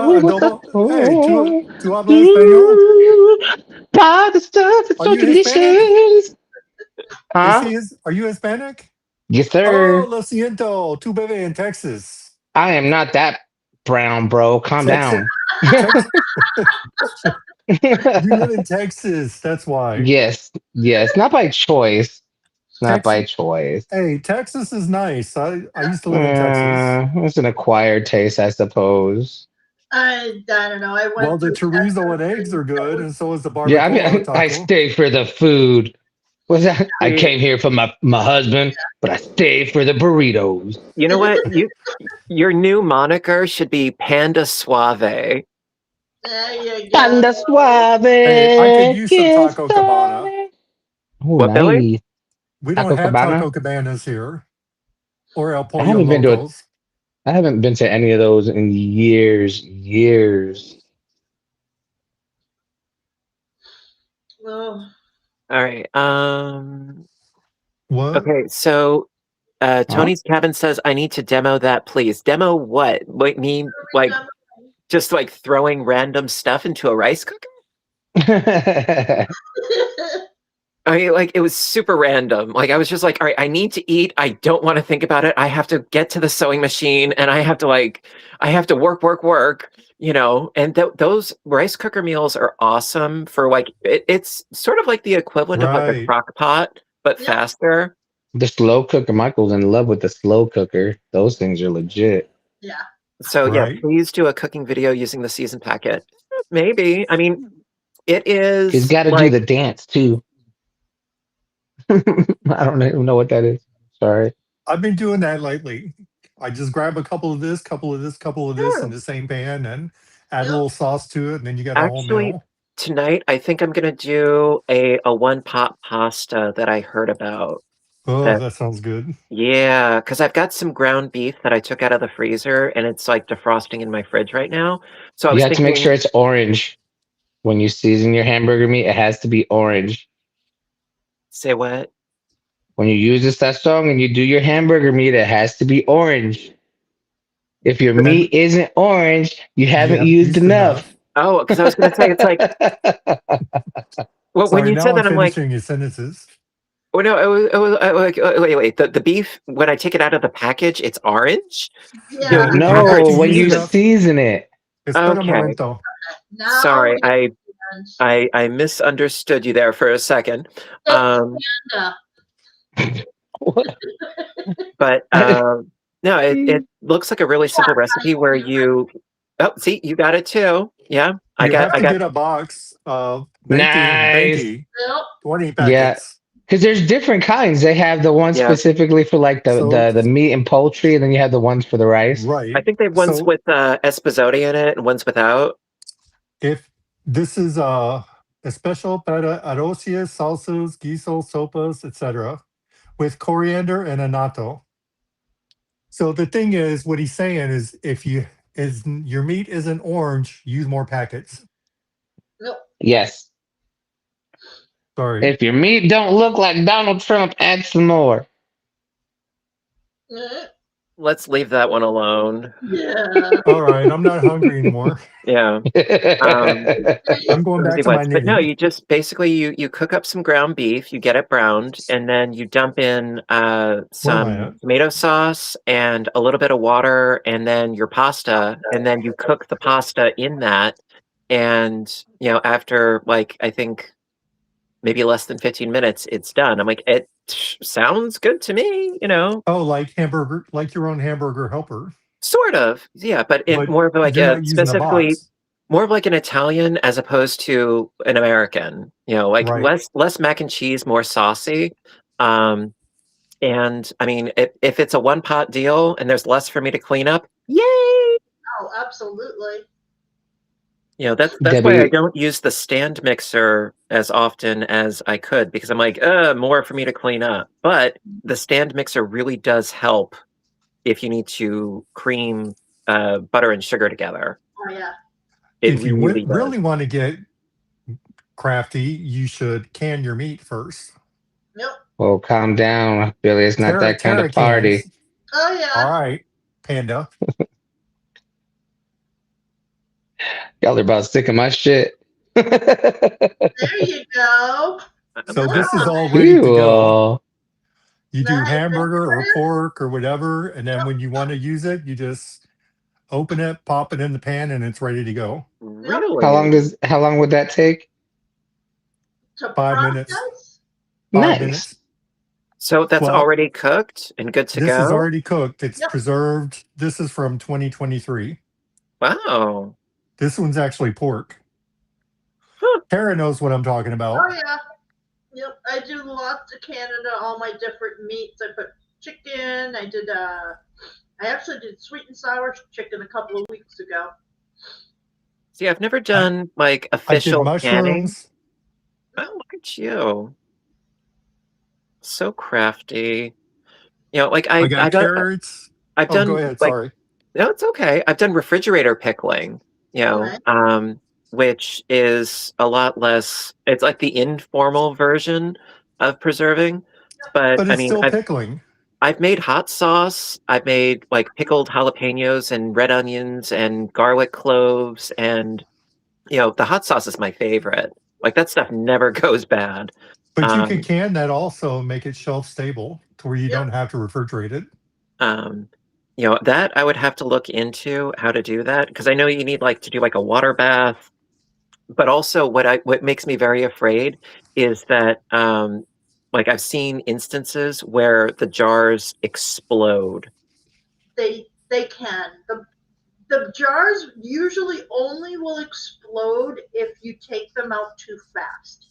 tu hablas español? Buy the stuff. It's so delicious. Huh? Are you Hispanic? Yes, sir. Oh, lo siento. Tu bebe in Texas. I am not that brown, bro. Calm down. You live in Texas. That's why. Yes. Not by choice. Not by choice. Hey, Texas is nice. I used to live in Texas. It's an acquired taste, I suppose. I don't know. Well, the chorizo and eggs are good, and so is the barbecue. Yeah, I stay for the food. What's that? I came here for my husband, but I stayed for the burritos. You know what? Your new moniker should be Panda Suave. There you go. Panda Suave. Hey, I could use some Taco Cabana. Oh, what, nice. Billy? We don't have Taco Cabanas here. Or El Pollo Locos. I haven't been to any of those in years. Oh. All right. What? Okay, so Tony's Cabin says, I need to demo that, please. Demo what? Like me, like, just like throwing random stuff into a rice cooker? I mean, like, it was super random. Like, I was just like, all right, I need to eat. I don't want to think about it. I have to get to the sewing machine and I have to work, you know? And those rice cooker meals are awesome for like, it's sort of like the equivalent of like a Right. crock pot, but Yeah. faster. The slow cooker. Michael's in love with the slow cooker. Those things are legit. Yeah. So Right. yeah, please do a cooking video using the season packet. Maybe. I mean, it is. He's got to do like, the dance too. I don't even know what that is. Sorry. I've been doing that lately. I just grab a couple of this, couple of this, couple of this Yeah. in the same pan and add a Yep. little sauce to it, and then you got a whole Actually, meal. tonight, I think I'm gonna do a one pot pasta that I heard about. Oh, that sounds good. Yeah, because I've got some ground beef that I took out of the freezer, and it's like defrosting in my fridge right now. So I You was have to make thinking, sure it's orange when you season your hamburger meat. It has to be orange. say what? When you use this that song and you do your hamburger meat, it has to be orange. If your meat isn't orange, you haven't used enough. Oh, because I was gonna say it's like, well, when Sorry, you now said I'm that, I'm like, finishing your sentences. oh no, like, wait. The beef, when I take it out of the package, it's orange. Yeah. You No, have to when use you the- season it. Espera Okay. momento. Now Sorry, we- I misunderstood you there for a second. Panda. But no, it looks like a really simple recipe where you. Oh, see, you got it too. Yeah, I You got. have to get a box of baking, Nice. baking, Yep. 20 Yeah. packets. Because there's different kinds. They have the ones Yeah. specifically for like the meat and poultry, and then you have the ones for the rice. Right. I think they have ones So with esposoti in it and ones without. if this is a special para arroces, salsas, guisos, sopas, etc., with coriander and annatto. So the thing is, what he's saying is, if your meat isn't orange, use more packets. Nope. Yes. Sorry. If your meat don't look like Donald Trump, add some more. Let's leave that one alone. Yeah. All right, I'm not hungry anymore. Yeah. I'm going back to my But no, knitting. you just basically you cook up some ground beef, you get it browned, and then you dump in Where am I some at? tomato sauce and a little bit of water, and then your pasta, and then you cook the pasta in that. And you know, after like I think maybe less than 15 minutes, it's done. I'm like, it sounds good to me, you know. Oh, like your own hamburger helper. Sort of, yeah, but But more of like you're a not using a specifically box. more of like an Italian as opposed to an American, you know, like Right. less mac and cheese, more saucy. And I mean, if it's a one pot deal and there's less for me to clean up, yay! Oh, absolutely. You know, that's Debbie, why I don't use the stand mixer as often as I could, because I'm like, more for me to clean up. But the stand mixer really does help if you need to cream butter and sugar together. Oh yeah. It If you really does. really want to get crafty, you should can your meat first. Nope. well, calm down, Billy. It's not that kind of party. Cans. Oh yeah. All right, Panda. Y'all are about sick of my shit. There you go. So this is all ready to go. Ew. You do Nice. hamburger or pork or whatever, and then when you want to use it, you just open it, pop it in the pan, and it's ready to go. Really? How long would that take? To 5 minutes. process? 5 Nice. minutes. So that's Well, already cooked and good to This go? is already cooked. It's Yep. preserved. This is from 2023. Wow. This one's actually pork. Huh. Tara knows what I'm talking about. Oh yeah. Yep. I do lots of Canada, all my different meats. I put chicken. I actually did sweet and sour chicken a couple of weeks ago. See, I've never done like I did official canning. mushrooms. Oh, look at you. So crafty. You know, like I got I've done, carrots. I've Oh, done go ahead. like, Sorry. no, it's okay. I've done refrigerator pickling, you know, Right. which is a lot less, it's like the informal version of preserving. But But I it's mean, still pickling. I've made hot sauce. I've made like pickled jalapenos and red onions and garlic cloves, and the hot sauce is my favorite. Like that stuff never goes bad. But you can can that also and make it shelf stable to where you Yep. don't have to refrigerate it. That I would have to look into how to do that, because I know you need like to do like a water bath. But also what makes me very afraid is that like I've seen instances where the jars explode. They can. The jars usually only will explode if you take them out too fast.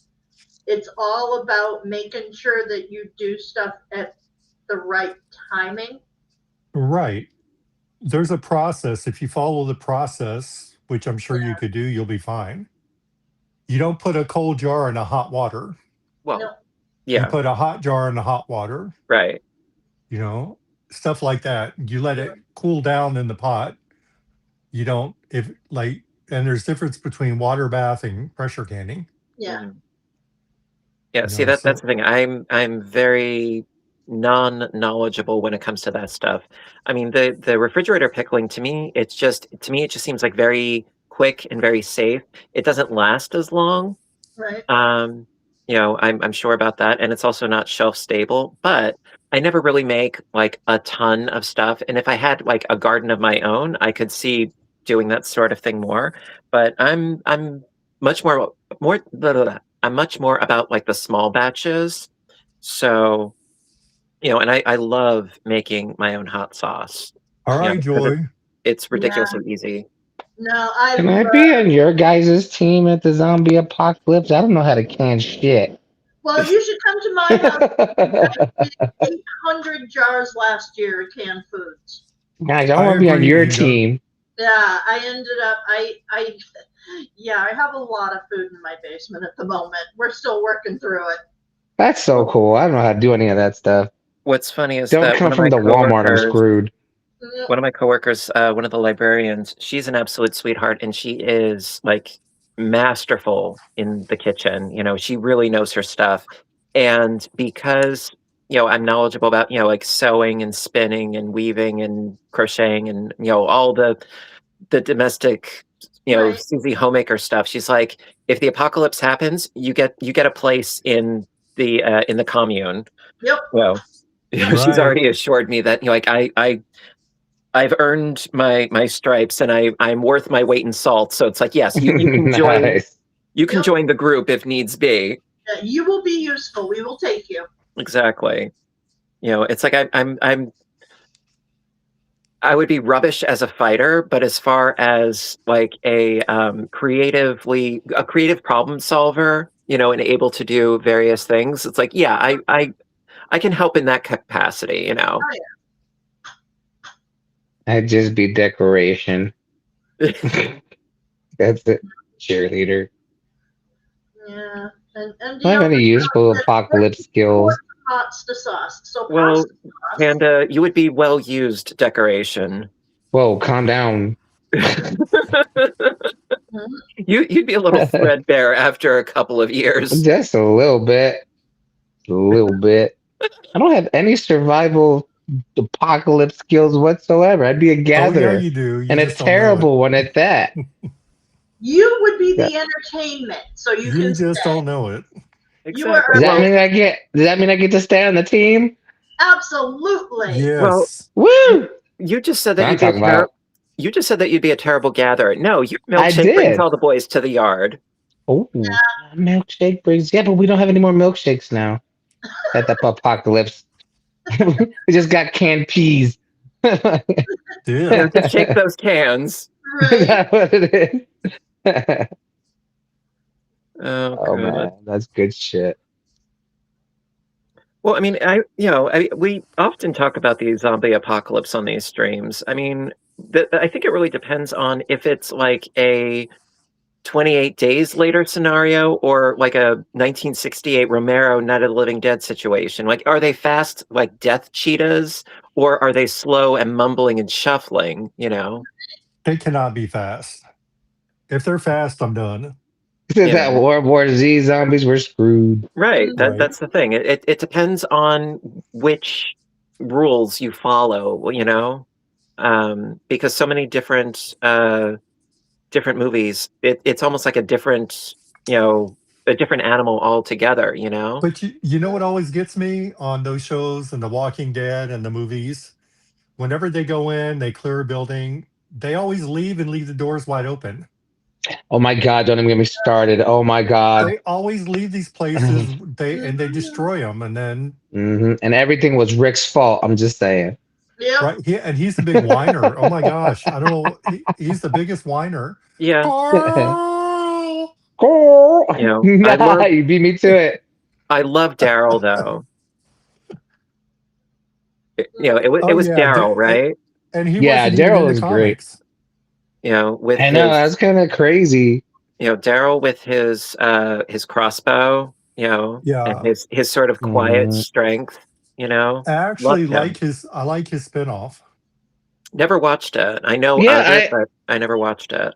It's all about making sure that you do stuff at the right timing. Right. There's a process. If you follow the process, which I'm sure you could do, you'll be fine. You don't put a cold jar in a hot water. Well, No. yeah, You put a hot jar in the hot water. right. Stuff like that. You let it cool down in the pot. You don't, and there's difference between water bath and pressure canning. Yeah. Mhm. Yeah, see so- that's the thing. I'm very non-knowledgeable when it comes to that stuff. I mean, the refrigerator pickling to me it just seems like very quick and very safe. It doesn't last as long. Right. I'm sure about that, and it's also not shelf stable. But I never really make like a ton of stuff, and if I had like a garden of my own, I could see doing that sort of thing more. But I'm much more blah, blah, blah. I'm much more about like the small batches. So, and I love making my own hot sauce. All right, Joy. It's ridiculously easy. No, Can I be on your guys' team at the zombie apocalypse? I don't know how to can shit. Well, you should come to my house. 800 jars last year of canned foods. Guys, I want to be on your Inga. team. Yeah, I ended up. I have a lot of food in my basement at the moment. We're still working through it. That's so cool. I don't know how to do any of that stuff. What's funny is Don't that come from the Walmart. I'm screwed. One of my coworkers, one of the librarians, she's an absolute sweetheart, and she is like masterful in the kitchen. She really knows her stuff. And because, I'm knowledgeable about, like sewing and spinning and weaving and crocheting and, all the domestic, Right. Susie homemaker stuff. She's like, if the apocalypse happens, you get a place in the commune. Yep. Well, she's Right. already assured me that, I've earned my stripes and I'm worth my weight in salt. So it's like, yes, you can join. Nice. You can join the group if needs be. Yeah, you will be useful. We will take you. Exactly. It's like I would be rubbish as a fighter, but as far as like a creative problem solver, and able to do various things, it's like, yeah, I can help in that capacity. Oh, yeah. I'd just be decoration. That's it. Cheerleader. Yeah. And Do I have any useful apocalypse skills? Pasta sauce. So Well, pasta sauce. and you would be well used decoration. Whoa, calm down. You'd be a little threadbare after a couple of years. Just a little bit. A little bit. I don't have any survival apocalypse skills whatsoever. I'd be a gatherer. Oh, yeah, you do. You and a just don't know terrible one at that. You would be the entertainment, so it. you You can just stay. don't know it. You are Does that mean I get to stay on the team? absolutely. Yes. Woo! You just said that I'm you'd be talking about. you just said that you'd be a terrible gatherer. No, your I milkshake brings did. all the boys to the yard. Oh, milkshake brings. Yeah, but we don't have any more milkshakes now. At the apocalypse, we just got canned peas. Yeah. Just shake those cans. Is Right. that what it is? Oh, Oh God. man, that's good shit. Well, I mean, we often talk about the zombie apocalypse on these streams. I mean, I think it really depends on if it's like a 28 days later scenario or like a 1968 Romero Night of the Living Dead situation. Like, are they fast like death cheetahs, or are they slow and mumbling and shuffling? They cannot be fast. If they're fast, I'm done. Is that World War Z zombies? We're screwed. Right. Right. That's the thing. It depends on which rules you follow, you know? Because so many different movies, it's almost like a different, a different animal altogether, you know? But you know what always gets me on those shows and The Walking Dead and the movies? Whenever they go in, they clear a building, they always leave and leave the doors wide open. Oh my God! Don't even get me started. Oh my God! They always leave these places, they destroy them, and then And everything was Rick's fault. I'm just saying. Yep. right, and he's the big whiner. Oh my gosh, I don't know, he's the biggest whiner. Yeah. Carl! You know, Nah, you beat me to it. I love Daryl though. It was Daryl, right? And he Yeah, wasn't even Daryl in the is great. comics. With I know that's kind of crazy. Daryl with his crossbow, and Yeah. his sort of quiet strength, I actually like his spinoff. Never watched it. I know Yeah, of it, but I never watched it.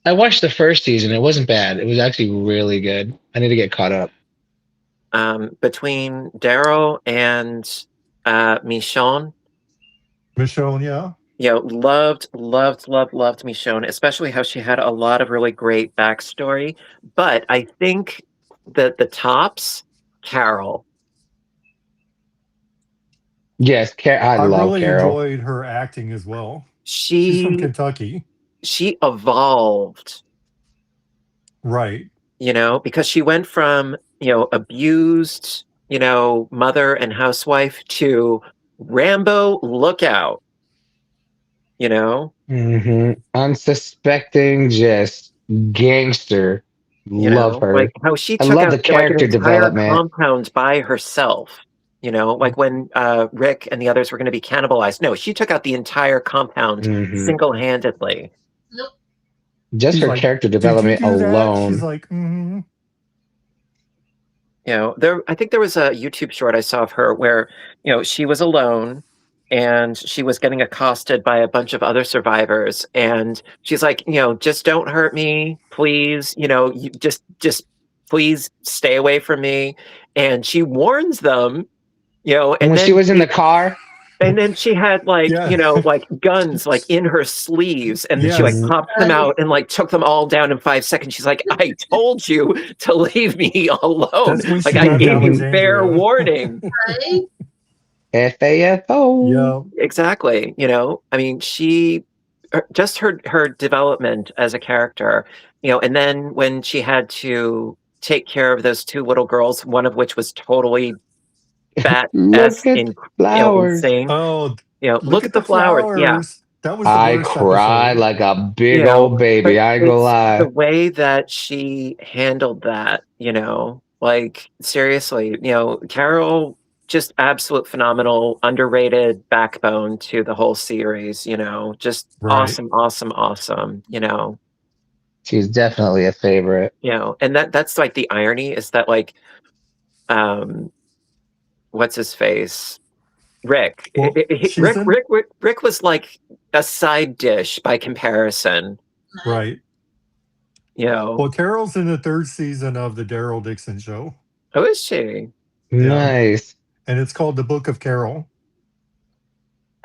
I watched the first season. It wasn't bad. It was actually really good. I need to get caught up. Between Daryl and Michonne, Yeah. loved Michonne, especially how she had a lot of really great backstory. But I think that the tops, Carol. Yes, I love really Carol. enjoyed her acting as well. She's from Kentucky. She evolved. Right. Because she went from, abused, mother and housewife to Rambo lookout. Unsuspecting, just gangster. Love her. Like how she took love out the character an entire development. compound by herself. Like when Rick and the others were going to be cannibalized. No, she took out the entire compound single-handedly. Nope. Just her character development alone. She's like, I think there was a YouTube short I saw of her where, she was alone and she was getting accosted by a bunch of other survivors. And she's like, just don't hurt me, please. You just please stay away from me. And she warns them, and when then she was in the car. And then she had like guns like in her sleeves, and then she like popped them out and like took them all down in 5 seconds. She's like, "I told you to leave me alone. Like I gave you fair warning." Right? FAFO. Yeah, exactly. I mean, just her development as a character, and then when she had to take care of those two little girls, one of which was totally fat as in flowers. Insane. Oh, look at the flowers. Yeah, that was. I cried like a big old baby. I ain't gonna lie. The way that she handled that, like seriously, Carol, just absolute phenomenal, underrated backbone to the whole series. Just awesome. She's definitely a favorite. And that's like the irony is that like, what's his face? Rick. Well, Rick was like a side dish by comparison. Right. Well, Carol's in the 3rd season of the Daryl Dixon Show. Oh, is she? Nice. And it's called The Book of Carol.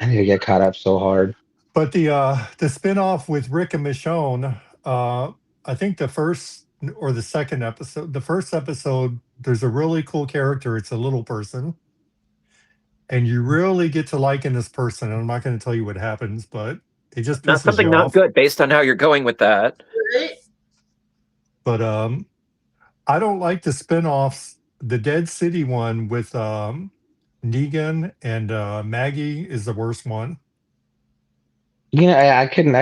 I need to get caught up so hard. But the spinoff with Rick and Michonne, I think the first or the second episode, the first episode, there's a really cool character. It's a little person. And you really get to liking this person. And I'm not going to tell you what happens, but it just not something not good based on how you're going with that. Right? But I don't like the spinoffs. The Dead City one with Negan and Maggie is the worst one. I couldn't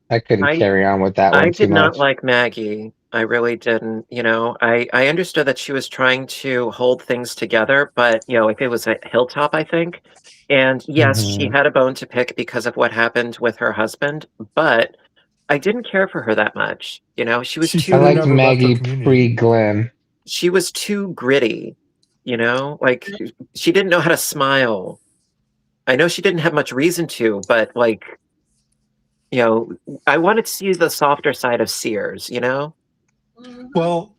carry on with that one. I too did not much. like Maggie. I really didn't. I understood that she was trying to hold things together, but if it was a hilltop, I think. And yes, she had a bone to pick because of what happened with her husband, but I didn't care for her that much. She was too. I liked Maggie pre-Glenn. She was too gritty. Like she didn't know how to smile. I know she didn't have much reason to, but like, I wanted to see the softer side of Sears. Well,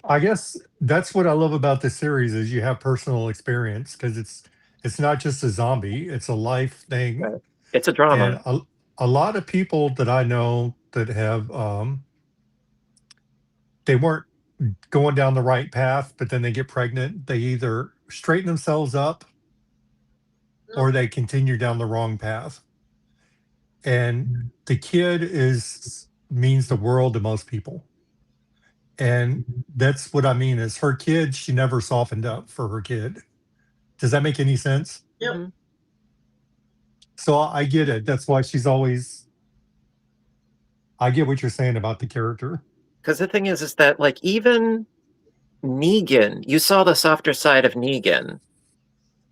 I guess that's what I love about this series is you have personal experience because it's It's not just a zombie; it's a life thing. Right. It's a drama. And a lot of people that I know that have they weren't going down the right path, but then they get pregnant. They either straighten themselves up or they continue down the wrong path. And the kid means the world to most people. And that's what I mean is her kid, she never softened up for her kid. Does that make any sense? Yep. Mhm. So I get it. That's why she's always, I get what you're saying about the character. Because the thing is that like even Negan, you saw the softer side of Negan,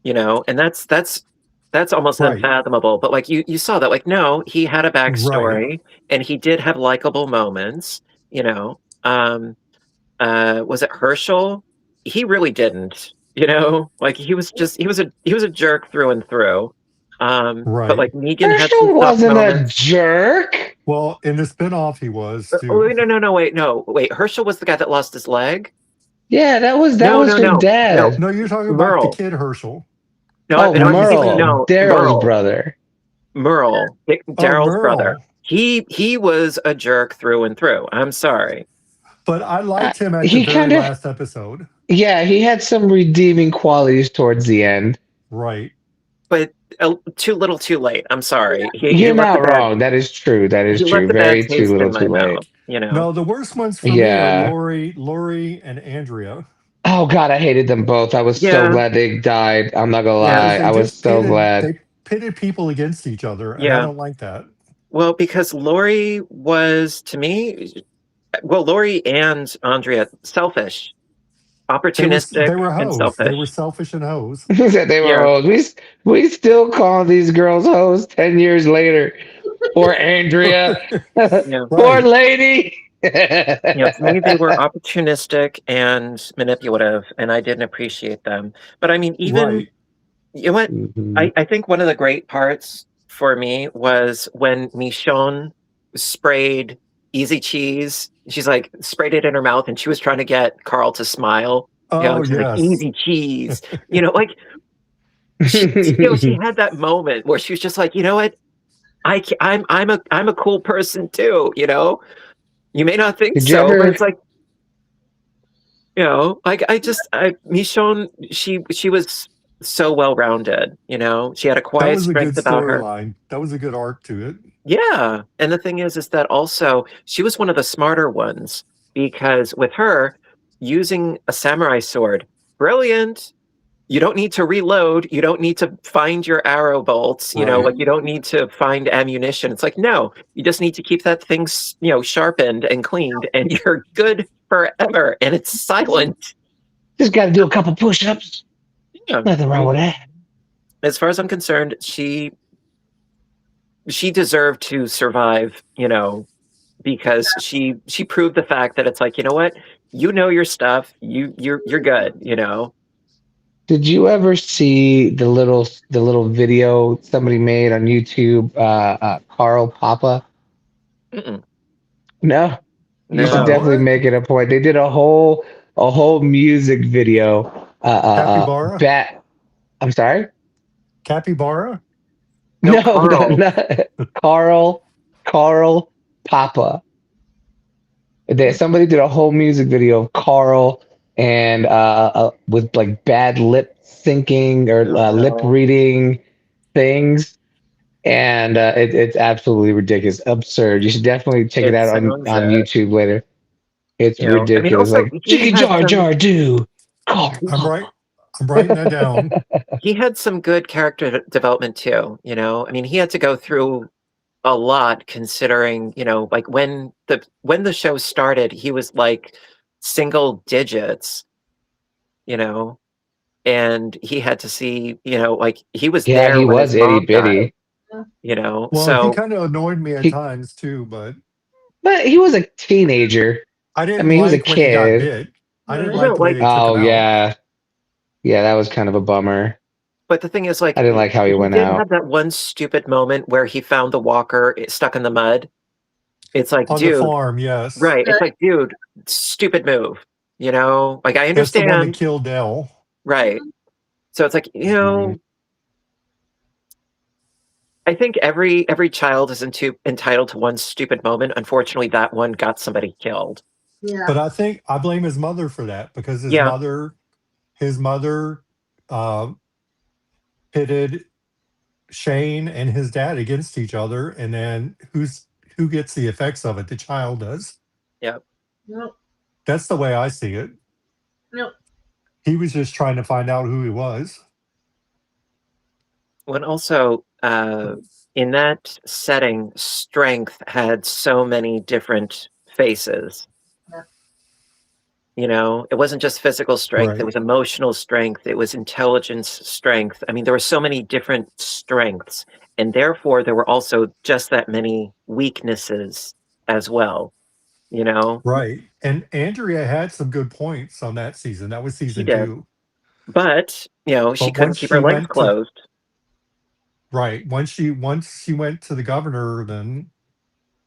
you know, and that's almost Right. unfathomable. But like you saw that, like, no, he had a backstory Right. and he did have likable moments, you know. Was it Herschel? He really didn't, you know, like he was a jerk through and through. But Right. like Negan had Herschel some soft wasn't a moments. jerk. Well, in the spinoff, he was too. Oh, no, wait. Herschel was the guy that lost his leg? Yeah, that was her No. dad. No, you're talking about the Merle. kid Herschel. No, Oh, I'm thinking, Merle, no, Daryl's Merle. brother. Merle, Oh, Daryl's brother. Merle. He was a jerk through and through. I'm sorry. But I liked him at He the very kind of, last episode. yeah, he had some redeeming qualities towards the end. Right. But too little, too late. I'm sorry. You're not wrong. That is true. That is He true. left a Very bad too taste little, in my too late. mouth. You know. No, the worst ones for Yeah. me are Lori and Andrea. Oh God, I hated them both. I was so Yeah. glad they died. I'm not gonna Yeah. lie. They I was just so glad. They pitted people against each other, and Yeah. I don't like that. Well, because Lori was, to me, Lori and Andrea, selfish, opportunistic, They were and hoes. selfish. They were selfish and hoes. He said they were Yeah. hoes. We still call these girls hoes 10 years later. Poor Andrea. Yeah. Poor Right. lady. To me, they were opportunistic and manipulative, and I didn't appreciate them. But I mean, even, Right. you know what? Mhm. I think one of the great parts for me was when Michonne sprayed Easy Cheese. She's like sprayed it in her mouth, and she was trying to get Carl to smile. You know, Oh, she's like, yes. Easy Cheese. You know, like she had that moment where she was just like, you know what? I'm a cool person too. You know, you may not think Did you so, but ever? it's like, you know, like Michonne, she was so well rounded. You know, she had a That quiet was a good strength about her. storyline. That was a good arc to it. Yeah, and the thing is that also she was one of the smarter ones because with her using a samurai sword, brilliant. You don't need to reload. You don't need to find your arrow bolts. You know, Right. like you don't need to find ammunition. It's like, no, you just need to keep that thing, you know, sharpened and cleaned, and you're good forever. And it's silent. Just got to do a couple push-ups. Yeah. Nothing wrong with that. As far as I'm concerned, she deserved to survive. You know, because she proved the fact that it's like, you know what, you know your stuff. You're good. You know. Did you ever see the little video somebody made on YouTube? Carl Papa. Mm-mm. No, you should No. definitely What? make it a point. They did a whole music video. Capybara? I'm sorry. Capybara? No, No, Carl. Carl Papa. Somebody did a whole music video of Carl and with like bad lip syncing or lip No. reading things, and it's absolutely ridiculous, absurd. You should definitely check it It out on sounds YouTube later. It's you know, I mean, ridiculous. also Like Jiggy Jar Jar do. Carl I'm Papa. writing that down. he had some good character development too. You know, I mean, he had to go through a lot considering, you know, like when the show started, he was like single digits, you know, and he had to see, you know, like he was Yeah, there he when his was itty mom died, bitty. you know. Well, he So kind of annoyed me at He, times too, but but he was a teenager. I I didn't mean, he was a like when he got kid. bit. I didn't well, like no, the way like, they took Oh him out. yeah, yeah, that was kind of a bummer. but the thing is, like, I didn't like how he went did out. have that one stupid moment where he found the walker stuck in the mud. It's like, On the dude, farm, yes. right? It's like, dude, stupid move. You know, like I That's the one that understand, killed Dell. right? So it's like, you know, I think every child is entitled to one stupid moment. Unfortunately, that one got somebody killed. Yeah. But I blame his mother for that because Yeah. his mother pitted Shane and his dad against each other, and then who gets the effects of it? The child does. Yep. Nope. That's the way I see it. Nope. He was just trying to find out who he was. When also in that setting, strength had so many different faces. Yeah. You know, it wasn't just physical strength, it Right. was emotional strength, it was intelligence strength. I mean, there were so many different strengths, and therefore there were also just that many weaknesses as well, you know? Right. And Andrea had some good points on that season. That was He season did. 2. But, you know, she But couldn't once keep her she legs went to closed. right, once she went to the governor, then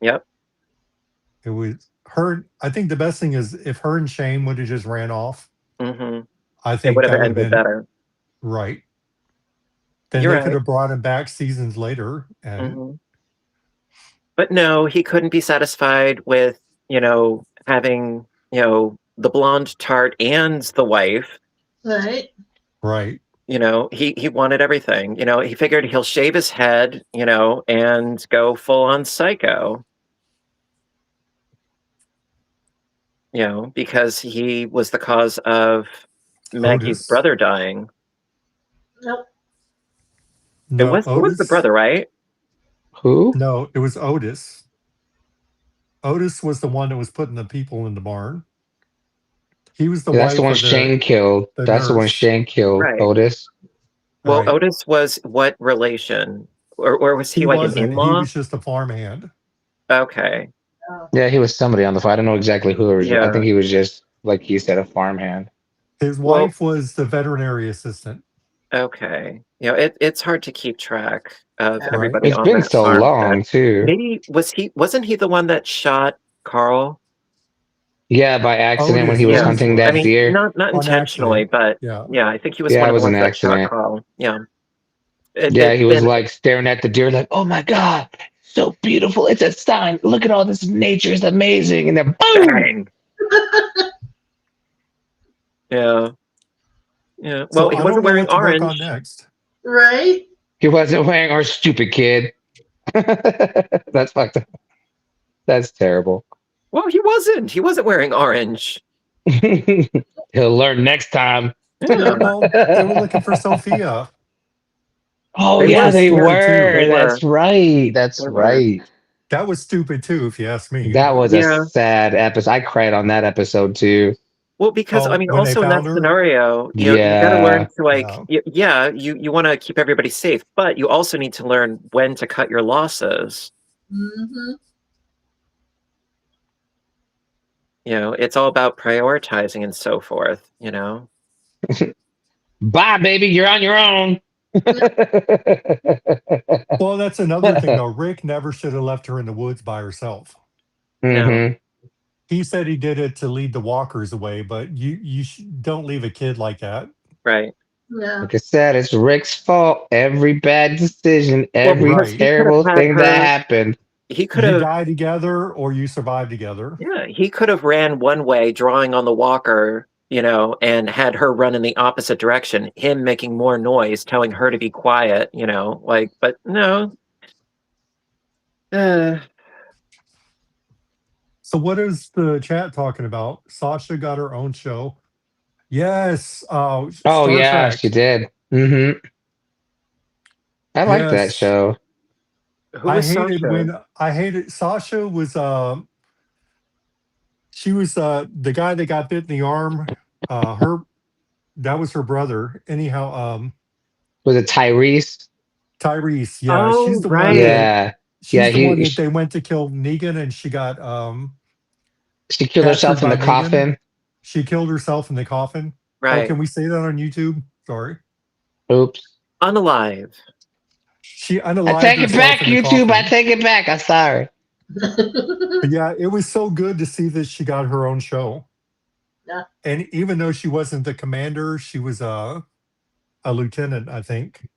Yep. it was her. I think the best thing is if her and Shane would have just ran off. Mm-hmm. I It think would have that would have ended been better. right. Then You're they could right. have brought him back seasons later. And Mm-hmm. But no, he couldn't be satisfied with, you know, having, you know, the blonde tart and the wife. Right. right. You know, he wanted everything. You know, he figured he'll shave his head, you know, and go full on psycho. You know, because he was the cause of Maggie's Otis. brother dying. Nope. No, It was the brother, right? Who? No, it was Otis. Otis was the one that was putting the people in the barn. He was the That's the wife one of Shane killed. the That's the one nurse. Shane killed. Right. Otis. Well, Right. Otis was what relation? Or was he He like an wasn't. He in-law? was just a farmhand. Okay. Oh. Yeah, he was somebody on the phone. I don't know exactly who it was. I Yeah. think he was just like you said, a farmhand. His Well, wife was the veterinary assistant. okay. You know, it's hard to keep track of Yeah. everybody It's on been that so farm. long too. Maybe wasn't he the one that shot Carl? Yeah, by accident when he was Yeah. Otis hunting I that was mean, deer. not on intentionally, accident. but Yeah. yeah, I think he was Yeah, one it of the was an ones that shot accident. Carl. Yeah. Yeah, he was And like staring at the deer, like, "Oh my god, so beautiful! It's a sign. Look at all this nature. It's amazing!" And then boom. bang. Yeah. Yeah. Well, So he I don't wasn't know wearing what to work on orange. next. Right. He wasn't wearing our stupid kid. That's fucked up. That's terrible. Well, he wasn't. He wasn't wearing orange. He'll learn next time. Yeah. Well, they were looking for Sophia. Oh They Which yeah, were. was they Yeah. stupid too. were. They were. That's right. That's They were. right. That was stupid too, if you ask me. That was a Yeah. sad episode. I cried on that episode too. Well, because I Oh, mean, when they also in that found her? scenario, you know, you got to learn Yeah. to like, Yeah. yeah, you want to keep everybody safe, but you also need to learn when to cut your losses. Mm-hmm. You know, it's all about prioritizing and so forth. You know. Bye, baby. You're on your own. Well, that's another thing though. Rick never should have left her in the woods by herself. No. Mhm. He said he did it to lead the walkers away, but you don't leave a kid like that. Right. Yeah. Like I said, it's Rick's fault. Every bad decision, Well, every because Right. he could terrible have had thing that her. happened. He could You have. die together or you survive together. Yeah, he could have ran one way, drawing on the walker, you know, and had her run in the opposite direction, him making more noise, telling her to be quiet, you know, like, but no. So what is the chat talking about? Sasha got her own show. Yes. Oh Star yeah, Trek. she did. I like that Yes. show. Who was Sasha? I hated Sasha was she was the guy that got bit in the arm. That was her brother. Anyhow, Was it Tyrese? Tyrese, yeah, Oh, she's the one right. Yeah. she's the one that She they went to kill Negan and she got killed herself captured in the by Negan. coffin. She killed herself in the coffin. Oh, Right. can we say that on YouTube? Sorry. Oops. Unalive. She I unalived take it herself back, in the YouTube. I coffin. take it back. I'm sorry. But yeah, it was so good to see that she got her own show. Yeah. And even though she wasn't the commander, she was a lieutenant, I think.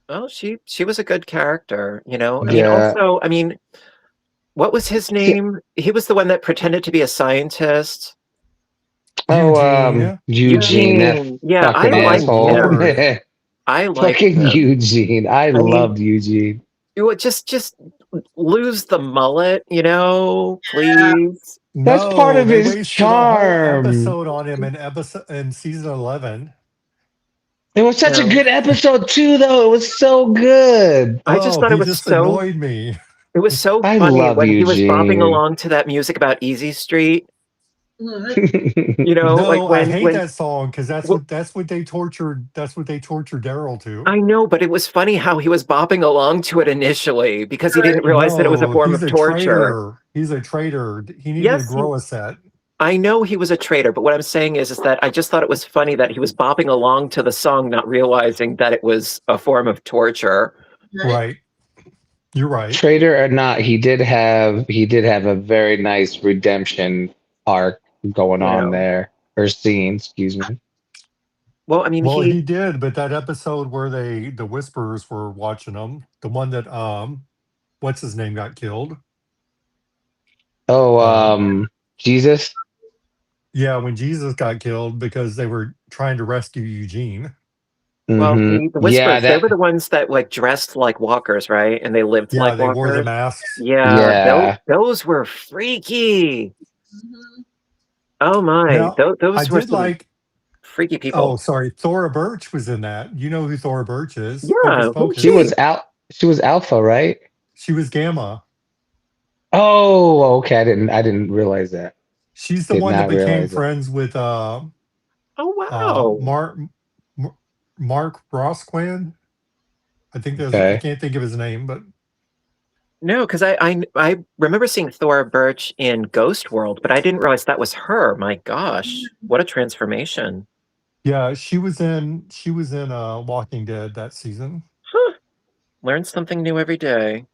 Oh, she was a good character, you know? I mean, Yeah. also, I mean, what was his name? He was the one that pretended to be a scientist. Oh, Eugene. Eugene, that Eugene. Yeah, I fucking Oh liked asshole. him. Lord. I liked Fucking him. Eugene. I I mean, loved Eugene. you would just lose the mullet, you know, please. That's part No, of they his wasted a whole charm. episode on him in season 11. It was such a No. good episode too, though. It was so good. I just Oh, thought he just annoyed me. it was so I funny love when he was bopping Eugene. along to that music about Easy Street, Mhm. you know, like No, I hate when that song because well, that's what they tortured Daryl to. I know, but it was funny how he was bopping along to it initially because he didn't realize that it was a No, form he's of a torture. traitor. He's a traitor. He needed to Yes, grow a set. I know he was a traitor, but what I'm saying is that I just thought it was funny that he was bopping along to the song, not realizing that it was a form of torture. Right. You're right. Traitor or not, he did have a very nice redemption arc going You on know. there. Or scene, excuse me. Well, I mean, Well, he did, but that episode where the Whisperers were watching him, the one that what's his name got killed. Oh, Um, Jesus. yeah, when Jesus got killed because they were trying to rescue Eugene. well, Mm-hmm. the Yeah, Whisperers, they were that. the ones that like dressed like walkers, right? And they lived Yeah, like they wore the walkers. masks. Yeah, Yeah. those were freaky. Mhm. Oh my, Now, I those were did some like. freaky Oh, people. sorry, Thora Birch was in that. You know who Thora Birch is? Hocus Yeah, who's She she? Pocus. was out. She was Alpha, right? She was Gamma. Oh, okay. I didn't realize that. She's the Did one that not became realize that. friends with Oh wow. Mark Rosquan. I think I Okay. can't think of his name, but No, because I remember seeing Thora Birch in Ghost World, but I didn't realize that was her. My gosh, what a transformation! yeah, she was in Walking Dead that season. Huh. Learn something new every day.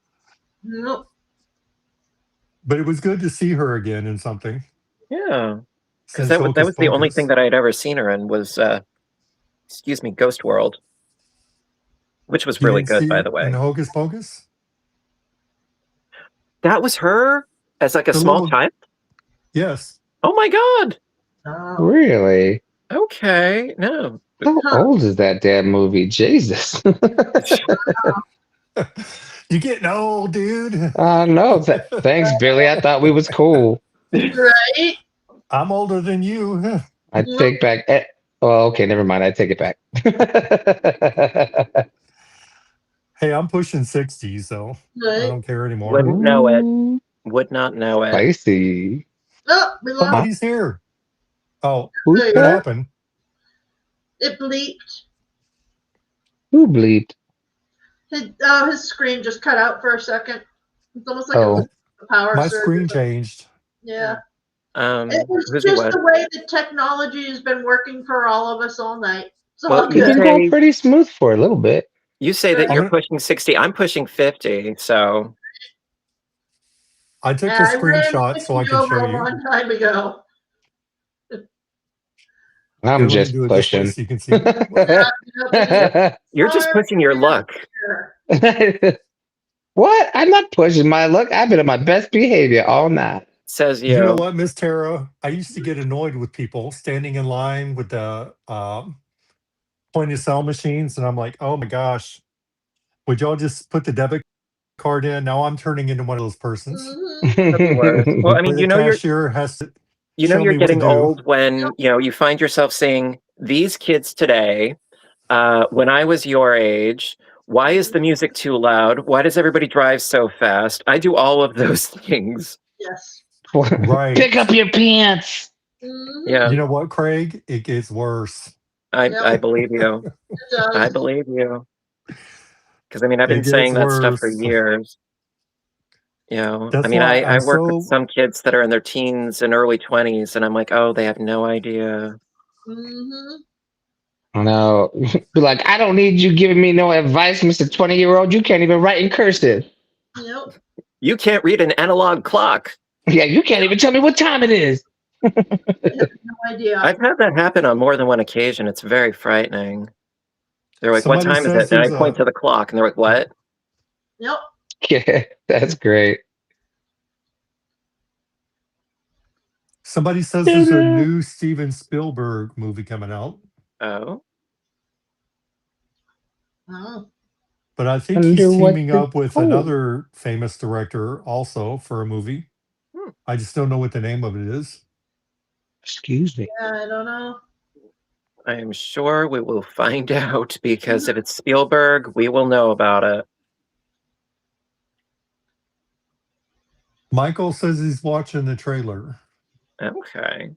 Nope. But it was good to see her again in something Yeah, because since that Hocus was the only thing Pocus. that I had ever seen her in was excuse me, Ghost World, which was You really didn't good, see by her the in way. Hocus Pocus? That was her as like a The small little child. yes. Oh my god. Oh. Really? Okay, no. How Huh. old is that damn movie? Jesus. You're getting old, dude. No, thanks, Billy. I thought we was cool. Right? I'm older than you. I take back. Oh, okay, never mind. I take it back. Hey, I'm pushing 60, so I Right. don't care anymore. Wouldn't know it. Ooh, Would not know it. spicy. Oh, we lost Somebody's here. Oh, Who's it. what that? happened? It bleeped. Who bleeped? His screen just cut out for a second. It's almost like it was a power My surge. screen changed. Yeah. It was Who's just what? the way the technology has been working for all of us all night. It's Well, all you It's good. been going pretty smooth for a little bit. You say that I'm you're gonna, pushing 60. I'm pushing 50, so I took a I ran screenshot so 50 I can over show a you. long time ago. I'm Here, let me just do it this way pushing. so you can see. you're just pushing your luck. What? I'm not pushing my luck. I've been on my best behavior all night. Says You know you. what, Miss Tara? I used to get annoyed with people standing in line with the point of sale machines, and I'm like, oh my gosh, would y'all just put the debit card in? Now I'm turning into one of those persons Mhm. That'd be worse. Well, I where mean, the cashier has to show you're me what to getting do. old when, you find yourself saying, these kids today, when I was your age, why is the music too loud? Why does everybody drive so fast? I do all of those things. Yes. Right. Pick up your pants. Mhm. Yeah, You know what, Craig? It gets worse. I believe you. It does. I believe you. Because, I mean, I've It been gets saying that stuff for worse. years. You know, I That's mean, why I I'm work with so some kids that are in their teens and early 20s, and I'm like, oh, they have no idea. Mhm. No, be like, I don't need you giving me no advice, Mr. 20-year-old. You can't even write in cursive. Yep. You can't read an analog clock. Yeah, you can't even tell me what time it is. I have no idea. I've had that happen on more than one occasion. It's very frightening. They're like, "What Somebody time is says it?" And I there's point to the clock, and they're like, "What?" Yep. Yeah, that's great. Somebody says there's a new Steven Spielberg movie coming out, Oh, Oh. but I think Wonder he's what teaming the- up with oh. another famous director also for a movie. Hmm. I just don't know what the name of it is. Excuse me. Yeah, I don't know. I am sure we will find out because if it's Spielberg, we will know about it. Michael says he's watching the trailer. Okay.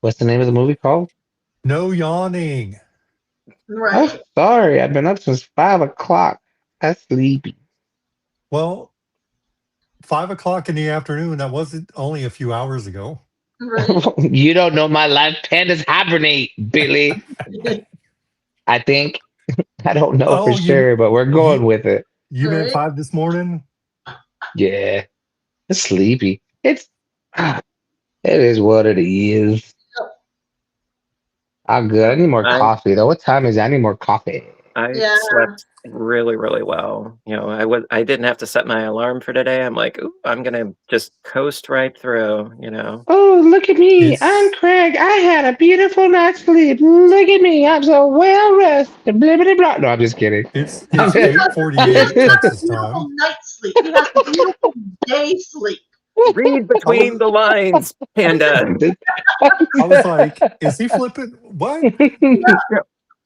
What's the name of the movie called? No yawning. Right. Oh, sorry, I've been up since 5 o'clock. I'm sleepy. Well, 5 o'clock in the afternoon. That wasn't only a few hours ago. Right. You don't know my life. Pandas hibernate, Billy. I think. I don't know for Oh, sure, but we're going you with it. you meant Right. 5 this morning? Yeah. It's sleepy. It is what it is. I'm good. I need more I coffee though. What time is it? I need more coffee. Yeah. slept really, really well. I didn't have to set my alarm for today. I'm like, ooh, I'm gonna just coast right through. Oh, look at me. I'm It's Craig. I had a beautiful night's sleep. Look at me. I'm so well rested. Blah, blah, blah. No, I'm just kidding. it's I'm it's He just- has, he 8:48 has a Texas beautiful time. night sleep. He has a beautiful day sleep. Read between the lines, Panda. I was like, is he flipping? What? Read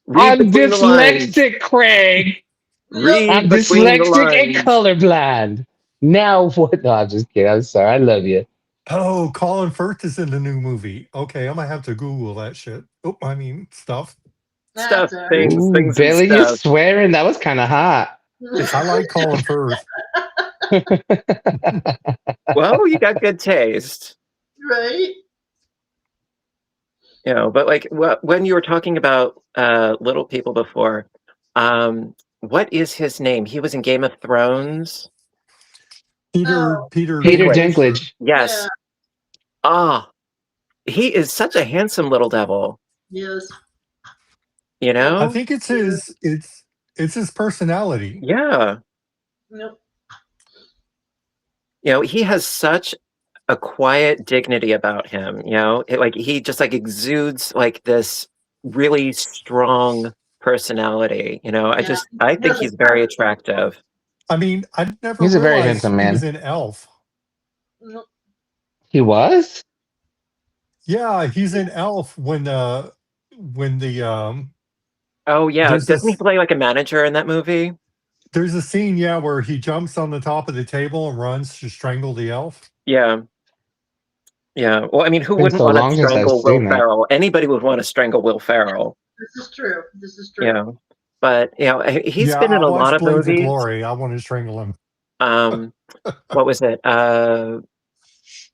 I'm between the lines. dyslexic, Craig. Yep. Read I'm between the dyslexic and lines. colorblind. Now what? No, I'm just kidding. I'm sorry. I love you. Oh, Colin Firth is in the new movie. Okay, I'm gonna have to Google that shit. Oh, I mean stuff. Stuff, That's all right. things, Ooh, things, and Billy, you're stuff. swearing. That was kind of hot. I like Colin Firth. Well, you got good taste. Right. But like when you were talking about little people before, what is his name? He was in Game of Thrones. Peter Oh. Peter Peter Dinklage. Dinklage. Yes. Ah, he is such a handsome little devil. Yes. I think it's his personality. Yeah. Nope. He has such a quiet dignity about him. He just like exudes like this really strong personality. I think he's very attractive. I mean, I never He's a very realized handsome he man. was in Elf. Nope. He was? Yeah, he's in Elf when the Oh yeah, There's doesn't he this- play like a manager in that movie? there's a scene, yeah, where he jumps on the top of the table and runs to strangle the elf. Yeah. Yeah. Well, I mean, who Been wouldn't so want to long since I've strangle Will seen that. Ferrell? Anybody would want to strangle Will Ferrell. This is true. This is true. But he's Yeah, been in I a lot watched of Blades of movies. Glory. I want to strangle him. What was it?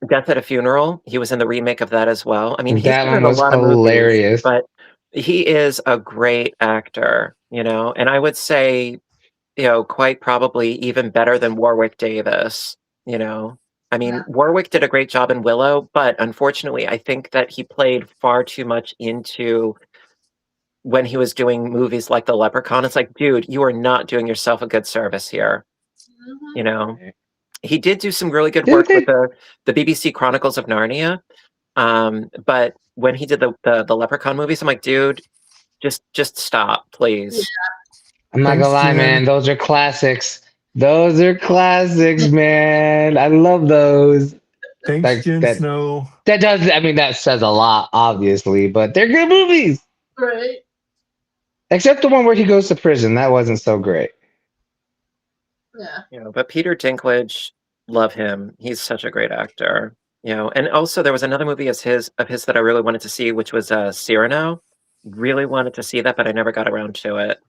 Death at a Funeral. He was in the remake of that as well. I mean, he's That been one in a was lot of movies, hilarious. but he is a great actor, and I would say, quite probably even better than Warwick Davis, I mean, Yeah. Warwick did a great job in Willow, but unfortunately, I think that he played far too much into when he was doing movies like The Leprechaun. It's like, dude, you are not doing yourself a good service here. Mhm. He did do some really good Didn't work with they- the BBC Chronicles of Narnia. But when he did the Leprechaun movies, I'm like, dude, just stop, please. I'm not Thanks, gonna lie, Jen. man. Those are classics. Those are classics, man. I love those. Thanks, Like, Jen that- Snow. That does. I mean, that says a lot, obviously, but they're good movies. Right. Except the one where he goes to prison. That wasn't so great. Yeah. But Peter Dinklage, love him. He's such a great actor. And also there was another movie of his that I really wanted to see, which was Cyrano. Really wanted to see that, but I never got around to it.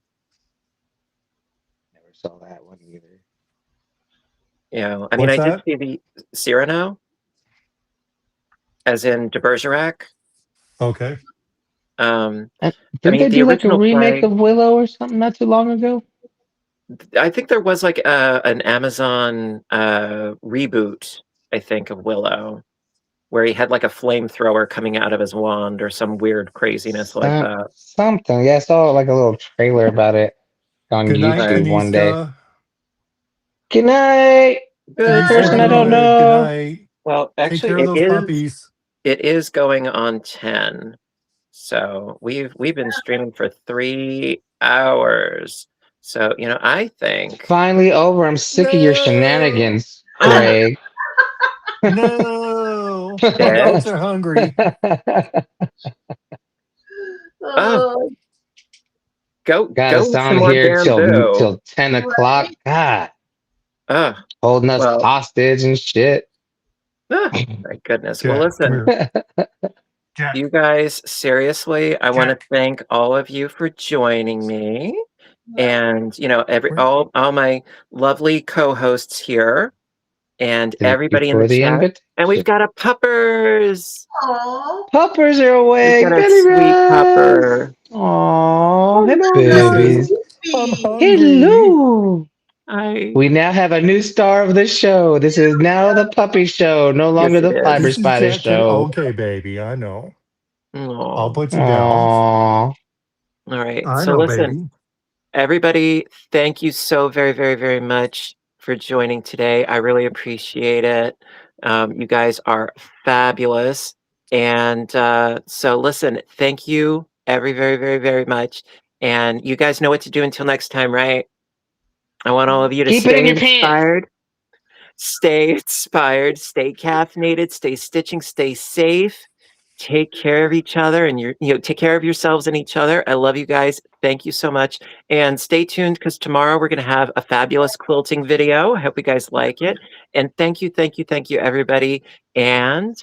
Never saw that one either. I mean, What's I did that? see the Cyrano, as in de Bergerac. Okay. Didn't mean, they the do like a original remake play- of Willow or something not too long ago? I think there was like an Amazon reboot, I think, of Willow. where he had like a flamethrower coming out of his wand or some weird craziness like that. Something. Yeah, I saw like a little trailer about it on Good night, YouTube one day. Kanista. Good night. Good Person I don't Good know. night. Well, Take actually, care of those puppies. it is going on 10. So we've been streaming for 3 hours. So, you know, I think Finally over. I'm sick of your shenanigans, Greg. No. My Dad? dogs are hungry. Oh, Go Got us eat some on more here bamboo. till 10 o'clock. God, holding us Well, hostage and shit. my goodness. Well, Jack, come listen, here. Jack. you guys, seriously, I want to Jack. thank all of you for joining me. And, you know, Where- all my lovely co-hosts here and Thank you everybody in for the the chat. invitation. And we've got a puppers. oh, Puppers are We've awake. got a Belly sweet rubs. pupper. Aww, hello, He says, babies. I'm Sophie. hungry. Hello. Hi. We now have a new star of the show. This is now the puppy show, no Yes, longer it the is. fiber This is spider Jack. show. Okay, baby. I know. I'll Aw. put you down. Aww. All right. I So know, listen, baby. everybody, thank you so very, very, very much for joining today. I really appreciate it. You guys are fabulous. And so listen, thank you very, very, very much. And you guys know what to do until next time, right? I want all of you to Keep it in stay your pants. inspired, stay caffeinated, stay stitching, stay safe. Take care of each other and take care of yourselves and each other. I love you guys. Thank you so much. And stay tuned because tomorrow we're going to have a fabulous quilting video. I hope you guys like it. And thank you, everybody. And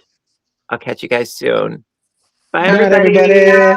I'll catch you guys soon. Bye, Good night, everybody. everybody.